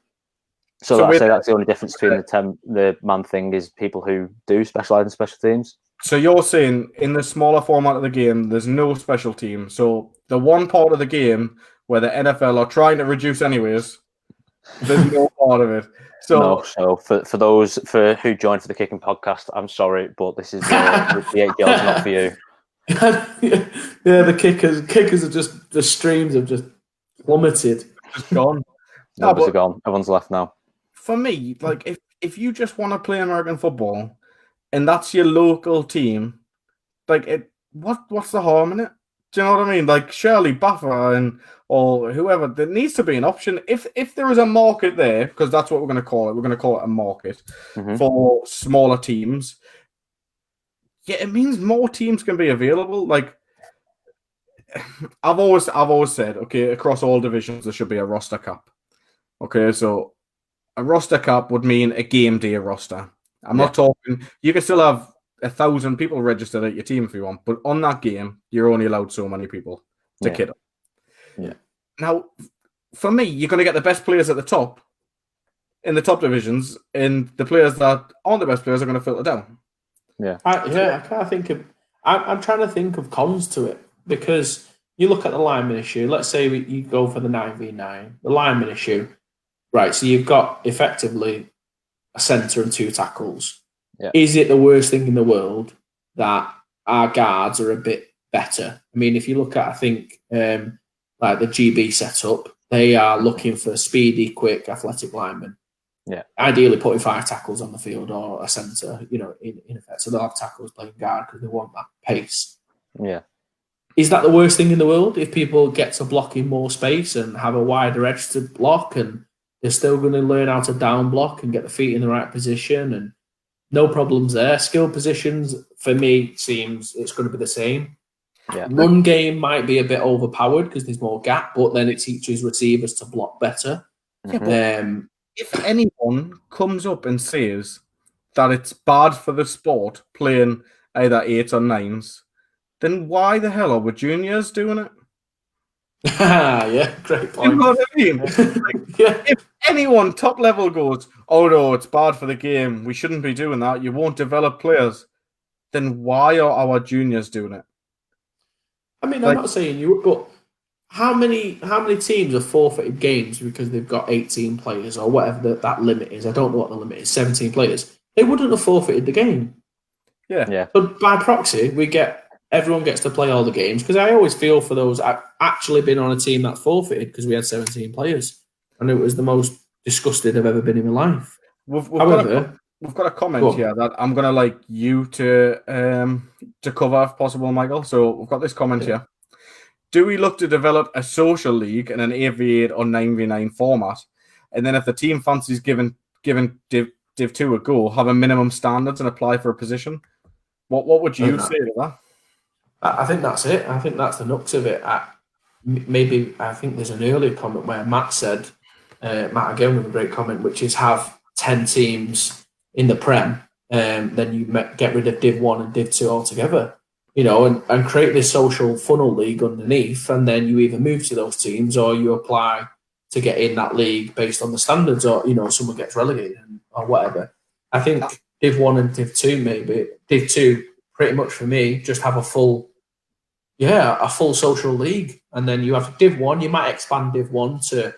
Speaker 3: I'd say that's the only difference between the man thing is people who do specialise in special teams.
Speaker 1: So you're saying in the smaller format of the game, there's no special team. So the one part of the game where the NFL are trying to reduce anyways, there's no part of it. So
Speaker 3: for those who joined for the Kicking podcast, I'm sorry, but this is the 8 yards not for you.
Speaker 2: The kickers are just, the streams have just plummeted.
Speaker 1: Just gone.
Speaker 3: Numbers are gone. Everyone's left now.
Speaker 1: For me, like if you just want to play American football and that's your local team, like what's the harm in it? Do you know what I mean? Like Shirley Buffer or whoever, there needs to be an option. If there is a market there, because that's what we're going to call it. We're going to call it a market for smaller teams. Yeah, it means more teams can be available. Like I've always said, okay, across all divisions there should be a roster cap. Okay, so a roster cap would mean a game day roster. I'm not talking. You can still have 1,000 people registered at your team if you want, but on that game, you're only allowed so many people to kit up.
Speaker 2: Yeah.
Speaker 1: Now, for me, you're going to get the best players at the top in the top divisions, and the players that aren't the best players are going to filter down.
Speaker 2: I can't think of. I'm trying to think of cons to it because you look at the lineman issue. Let's say you go for the 9v9, the lineman issue, right? So you've got effectively a centre and 2 tackles.
Speaker 3: Yeah.
Speaker 2: Is it the worst thing in the world that our guards are a bit better? I mean, if you look at, I think, like the GB setup, they are looking for speedy, quick, athletic linemen.
Speaker 3: Yeah.
Speaker 2: Ideally putting 5 tackles on the field or a centre, in effect. So they'll have tackles playing guard because they want that pace.
Speaker 3: Yeah.
Speaker 2: Is that the worst thing in the world if people get to block in more space and have a wider edge to block and they're still going to learn how to down block and get the feet in the right position and no problems there. Skill positions, for me, seems it's going to be the same.
Speaker 3: Yeah.
Speaker 2: Run game might be a bit overpowered because there's more gap, but then it teaches receivers to block better.
Speaker 1: If anyone comes up and says that it's bad for the sport playing either 8s or 9s, then why the hell are we juniors doing it?
Speaker 2: Yeah, great point.
Speaker 1: You know what I mean? If anyone top level goes, oh no, it's bad for the game, we shouldn't be doing that, you won't develop players, then why are our juniors doing it?
Speaker 2: I mean, I'm not saying you, but how many teams have forfeited games because they've got 18 players or whatever that limit is? I don't know what the limit is, 17 players. They wouldn't have forfeited the game.
Speaker 1: Yeah.
Speaker 2: But by proxy, everyone gets to play all the games because I always feel for those. I've actually been on a team that forfeited because we had 17 players, and it was the most disgusted I've ever been in my life.
Speaker 1: We've got a comment here that I'm gonna like you to cover if possible, Michael. So we've got this comment here. Do we look to develop a social league in an 8v8 or 9v9 format, and then if the team fancies giving Div 2 a go, have a minimum standards and apply for a position? What would you say to that?
Speaker 2: I think that's it. I think that's the nux of it. I think there's an earlier comment where Matt said, Matt again with a great comment, which is have 10 teams in the Prem, then you get rid of Div 1 and Div 2 altogether, and create this social funnel league underneath, and then you either move to those teams or you apply to get in that league based on the standards, or, someone gets relegated or whatever. I think Div 1 and Div 2 maybe. Div 2, pretty much for me, just have a full social league. And then you have Div 1, you might expand Div 1 to,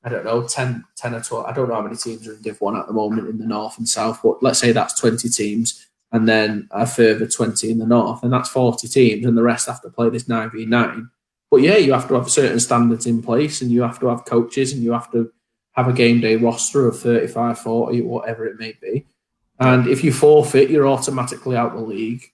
Speaker 2: I don't know, 10 or 12. I don't know how many teams are in Div 1 at the moment in the North and South, but let's say that's 20 teams and then a further 20 in the North, and that's 40 teams, and the rest have to play this 9v9. But yeah, you have to have certain standards in place, and you have to have coaches, and you have to have a game day roster of 35, 40, whatever it may be. And if you forfeit, you're automatically out the league,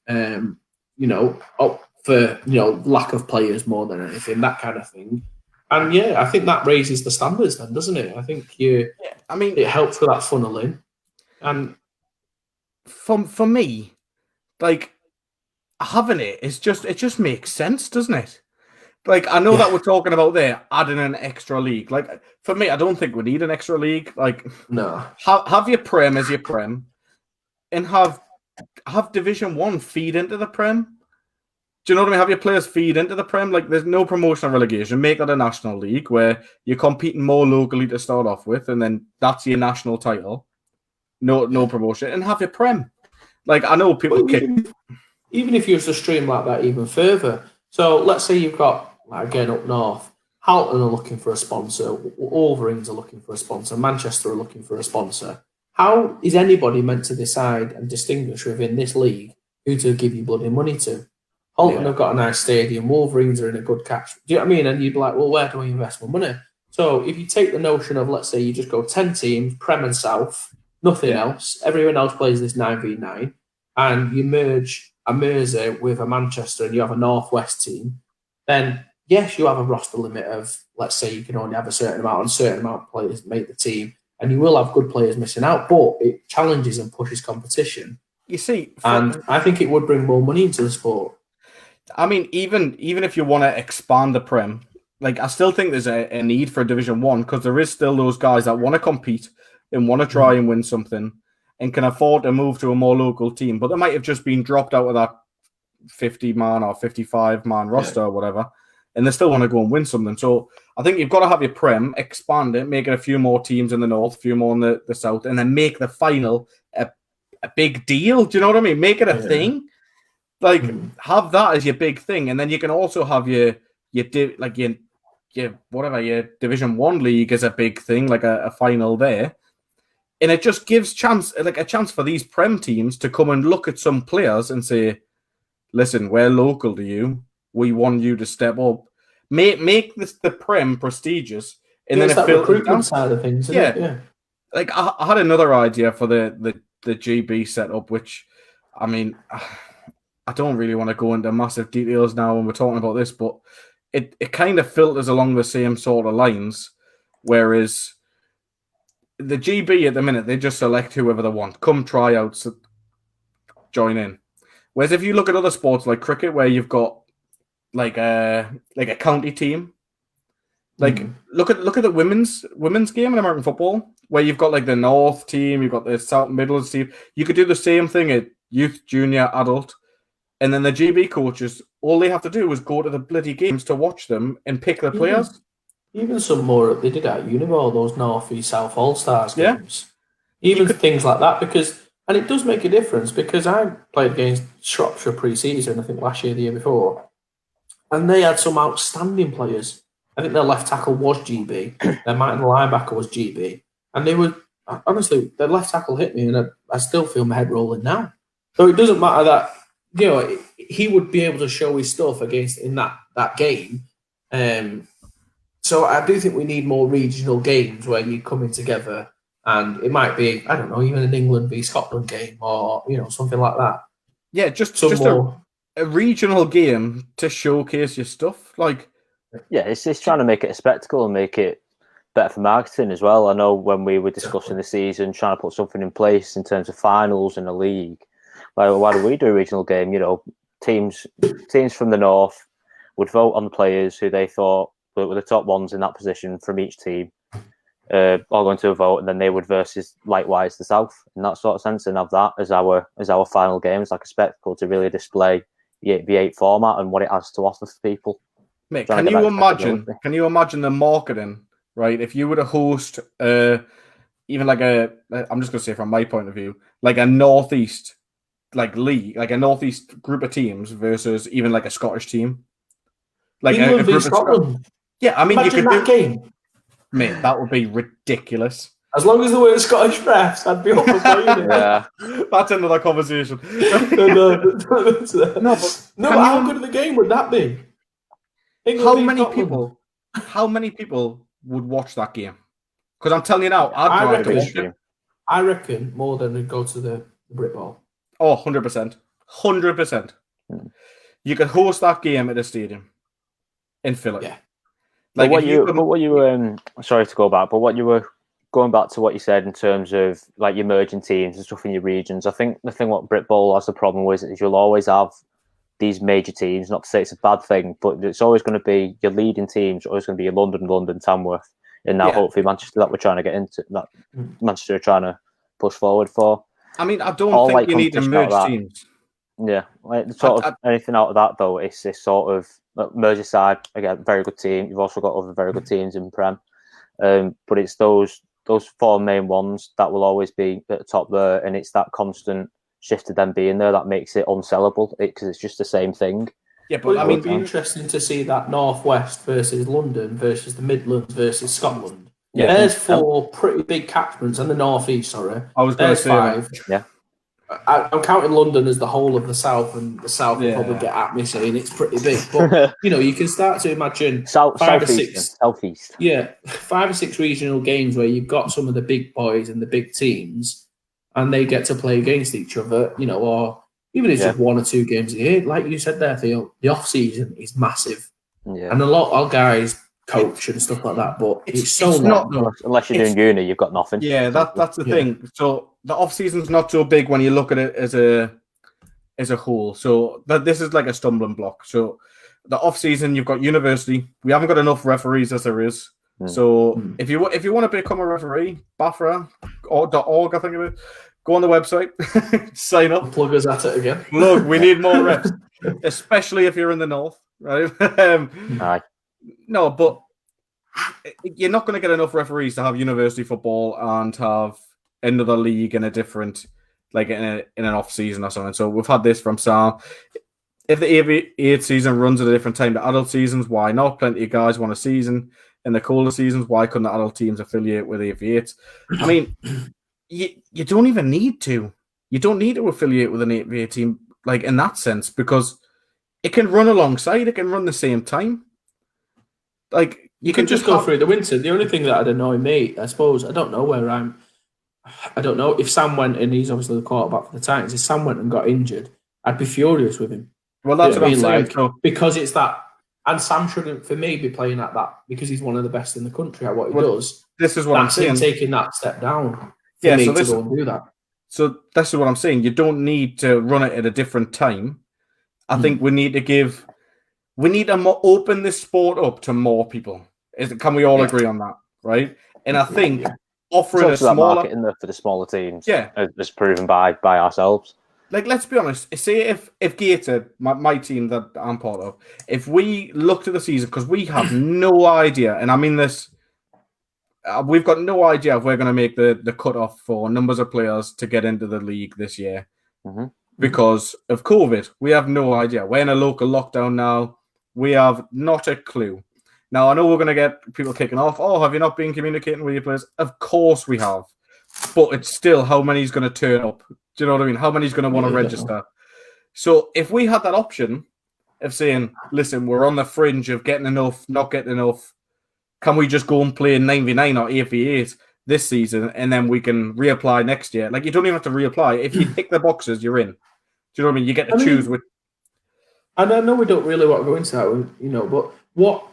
Speaker 2: for lack of players more than anything, that kind of thing. And yeah, I think that raises the standards then, doesn't it? I think it helps with that funneling. And
Speaker 1: for me, like having it just makes sense, doesn't it? Like I know that we're talking about there adding an extra league. Like for me, I don't think we need an extra league. Like
Speaker 2: no,
Speaker 1: have your Prem as your Prem, and have Division 1 feed into the Prem. Do you know what I mean? Have your players feed into the Prem. Like there's no promotion or relegation. Make that a national league where you're competing more locally to start off with, and then that's your national title. No promotion, and have your Prem. Like I know people
Speaker 2: even if you was to stream like that even further. So let's say you've got, again, up north, Halton are looking for a sponsor, Wolverines are looking for a sponsor, Manchester are looking for a sponsor. How is anybody meant to decide and distinguish within this league who to give you bloody money to? Halton have got a nice stadium, Wolverines are in a good catch. Do you know what I mean? And you'd be like, well, where do I invest my money? So if you take the notion of, let's say you just go 10 teams, Prem and South, nothing else, everyone else plays this 9v9, and you merge a Mersey with a Manchester and you have a Northwest team, then yes, you have a roster limit of, let's say you can only have a certain amount of players make the team, and you will have good players missing out, but it challenges and pushes competition.
Speaker 1: You see,
Speaker 2: and I think it would bring more money into the sport.
Speaker 1: I mean, even if you want to expand the Prem, like I still think there's a need for Division 1 because there is still those guys that want to compete and want to try and win something and can afford to move to a more local team, but they might have just been dropped out of that 50-man or 55-man roster or whatever, and they still want to go and win something. So I think you've got to have your Prem, expand it, make it a few more teams in the north, a few more in the south, and then make the final a big deal. Do you know what I mean? Make it a thing. Like have that as your big thing, and then you can also have your Division 1 league as a big thing, like a final there. And it just gives a chance for these Prem teams to come and look at some players and say, listen, we're local to you. We want you to step up. Make this the Prem prestigious. And then
Speaker 2: it's that recruitment side of things, isn't it? Yeah.
Speaker 1: Like I had another idea for the GB setup, which, I mean, I don't really want to go into massive details now when we're talking about this, but it kind of filters along the same sort of lines, whereas the GB at the minute, they just select whoever they want. Come try out, join in. Whereas if you look at other sports like cricket, where you've got like a county team, like look at the women's game in American football, where you've got like the North team, you've got the South Midlands team. You could do the same thing at youth, junior, adult, and then the GB coaches, all they have to do is go to the bloody games to watch them and pick the players.
Speaker 2: Even some more they did at Uniball, those North East South All Stars games. Even things like that, and it does make a difference, because I played against Shropshire pre-season, I think last year, the year before, and they had some outstanding players. I think their left tackle was GB, their Martin linebacker was GB, and they were, honestly, their left tackle hit me, and I still feel my head rolling now. So it doesn't matter that, you know, he would be able to show his stuff in that game. So I do think we need more regional games where you're coming together, and it might be, I don't know, even an England v Scotland game, or, you know, something like that.
Speaker 1: Yeah, just a regional game to showcase your stuff. Like,
Speaker 3: yeah, it's trying to make it a spectacle and make it better for marketing as well. I know when we were discussing the season, trying to put something in place in terms of finals in the league, like, why do we do a regional game? You know, teams from the north would vote on the players who they thought were the top ones in that position from each team, all going to a vote, and then they would versus likewise the south in that sort of sense, and have that as our final game. It's like a spectacle to really display the 8v8 format and what it has to offer for people.
Speaker 1: Mate, can you imagine the marketing, right? If you were to host even like I'm just going to say from my point of view, like a Northeast league, like a Northeast group of teams versus even like a Scottish team. Like a group of Scotland. Yeah, I mean,
Speaker 2: imagine
Speaker 1: you could
Speaker 2: that game.
Speaker 1: Mate, that would be ridiculous.
Speaker 2: As long as there were Scottish refs, I'd be up for playing it.
Speaker 3: Yeah.
Speaker 1: That's another conversation.
Speaker 2: No, but how good of a game would that be?
Speaker 1: How many people would watch that game? Because I'm telling you now,
Speaker 2: I reckon more than would go to the BritBall.
Speaker 1: Oh, 100%. 100%. You could host that game at a stadium and fill it.
Speaker 2: Yeah.
Speaker 3: Like sorry to go back, but what you were going back to what you said in terms of like your merging teams and stuff in your regions, I think the thing what BritBall has the problem with is you'll always have these major teams. Not to say it's a bad thing, but it's always going to be your leading teams. Always going to be your London, Tamworth, and now hopefully Manchester that we're trying to get into, that Manchester are trying to push forward for.
Speaker 1: I mean, I don't think you need to merge teams.
Speaker 3: Yeah, like anything out of that though, it's this sort of Merseyside, again, very good team. You've also got other very good teams in Prem, but it's those four main ones that will always be at the top there, and it's that constant shift of them being there that makes it unsellable because it's just the same thing.
Speaker 2: Yeah, but I mean, it'd be interesting to see that Northwest versus London versus the Midlands versus Scotland. Yeah, there's four pretty big catchments, and the Northeast. Sorry,
Speaker 1: I was going to say
Speaker 2: 5.
Speaker 3: Yeah.
Speaker 2: I'm counting London as the whole of the South, and the South will probably get at me saying it's pretty big. But, you know, you can start to imagine 5 or 6.
Speaker 3: Southeast.
Speaker 2: Yeah, 5 or 6 regional games where you've got some of the big boys and the big teams, and they get to play against each other, you know, or even if it's just 1 or 2 games a year, like you said there, Theo, the off season is massive, and a lot of guys coach and stuff like that. But it's so not
Speaker 3: unless you're doing uni, you've got nothing.
Speaker 1: Yeah, that's the thing. So the off season's not so big when you look at it as a whole. So this is like a stumbling block. So the off season, you've got university. We haven't got enough referees as there is. So if you want to become a referee, BAFRA.org, I think it is. Go on the website, sign up.
Speaker 2: Plug us at it again.
Speaker 1: Look, we need more refs, especially if you're in the north, right? No, but you're not going to get enough referees to have university football and have another league in a different, like in an off season or something. So we've had this from Sam. If the AV8 season runs at a different time to adult seasons, why not? Plenty of guys want a season in the colder seasons. Why couldn't the adult teams affiliate with AV8s? I mean, you don't even need to. You don't need to affiliate with an AV8 team, like in that sense, because it can run alongside. It can run the same time. Like
Speaker 2: you can just go through the winter. The only thing that would annoy me, I suppose, I don't know if Sam went and he's obviously the quarterback for the Titans. If Sam went and got injured, I'd be furious with him.
Speaker 1: Well, that's what I'm saying.
Speaker 2: Like, because it's that, and Sam shouldn't, for me, be playing at that because he's one of the best in the country at what he does.
Speaker 1: This is what I'm saying.
Speaker 2: That's him taking that step down. For me to go and do that.
Speaker 1: So this is what I'm saying. You don't need to run it at a different time. I think we need to open this sport up to more people. Can we all agree on that, right? And I think offering a smaller
Speaker 3: market in there for the smaller teams, is proven by ourselves.
Speaker 1: Like, let's be honest. Say if Gator, my team that I'm part of, if we looked at the season, because we have no idea, and I mean this, we've got no idea if we're going to make the cutoff for numbers of players to get into the league this year because of COVID. We have no idea. We're in a local lockdown now. We have not a clue. Now, I know we're going to get people kicking off. Oh, have you not been communicating with your players? Of course we have. But it's still how many's going to turn up. Do you know what I mean? How many's going to want to register? So if we had that option of saying, listen, we're on the fringe of getting enough, not getting enough, can we just go and play 9v9 or 8v8 this season and then we can reapply next year? Like, you don't even have to reapply. If you tick the boxes, you're in. Do you know what I mean? You get to choose with.
Speaker 2: And I know we don't really want to go into that, but what?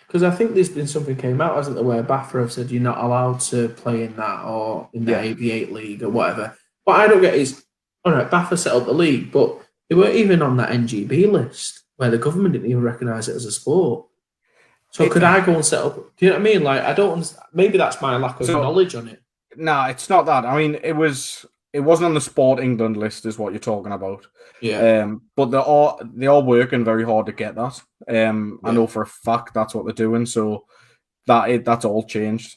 Speaker 2: Because I think there's been something came out, hasn't there, where BAFRA have said you're not allowed to play in that or in the AV8 league or whatever. What I don't get is, all right, BAFRA set up the league, but they weren't even on that NGB list where the government didn't even recognise it as a sport. So could I go and set up? Do you know what I mean? Like, I don't understand. Maybe that's my lack of knowledge on it.
Speaker 1: No, it's not that. I mean, it wasn't on the Sport England list, is what you're talking about.
Speaker 2: Yeah.
Speaker 1: But they are working very hard to get that. I know for a fact that's what they're doing. So that's all changed.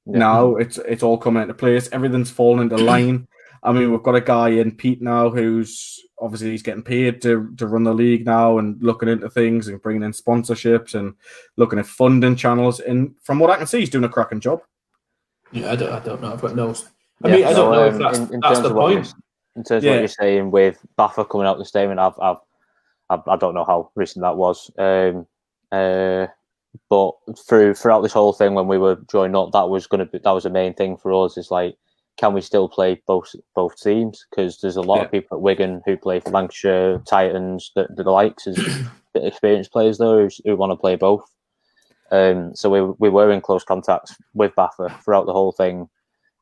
Speaker 1: Yeah. Now it's all coming into place. Everything's falling into line. I mean, we've got a guy in Pete now who's obviously he's getting paid to run the league now and looking into things and bringing in sponsorships and looking at funding channels. And from what I can see, he's doing a cracking job.
Speaker 2: Yeah, I don't know. I've got no. I mean, I don't know if that's the point.
Speaker 3: In terms of what you're saying with BAFRA coming out with the statement, I don't know how recent that was. But throughout this whole thing, when we were joining up, that was the main thing for us. Is like, can we still play both teams? Because there's a lot of people at Wigan who play for Lancashire Titans, the likes as experienced players though who want to play both. So we were in close contact with BAFRA throughout the whole thing,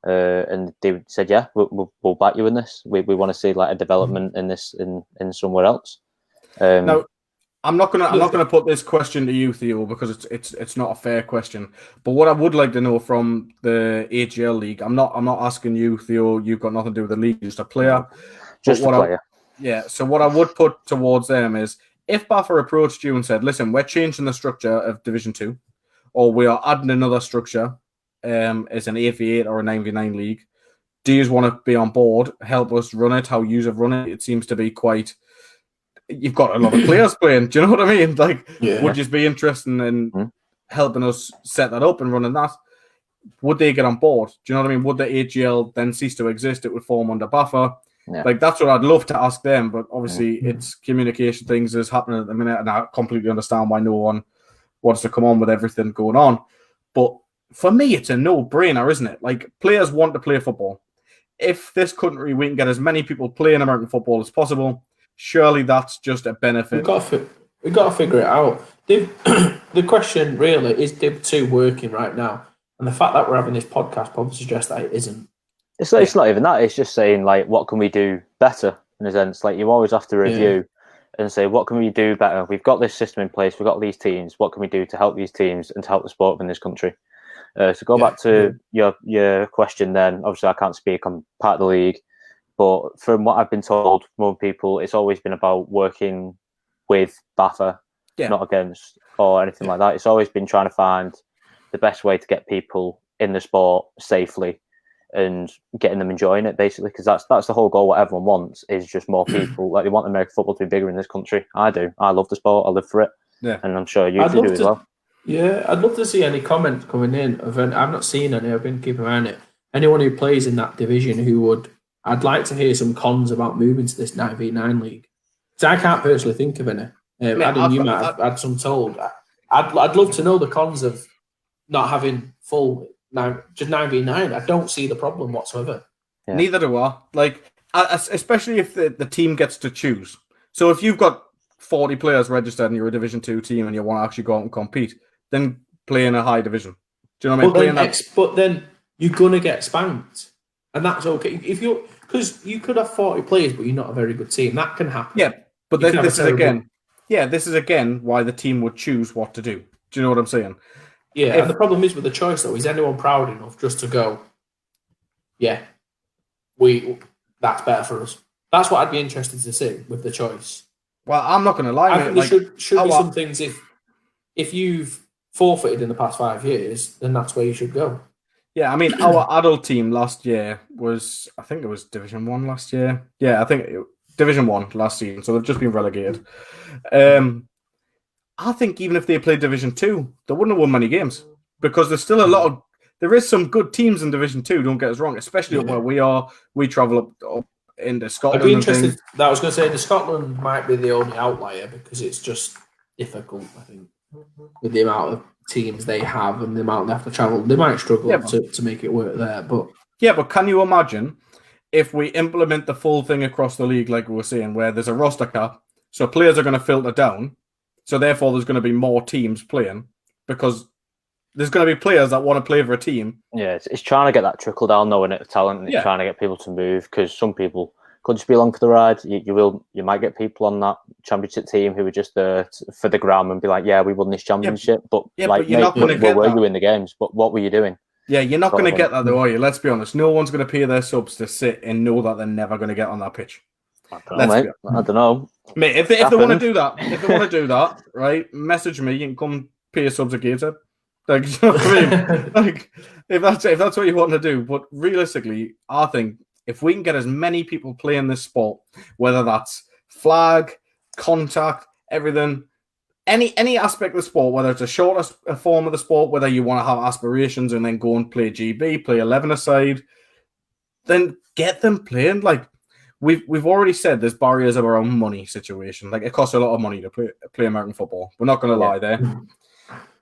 Speaker 3: and they said, "Yeah, we'll back you in this. We want to see like a development in this in somewhere else."
Speaker 1: Now, I'm not gonna put this question to you, Theo, because it's not a fair question. But what I would like to know from the AGL league, I'm not asking you, Theo. You've got nothing to do with the league. You're just a player.
Speaker 3: Just a player.
Speaker 1: So what I would put towards them is, if BAFRA approached you and said, "Listen, we're changing the structure of Division 2, or we are adding another structure, as an 8v8 or a 9v9 league. Do you want to be on board? Help us run it. How you have run it? It seems to be quite. You've got a lot of players playing. Do you know what I mean? Like, would you be interested in helping us set that up and running that? Would they get on board? Do you know what I mean? Would the AGL then cease to exist? It would form under BAFRA. Yeah. Like, that's what I'd love to ask them, but obviously it's communication things is happening at the minute, and I completely understand why no one wants to come on with everything going on. But for me, it's a no-brainer, isn't it? Like, players want to play football. if this country we can get as many people playing American football as possible, surely that's just a benefit.
Speaker 2: We've got to figure it out. The question really is Div 2 working right now? And the fact that we're having this podcast probably suggests that it isn't.
Speaker 3: It's not even that. It's just saying, like, what can we do better, in a sense? Like, you always have to review and say, what can we do better? We've got this system in place. We've got these teams. What can we do to help these teams and to help the sport in this country? So go back to your question then. Obviously, I can't speak on part of the league. But from what I've been told from other people, it's always been about working with BAFA, not against or anything like that. It's always been trying to find the best way to get people in the sport safely and getting them enjoying it, basically, because that's the whole goal. What everyone wants is just more people. Like, they want American football to be bigger in this country. I do. I love the sport. I live for it. Yeah, and I'm sure you do as well.
Speaker 2: Yeah, I'd love to see any comments coming in. I've not seen any. I've been keeping an eye on it. Anyone who plays in that division who would, I'd like to hear some cons about moving to this 9v9 league. So I can't personally think of any. Adam, you might have had some told. I'd love to know the cons of not having full just 9v9. I don't see the problem whatsoever.
Speaker 1: Yeah. Neither do I. Like, especially if the team gets to choose. So if you've got 40 players registered and you're a Division 2 team and you want to actually go out and compete, then play in a high division. Do you know what I mean?
Speaker 2: But then you're going to get spanked. And that's okay. Because you could have 40 players, but you're not a very good team. That can happen.
Speaker 1: Yeah, but then this is again why the team would choose what to do. Do you know what I'm saying?
Speaker 2: Yeah, and the problem is with the choice, though, is anyone proud enough just to go, that's better for us? That's what I'd be interested to see with the choice.
Speaker 1: Well, I'm not going to lie.
Speaker 2: I think there should be some things, if you've forfeited in the past 5 years, then that's where you should go.
Speaker 1: Yeah, I mean, our adult team last year I think it was Division 1 last year. Yeah, I think Division 1 last season, so they've just been relegated. I think even if they played Division 2, they wouldn't have won many games because there's still there is some good teams in Division 2, don't get us wrong, especially up where we are. We travel up into Scotland.
Speaker 2: I'd be interested. I was going to say the Scotland might be the only outlier because it's just difficult, I think, with the amount of teams they have and the amount they have to travel. They might struggle to make it work there. But
Speaker 1: can you imagine if we implement the full thing across the league, like we were saying, where there's a roster cap, so players are going to filter down, so therefore there's going to be more teams playing because there's going to be players that want to play for a team.
Speaker 3: Yeah, it's trying to get that trickle down, knowing it talent, and it's trying to get people to move because some people could just be along for the ride. You might get people on that championship team who are just there for the gram and be like, "Yeah, we won this championship," but you're not going to get were you in the games? But what were you doing?
Speaker 1: Yeah, you're not going to get that though, are you? Let's be honest. No one's going to pay their subs to sit and know that they're never going to get on that pitch.
Speaker 3: I don't know,
Speaker 1: mate. If they want to do that, right? Message me. You can come pay your subs at Gateshead. Like, you know what I mean? Like, if that's what you want to do. But realistically, I think if we can get as many people playing this sport, whether that's flag, contact, everything, any aspect of the sport, whether it's a shorter form of the sport, whether you want to have aspirations and then go and play GB, play 11-a-side, then get them playing. Like, we've already said there's barriers of our own money situation. Like, it costs a lot of money to play American football. We're not going to lie there.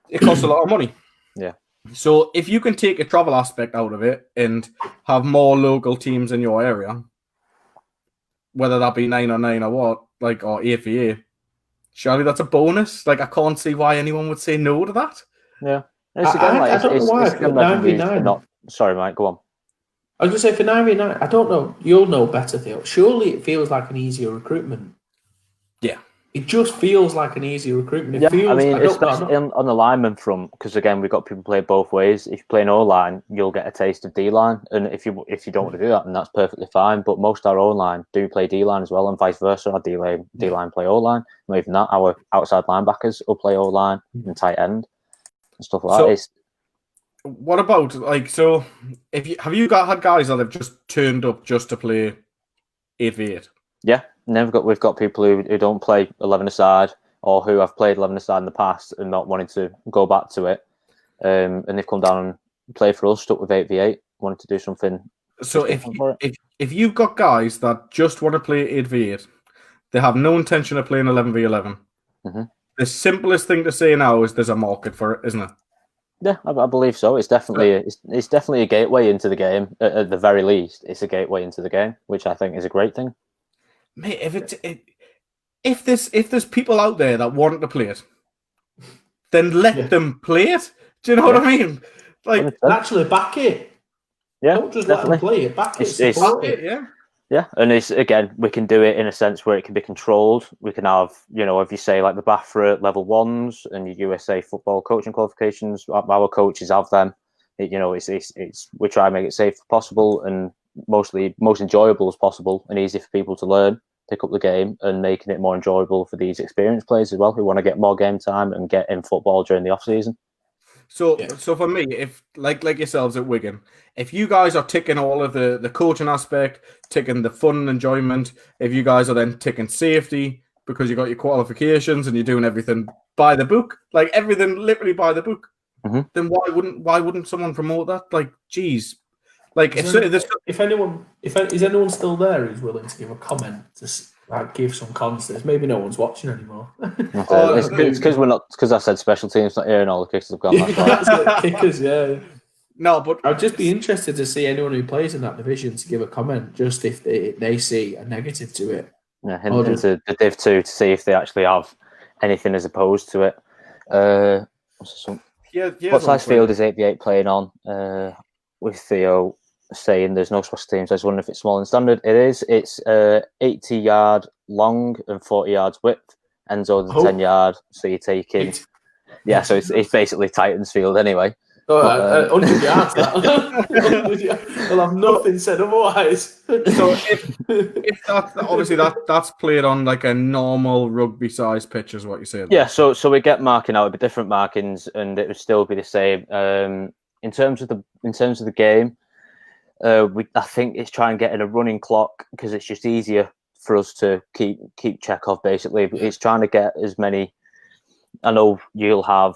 Speaker 1: It costs a lot of money.
Speaker 3: Yeah.
Speaker 1: So if you can take a travel aspect out of it and have more local teams in your area, whether that be 9-on-9 or what, like, or 8v8, surely that's a bonus. Like, I can't see why anyone would say no to that.
Speaker 3: Yeah.
Speaker 2: I don't know why. 9v9.
Speaker 3: Sorry, Mike, go on.
Speaker 2: I was going to say, for 9v9, I don't know. You'll know better, Theo. Surely it feels like an easier recruitment.
Speaker 1: Yeah.
Speaker 2: It just feels like an easy recruitment.
Speaker 3: Especially on the lineman front, because again, we've got people play both ways. If you play an O-line, you'll get a taste of D-line, and if you don't want to do that, then that's perfectly fine. But most of our O-line do play D-line as well, and vice versa. Our D-line play O-line. Not even that, our outside linebackers will play O-line and tight end and stuff like that.
Speaker 1: What about so? Have you had guys that have just turned up just to play 8v8?
Speaker 3: Yeah. And then we've got people who don't play 11-a-side or who have played 11-a-side in the past and not wanting to go back to it. And they've come down and played for us, stuck with 8v8, wanted to do something.
Speaker 1: So if you've got guys that just want to play 8v8, they have no intention of playing 11v11.
Speaker 3: Mm-hmm.
Speaker 1: The simplest thing to say now is there's a market for it, isn't it?
Speaker 3: Yeah, I believe so. It's definitely it's definitely a gateway into the game. At the very least, it's a gateway into the game, which I think is a great thing.
Speaker 1: Mate, if there's people out there that want to play it, then let them play it. Do you know what I mean? Like,
Speaker 3: 100%.
Speaker 2: actually back it.
Speaker 3: Yeah,
Speaker 2: Don't just
Speaker 3: definitely.
Speaker 2: let them play it. Back it.
Speaker 1: Support it. Yeah.
Speaker 3: Yeah, and it's again, we can do it in a sense where it can be controlled. We can have, if you say like the BAFRA level 1s and your USA football coaching qualifications, our coaches have them. It's we try and make it safe as possible and most enjoyable as possible and easy for people to learn, pick up the game, and making it more enjoyable for these experienced players as well who want to get more game time and get in football during the off season.
Speaker 1: So for me, if like yourselves at Wigan, if you guys are ticking all of the coaching aspect, ticking the fun and enjoyment, if you guys are then ticking safety because you got your qualifications and you're doing everything by the book, like everything literally by the book, then why wouldn't someone promote that? Like, geez, like is
Speaker 2: anyone still there who's willing to give a comment to give some context? Maybe no one's watching anymore.
Speaker 3: It's because I said special teams not here and all the kickers have gone.
Speaker 2: That's kickers, yeah.
Speaker 1: No, but
Speaker 2: I'd just be interested to see anyone who plays in that division to give a comment, just if they see a negative to it.
Speaker 3: Yeah, into the Div 2 to see if they actually have anything as opposed to it. What size field is 8v8 playing on? With Theo saying there's no special teams. I was wondering if it's small and standard. It is. It's 80-yard long and 40 yards width. End zone 10 yard. So you're taking. Yeah, so it's basically Titans field anyway.
Speaker 2: 100 yards. I'll have nothing said otherwise.
Speaker 1: So if that's obviously that's played on like a normal rugby size pitch, is what you're saying.
Speaker 3: Yeah, so we get marking out, it'd be different markings, and it would still be the same. In terms of the game, I think it's trying to get in a running clock because it's just easier for us to keep check of. Basically, it's trying to get as many. I know you'll have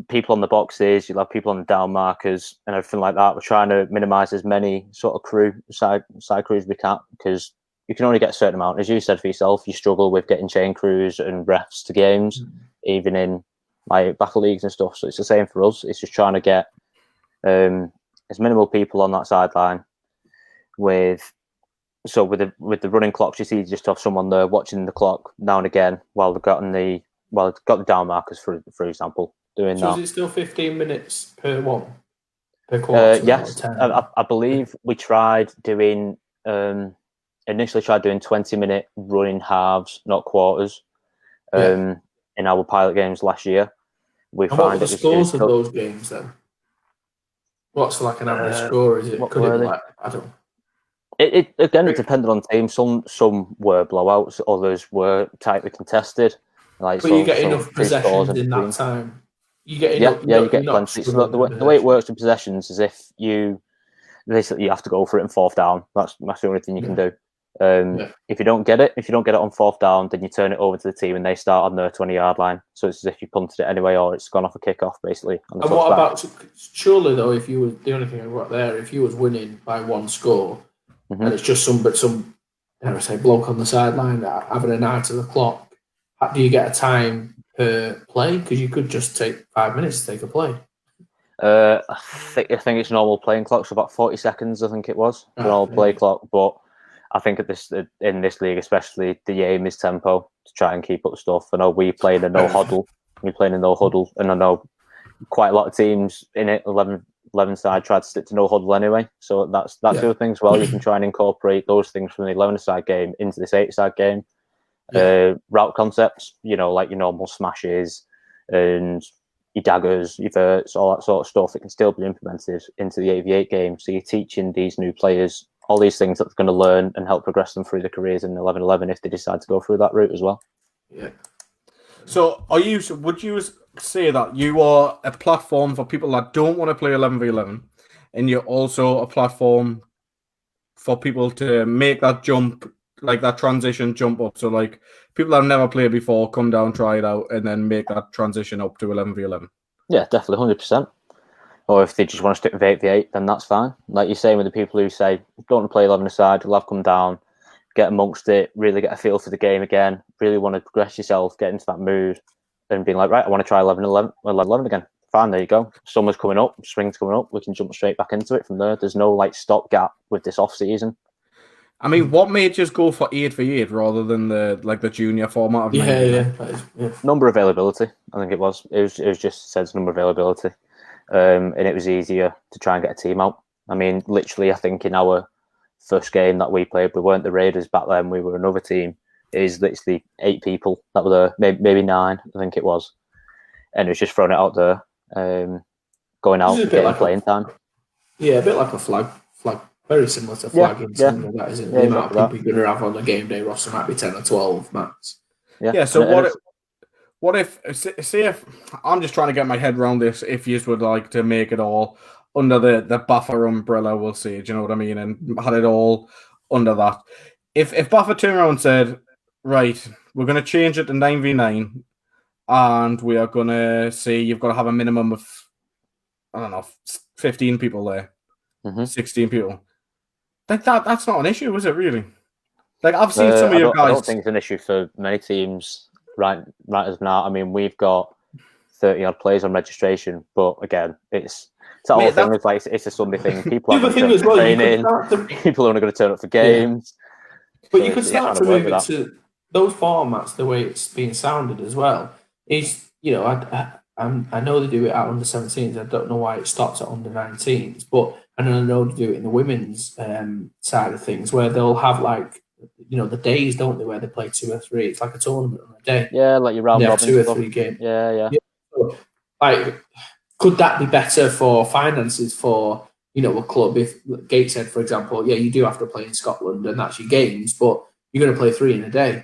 Speaker 3: people on the boxes, you'll have people on the down markers and everything like that. We're trying to minimise as many sort of side crews we can, because you can only get a certain amount. As you said for yourself, you struggle with getting chain crews and refs to games, even in like battle leagues and stuff. So it's the same for us. It's just trying to get as minimal people on that sideline. With the running clocks, it's easy just to have someone there watching the clock now and again while they've got the down markers, for example. Doing
Speaker 2: so
Speaker 3: that.
Speaker 2: Is it still 15 minutes per one? Per quarter?
Speaker 3: Yes, I believe we tried doing initially 20-minute running halves, not quarters, in our pilot games last year.
Speaker 2: What were the scores of those games then? What's like an average score? Is it? Could it be like, I don't know.
Speaker 3: It depended on teams. Some were blowouts, others were tightly contested.
Speaker 2: But you get enough possessions in that time. You get enough,
Speaker 3: you get plenty. So the way it works with possessions is if you have to go for it in fourth down. That's the only thing you can do. If you don't get it on fourth down, then you turn it over to the team and they start on their 20-yard line. So it's as if you punted it anyway, or it's gone off a kickoff basically.
Speaker 2: And what about, surely though, if you was the only thing I got there, if you was winning by one score, and it's just some bloke on the sideline having an eye to the clock, do you get a time per play? Because you could just take 5 minutes to take a play.
Speaker 3: I think it's normal playing clock, so about 40 seconds. I think it was normal play clock. But I think in this league, especially, the aim is tempo to try and keep up stuff. I know we play in a no huddle. And I know quite a lot of teams in it, 11 side, try to stick to no huddle anyway. So that's the other thing as well. You can try and incorporate those things from the 11 side game into this 8 side game. Route concepts, like your normal smashes and your daggers, your verts, all that sort of stuff. It can still be implemented into the 8v8 game. So you're teaching these new players all these things that they're going to learn and help progress them through their careers in 11-11 if they decide to go through that route as well.
Speaker 2: Yeah.
Speaker 1: So would you say that you are a platform for people that don't want to play 11v11, and you're also a platform for people to make that jump, like that transition jump up? So like people that have never played before, come down, try it out, and then make that transition up to 11v11.
Speaker 3: Yeah, definitely, 100%. Or if they just want to stick with 8v8, then that's fine. Like you're saying with the people who say, don't want to play 11 aside, you'll have come down, get amongst it, really get a feel for the game again, really want to progress yourself, get into that mood, and being like, right, I want to try 11 again. fine, there you go. Summer's coming up, spring's coming up. We can jump straight back into it from there. There's no like stopgap with this off season.
Speaker 1: I mean, what made you go for 8v8 rather than the junior format of 9v9?
Speaker 2: Yeah.
Speaker 3: Number availability, I think it was. It was just says number availability, and it was easier to try and get a team out. I mean, literally, I think in our first game that we played, we weren't the Raiders back then. We were another team. It is literally 8 people that were there, maybe 9, I think it was, and it was just throwing it out there, going out, getting like playing time.
Speaker 2: Yeah, a bit like a flag, very similar to flag in terms of that, isn't it? The amount of people you're going to have on the game day roster might be 10 or 12 max.
Speaker 1: Yeah. So what if see if I'm just trying to get my head around this? If you would like to make it all under the Buffer umbrella, we'll see. Do you know what I mean? And had it all under that. If Buffer turned around and said, right, we're going to change it to 9v9, and we are going to say you've got to have a minimum of, I don't know, 15 people there, 16 people. Like that's not an issue, is it really? Like I've seen some of your guys.
Speaker 3: I don't think it's an issue for many teams right as of now. I mean, we've got 30 odd players on registration, but again, it's that whole thing. It's like it's a Sunday thing. People are going to training. People are only going to turn up for games.
Speaker 2: But you could start to move it to those formats the way it's being sounded as well. Is I know they do it at under 17s. I don't know why it stops at under 19s, but I know they do it in the women's side of things where they'll have like the days, don't they, where they play 2 or 3. It's like a tournament on a day.
Speaker 3: Yeah, like your round robin.
Speaker 2: 2 or 3 games.
Speaker 3: Yeah.
Speaker 2: So, like, could that be better for finances for a club? If Gateshead, for example, you do have to play in Scotland and that's your games, but you're going to play 3 in a day.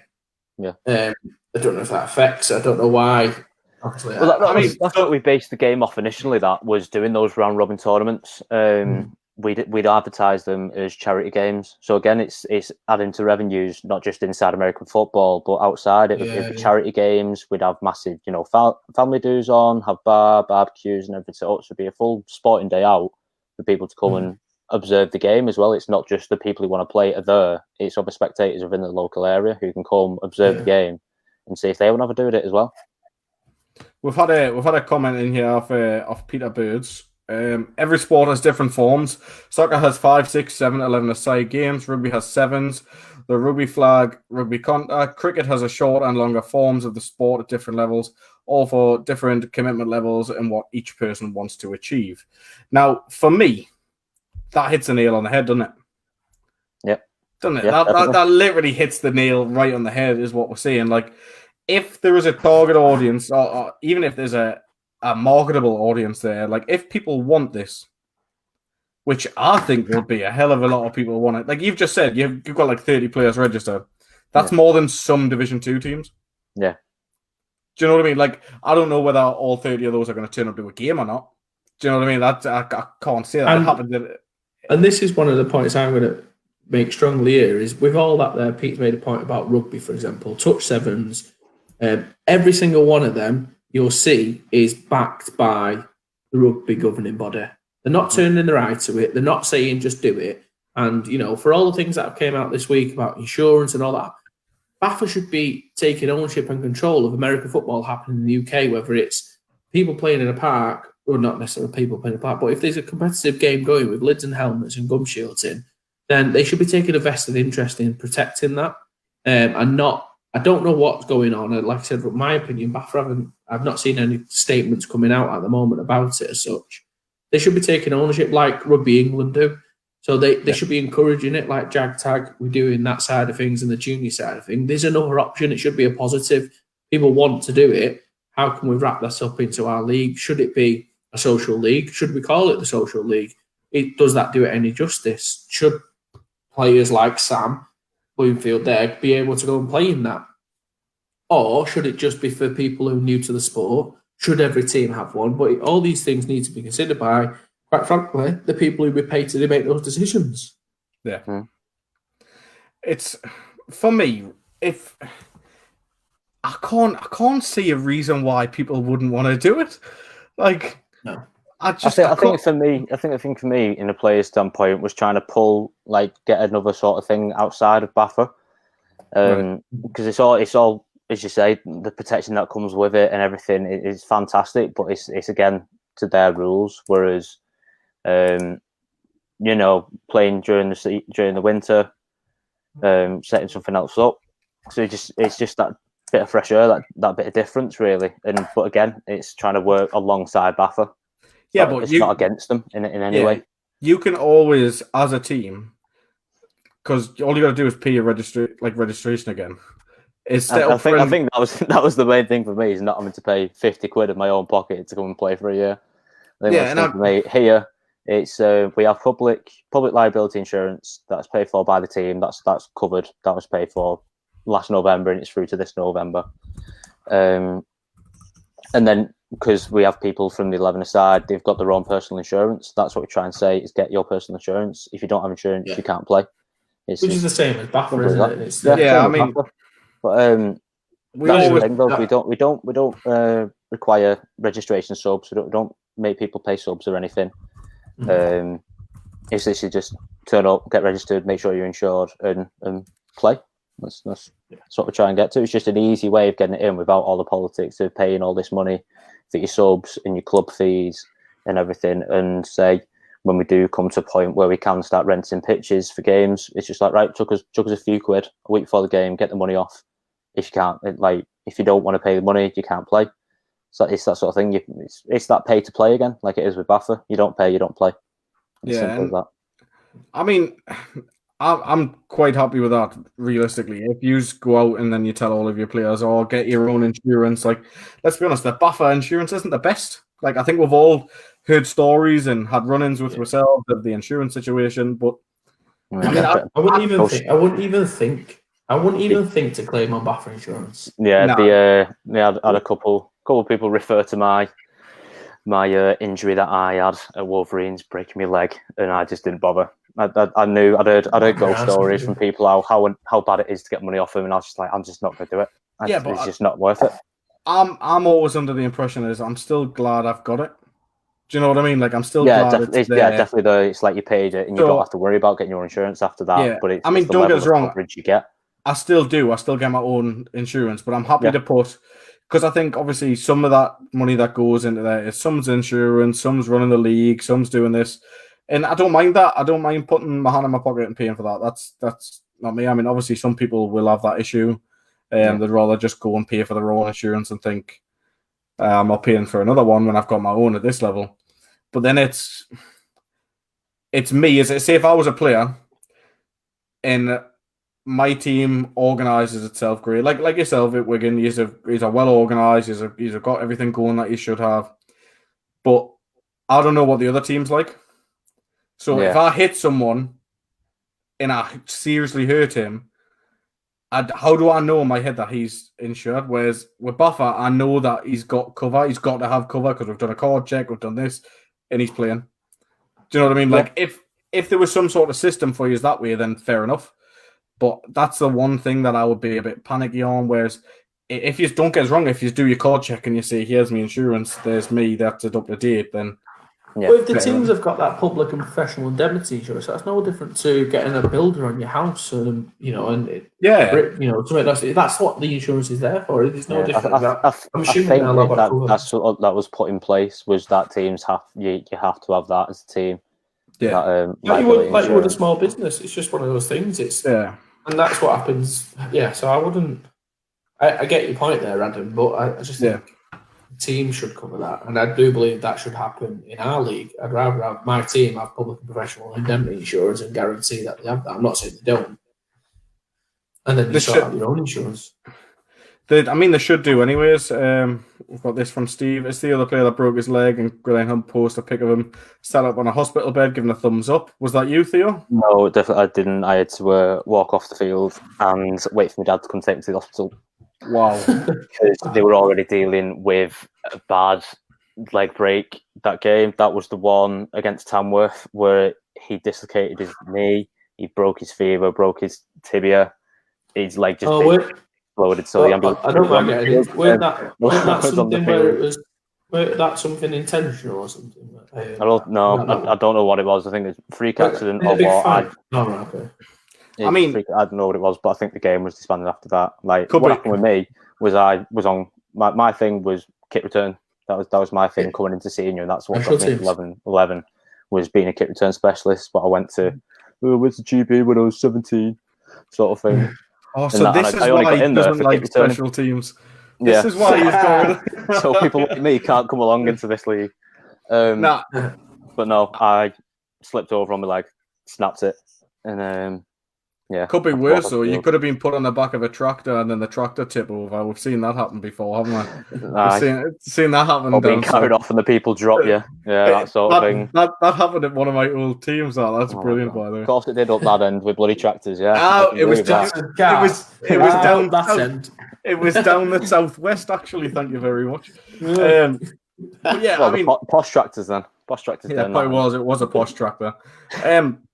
Speaker 3: Yeah.
Speaker 2: I don't know if that affects. I don't know why. Obviously,
Speaker 3: that's what we based the game off initially. That was doing those round robin tournaments. We'd advertise them as charity games. So again, it's adding to revenues, not just inside American football, but outside. It'd be charity games. We'd have massive, family dues on, have barbecues and everything. So it'd be a full sporting day out for people to come and observe the game as well. It's not just the people who want to play are there. It's other spectators within the local area who can come observe the game and see if they want to have a do with it as well.
Speaker 1: We've had a comment in here of Peter Birds. Every sport has different forms. Soccer has 5, 6, 7, 11 aside games. Rugby has 7s. The rugby flag, rugby contact. Cricket has a short and longer forms of the sport at different levels, all for different commitment levels and what each person wants to achieve. Now, for me, that hits the nail on the head, doesn't it?
Speaker 3: Yep.
Speaker 1: Doesn't it? That literally hits the nail right on the head, is what we're saying. Like, if there is a target audience, or even if there's a marketable audience there, like if people want this, which I think would be a hell of a lot of people want it. Like you've just said, you've got like 30 players registered. That's more than some Division 2 teams.
Speaker 3: Yeah.
Speaker 1: Do you know what I mean? Like, I don't know whether all 30 of those are going to turn up to a game or not. Do you know what I mean? I can't say that.
Speaker 2: And this is one of the points I'm going to make strongly here, is with all that there, Pete's made a point about rugby, for example, touch sevens. Every single one of them you'll see is backed by the rugby governing body. They're not turning their eye to it. They're not saying just do it. And, for all the things that came out this week about insurance and all that, BAFA should be taking ownership and control of American football happening in the UK, whether it's people playing in a park, or not necessarily people playing in a park, but if there's a competitive game going with lids and helmets and gum shields in, then they should be taking a vested interest in protecting that and not. I don't know what's going on. Like I said, from my opinion, BAFA I've not seen any statements coming out at the moment about it as such. They should be taking ownership like Rugby England do. So they should be encouraging it like Jag Tag. We're doing that side of things and the junior side of things. There's another option. It should be a positive. People want to do it. How can we wrap this up into our league? Should it be a social league? Should we call it the social league? Does that do it any justice? Should players like Sam Bloomfield there be able to go and play in that? Or should it just be for people who are new to the sport? Should every team have one? But all these things need to be considered by, quite frankly, the people who we pay to make those decisions.
Speaker 1: Yeah. It's, for me, if I can't see a reason why people wouldn't want to do it. Like, no. I
Speaker 3: think for me, in a player's standpoint, was trying to get another sort of thing outside of BAFA, because it's all, as you say, the protection that comes with it and everything is fantastic. But it's again, to their rules. Whereas, playing during the winter, setting something else up. So it's just that bit of fresh air, that bit of difference, really. But again, it's trying to work alongside Baffa.
Speaker 1: Yeah, but
Speaker 3: it's not against them in any way.
Speaker 1: You can always, as a team, because all you got to do is pay your registration again.
Speaker 3: I think that was the main thing for me, is not having to pay 50 quid of my own pocket to come and play for a year. I think that's the thing for me. Here, it's we have public liability insurance that's paid for by the team. That's covered. That was paid for last November, and it's through to this November. And then because we have people from the 11 aside, they've got their own personal insurance. That's what we try and say, is get your personal insurance. If you don't have insurance, you can't play.
Speaker 2: Which is the same as Baffa, isn't it?
Speaker 1: I mean,
Speaker 3: but we don't require registration subs. We don't make people pay subs or anything. It's literally just turn up, get registered, make sure you're insured, and play. That's what we try and get to. It's just an easy way of getting it in without all the politics of paying all this money for your subs and your club fees and everything. And say, when we do come to a point where we can start renting pitches for games, it's just like, right, chuck us a few quid a week before the game, get the money off. If you can't, if you don't want to pay the money, you can't play. So it's that sort of thing. It's that pay to play again, like it is with Baffa. You don't pay, you don't play. It's simple as that. I
Speaker 1: mean, I'm quite happy with that, realistically. If you just go out and then you tell all of your players, get your own insurance, let's be honest, the Baffa insurance isn't the best. I think we've all heard stories and had run-ins with ourselves of the insurance situation, but
Speaker 2: I wouldn't even think to claim on Baffa insurance.
Speaker 3: Yeah, I had a couple of people refer to my injury that I had at Wolverines, breaking my leg, and I just didn't bother. I knew I'd heard ghost stories from people how bad it is to get money off them, and I was just like, I'm just not going to do it. It's just not worth it.
Speaker 1: I'm always under the impression I'm still glad I've got it. Do you know what I mean? I'm still glad it's there.
Speaker 3: Yeah, definitely. Though it's like you paid it, and you don't have to worry about getting your insurance after that.
Speaker 1: Yeah,
Speaker 3: but
Speaker 1: don't get us wrong.
Speaker 3: Coverage you get.
Speaker 1: I still do. I still get my own insurance, but I'm happy to put, because I think obviously some of that money that goes into there is some's insurance, some's running the league, some's doing this, and I don't mind that. I don't mind putting my hand in my pocket and paying for that. That's not me. I mean, obviously some people will have that issue, and they'd rather just go and pay for their own insurance and think I'm not paying for another one when I've got my own at this level. But then it's me. Say if I was a player and my team organises itself great, like yourself at Wigan, he's well organised, he's got everything going that he should have. But I don't know what the other team's like. So if I hit someone and I seriously hurt him, how do I know in my head that he's insured? Whereas with Baffa, I know that he's got cover. He's got to have cover because we've done a card check, we've done this, and he's playing. Do you know what I mean? If there was some sort of system for you that way, then fair enough. But that's the one thing that I would be a bit panicky on. Whereas if you don't get us wrong, if you do your card check and you say, here's my insurance, there's me, that's up to date, then...
Speaker 2: Well, if the teams have got that public and professional indemnity insurance, that's no different to getting a builder on your house, and that's what the insurance is there for. It's no different. I'm assuming
Speaker 3: that was put in place was that teams you have to have that as a team.
Speaker 2: Yeah, you would a small business. It's just one of those things. And that's what happens. Yeah, so I wouldn't. I get your point there, Adam, but I just think team should cover that, and I do believe that should happen in our league. I'd rather have my team have public and professional indemnity insurance and guarantee that they have that. I'm not saying they don't, and then you sort out your own insurance.
Speaker 1: They should do anyways. We've got this from Steve. It's the other player that broke his leg, and Grilling Hunt posted a pic of him sat up on a hospital bed giving a thumbs up. Was that you, Theo?
Speaker 3: No, definitely I didn't. I had to walk off the field and wait for my dad to come take me to the hospital.
Speaker 1: Wow.
Speaker 3: Because they were already dealing with a bad leg break that game. That was the one against Tamworth where he dislocated his knee, he broke his femur, broke his tibia, his leg just exploded. So the ambulance...
Speaker 2: I don't mind getting it. Weren't that something where it was... Weren't that something intentional or something?
Speaker 3: I don't know what it was. I think it's a freak accident or what.
Speaker 2: Okay.
Speaker 3: I don't know what it was, but I think the game was disbanded after that. What happened with me was I was on my thing was kit return That was my thing coming into senior, and that's what
Speaker 2: Special
Speaker 3: got me
Speaker 2: teams.
Speaker 3: to 11 was being a kick return specialist. But I went to went to GB when I was 17, sort of thing.
Speaker 1: Oh, so this is
Speaker 3: I only
Speaker 1: why
Speaker 3: got
Speaker 1: he
Speaker 3: in there
Speaker 1: doesn't
Speaker 3: for
Speaker 1: like
Speaker 3: kick returning.
Speaker 1: special teams. This
Speaker 3: Yeah.
Speaker 1: is why he's going.
Speaker 3: So people like me can't come along into this league.
Speaker 1: Nah.
Speaker 3: But no, I slipped over on my leg, snapped it, and yeah.
Speaker 1: Could be worse, though. You could have been put on the back of a tractor and then the tractor tip over. We've seen that happen before, haven't we? We've seen that happen.
Speaker 3: Or being carried off and the people drop you. Yeah, that sort of thing.
Speaker 1: That happened at one of my old teams. That's brilliant, by the way.
Speaker 3: Of course it did up that end with bloody tractors, yeah.
Speaker 1: It was down the southwest, actually. Thank you very much. Yeah,
Speaker 3: well,
Speaker 1: I mean,
Speaker 3: posh tractors then. Posh tractors.
Speaker 1: Yeah, it was a posh tractor.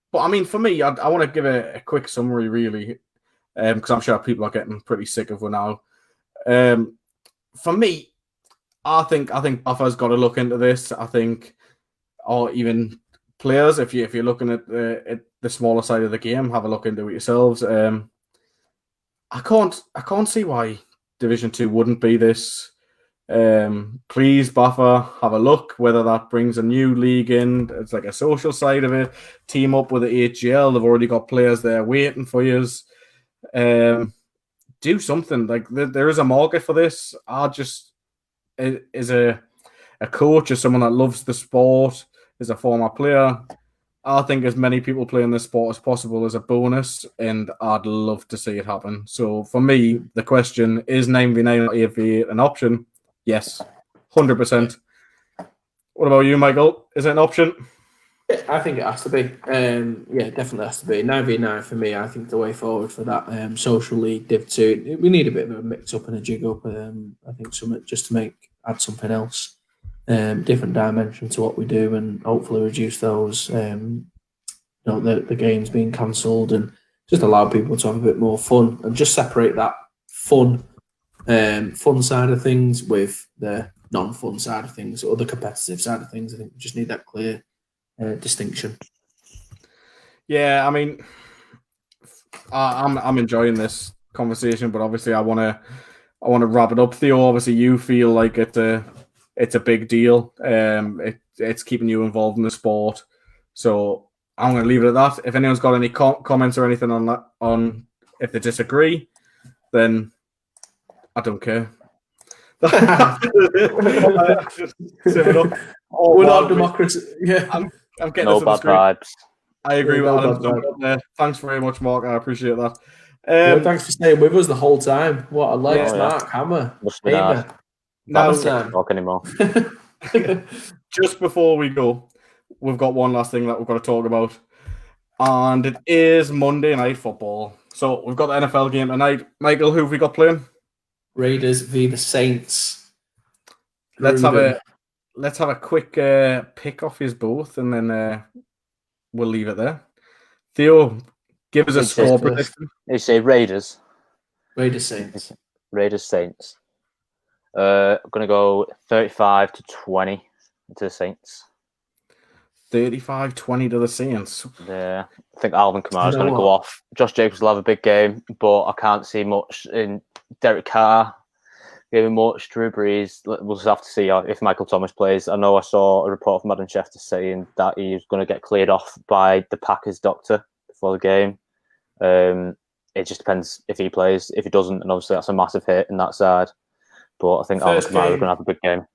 Speaker 1: But I mean, for me, I want to give a quick summary, really, because I'm sure people are getting pretty sick of it now. For me, I think Buffer's got to look into this. I think, or even players, if you're looking at the smaller side of the game, have a look into it yourselves. I can't see why Division 2 wouldn't be this. Please, Buffer, have a look whether that brings a new league in. It's like a social side of it. Team up with the HGL. They've already got players there waiting for you. Do something. Like there is a market for this. Is a coach, as someone that loves the sport, is a former player. I think as many people playing this sport as possible is a bonus, and I'd love to see it happen. So for me, the question is 9v9 or 8v8 an option? Yes, 100%. What about you, Michael? Is it an option?
Speaker 2: I think it has to be. Yeah, definitely has to be. 9v9 for me, I think the way forward for that social league, Div 2. We need a bit of a mix up and a jig up. I think something just to add something else, different dimension to what we do, and hopefully reduce those, the games being cancelled, and just allow people to have a bit more fun, and just separate that fun side of things with the non-fun side of things, or the competitive side of things. I think we just need that clear distinction.
Speaker 1: Yeah, I mean, I'm enjoying this conversation, but obviously I want to wrap it up. Theo, obviously you feel like it's a big deal. It's keeping you involved in the sport, so I'm going to leave it at that. If anyone's got any comments or anything on that, if they disagree, then I don't care.
Speaker 2: We're not democracy. Yeah,
Speaker 1: I'm getting
Speaker 3: no bad vibes.
Speaker 1: I agree with Adam. Thanks very much, Mark. I appreciate that.
Speaker 2: Thanks for staying with us the whole time. What a legs, Mark. Hammer.
Speaker 3: Now, don't talk anymore.
Speaker 1: Just before we go, we've got one last thing that we've got to talk about, and it is Monday Night Football. So we've got the NFL game tonight. Michael, who have we got playing?
Speaker 2: Raiders v the Saints.
Speaker 1: Let's have a quick pick off his both, and then we'll leave it there. Theo, give us a score prediction.
Speaker 3: You say Raiders.
Speaker 2: Raiders Saints.
Speaker 3: Raiders Saints. I'm gonna go 35-20 to the Saints.
Speaker 1: 35-20 to the Saints.
Speaker 3: Yeah, I think Alvin Kamara's going to go off. Josh Jacobs will have a big game, but I can't see much in Derek Carr giving much. Drew Brees, we'll just have to see if Michael Thomas plays. I know I saw a report from Adam Schefter saying that he's going to get cleared off by the Packers doctor before the game. It just depends if he plays. If he doesn't, and obviously that's a massive hit in that side. But I think Alvin Kamara is going to have a big game.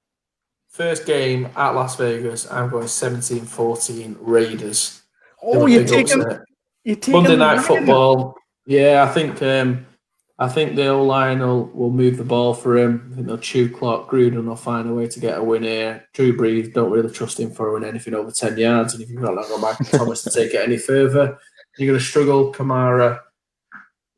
Speaker 2: First game at Las Vegas, I'm going 17-14 Raiders.
Speaker 1: Oh, you're taking
Speaker 2: Monday Night Football. Yeah, I think the O-line will move the ball for him. I think they'll chew clock. Gruden will find a way to get a win here. Drew Brees, don't really trust him throwing anything over 10 yards. And if you've not got Michael Thomas to take it any further, you're going to struggle. Kamara,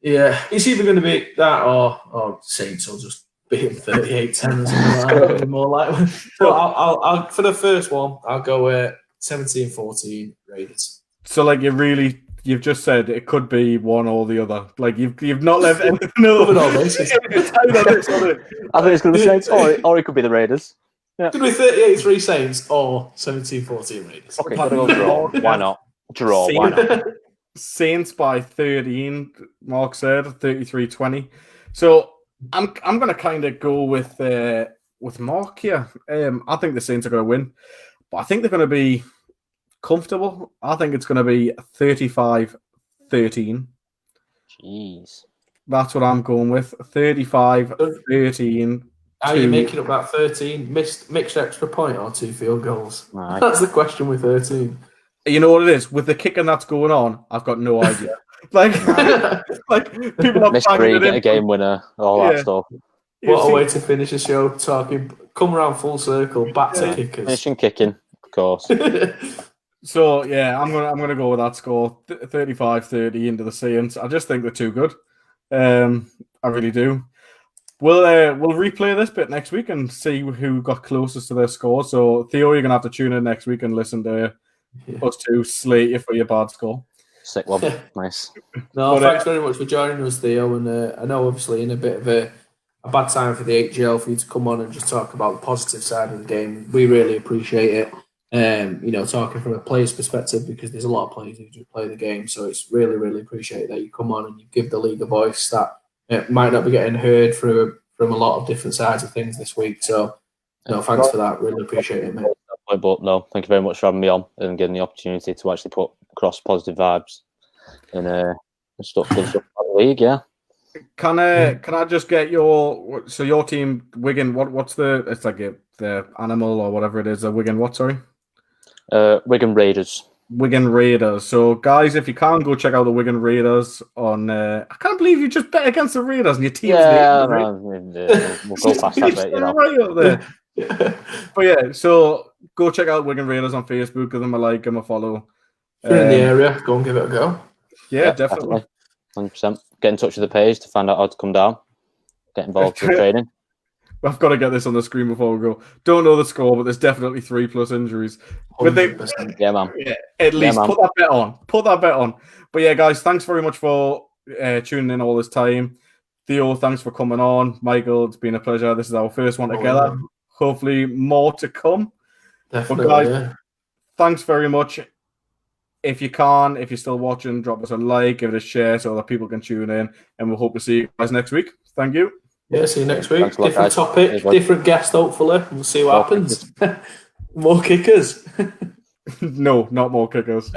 Speaker 2: yeah, it's either going to be that or Saints will just beat him 38-10 or something like that. More likely. So I'll for the first one, I'll go 17-14 Raiders.
Speaker 1: So like you've just said it could be one or the other. Like you've not left anything other.
Speaker 3: I think it's going to be Saints, or it could be the Raiders.
Speaker 2: Yeah. It could be 38-3 Saints or 17-14 Raiders.
Speaker 3: Okay, gotta go draw. Why not? Draw. Why not?
Speaker 1: Saints by 13. Mark said 33-20. So I'm going to kind of go with with Mark here, I think the Saints are going to win, but I think they're going to be comfortable. I think it's going to be 35-13.
Speaker 3: Jeez.
Speaker 1: That's what I'm going with. 35-13.
Speaker 2: How are you making up that 13? Mixed extra point or 2 field goals?
Speaker 3: Right.
Speaker 2: That's the question with 13.
Speaker 1: You know what it is? With the kicking that's going on, I've got no idea. like people are
Speaker 3: mystery,
Speaker 1: banging it
Speaker 3: get
Speaker 1: in.
Speaker 3: a game winner, all that stuff.
Speaker 2: What a way to finish the show, come around full circle, back to kickers.
Speaker 3: Finishing kicking, of course.
Speaker 1: So yeah, I'm gonna go with that score, 35-30 into the Saints. I just think they're too good. I really do. We'll replay this bit next week and see who got closest to their score. So Theo, you're gonna have to tune in next week and listen to us two slate you for your bad score.
Speaker 3: Sick one, nice.
Speaker 2: No, thanks very much for joining us, Theo. And I know obviously in a bit of a bad time for the HGL for you to come on and just talk about the positive side of the game. We really appreciate it. Talking from a player's perspective, because there's a lot of players who just play the game. So it's really, really appreciated that you come on and you give the league a voice that might not be getting heard from a lot of different sides of things this week. So, thanks for that. Really appreciate it, mate.
Speaker 3: But no, thank you very much for having me on and getting the opportunity to actually put across positive vibes and stuff about the league. Yeah.
Speaker 1: Can I just get your team Wigan? What's it's like the animal or whatever it is? Wigan what? Sorry.
Speaker 3: Wigan Raiders.
Speaker 1: Wigan Raiders. So, guys, if you can, go check out the Wigan Raiders on. I can't believe you just bet against the Raiders and your team's
Speaker 3: we'll go past that bit,
Speaker 1: right up there. But yeah, so go check out Wigan Raiders on Facebook. Give them a like, give them a follow.
Speaker 2: If you're in the area, go and give it a go.
Speaker 1: Yeah, definitely.
Speaker 3: 100%. Get in touch with the page to find out how to come down. Get involved in training.
Speaker 1: I've got to get this on the screen before we go. Don't know the score, but there's definitely 3+ injuries.
Speaker 3: Yeah, man.
Speaker 1: Yeah, at least put that bet on. Put that bet on. But yeah, guys, thanks very much for tuning in all this time. Theo, thanks for coming on. Michael, it's been a pleasure. This is our first one together. Hopefully more to come.
Speaker 2: Definitely,
Speaker 1: but guys, thanks very much. If you're still watching, drop us a like, give it a share so that people can tune in. And we'll hope to see you guys next week. Thank you.
Speaker 2: Yeah, see you next week. Different topic, different guest, hopefully. We'll see what happens. More kickers.
Speaker 1: No, not more kickers.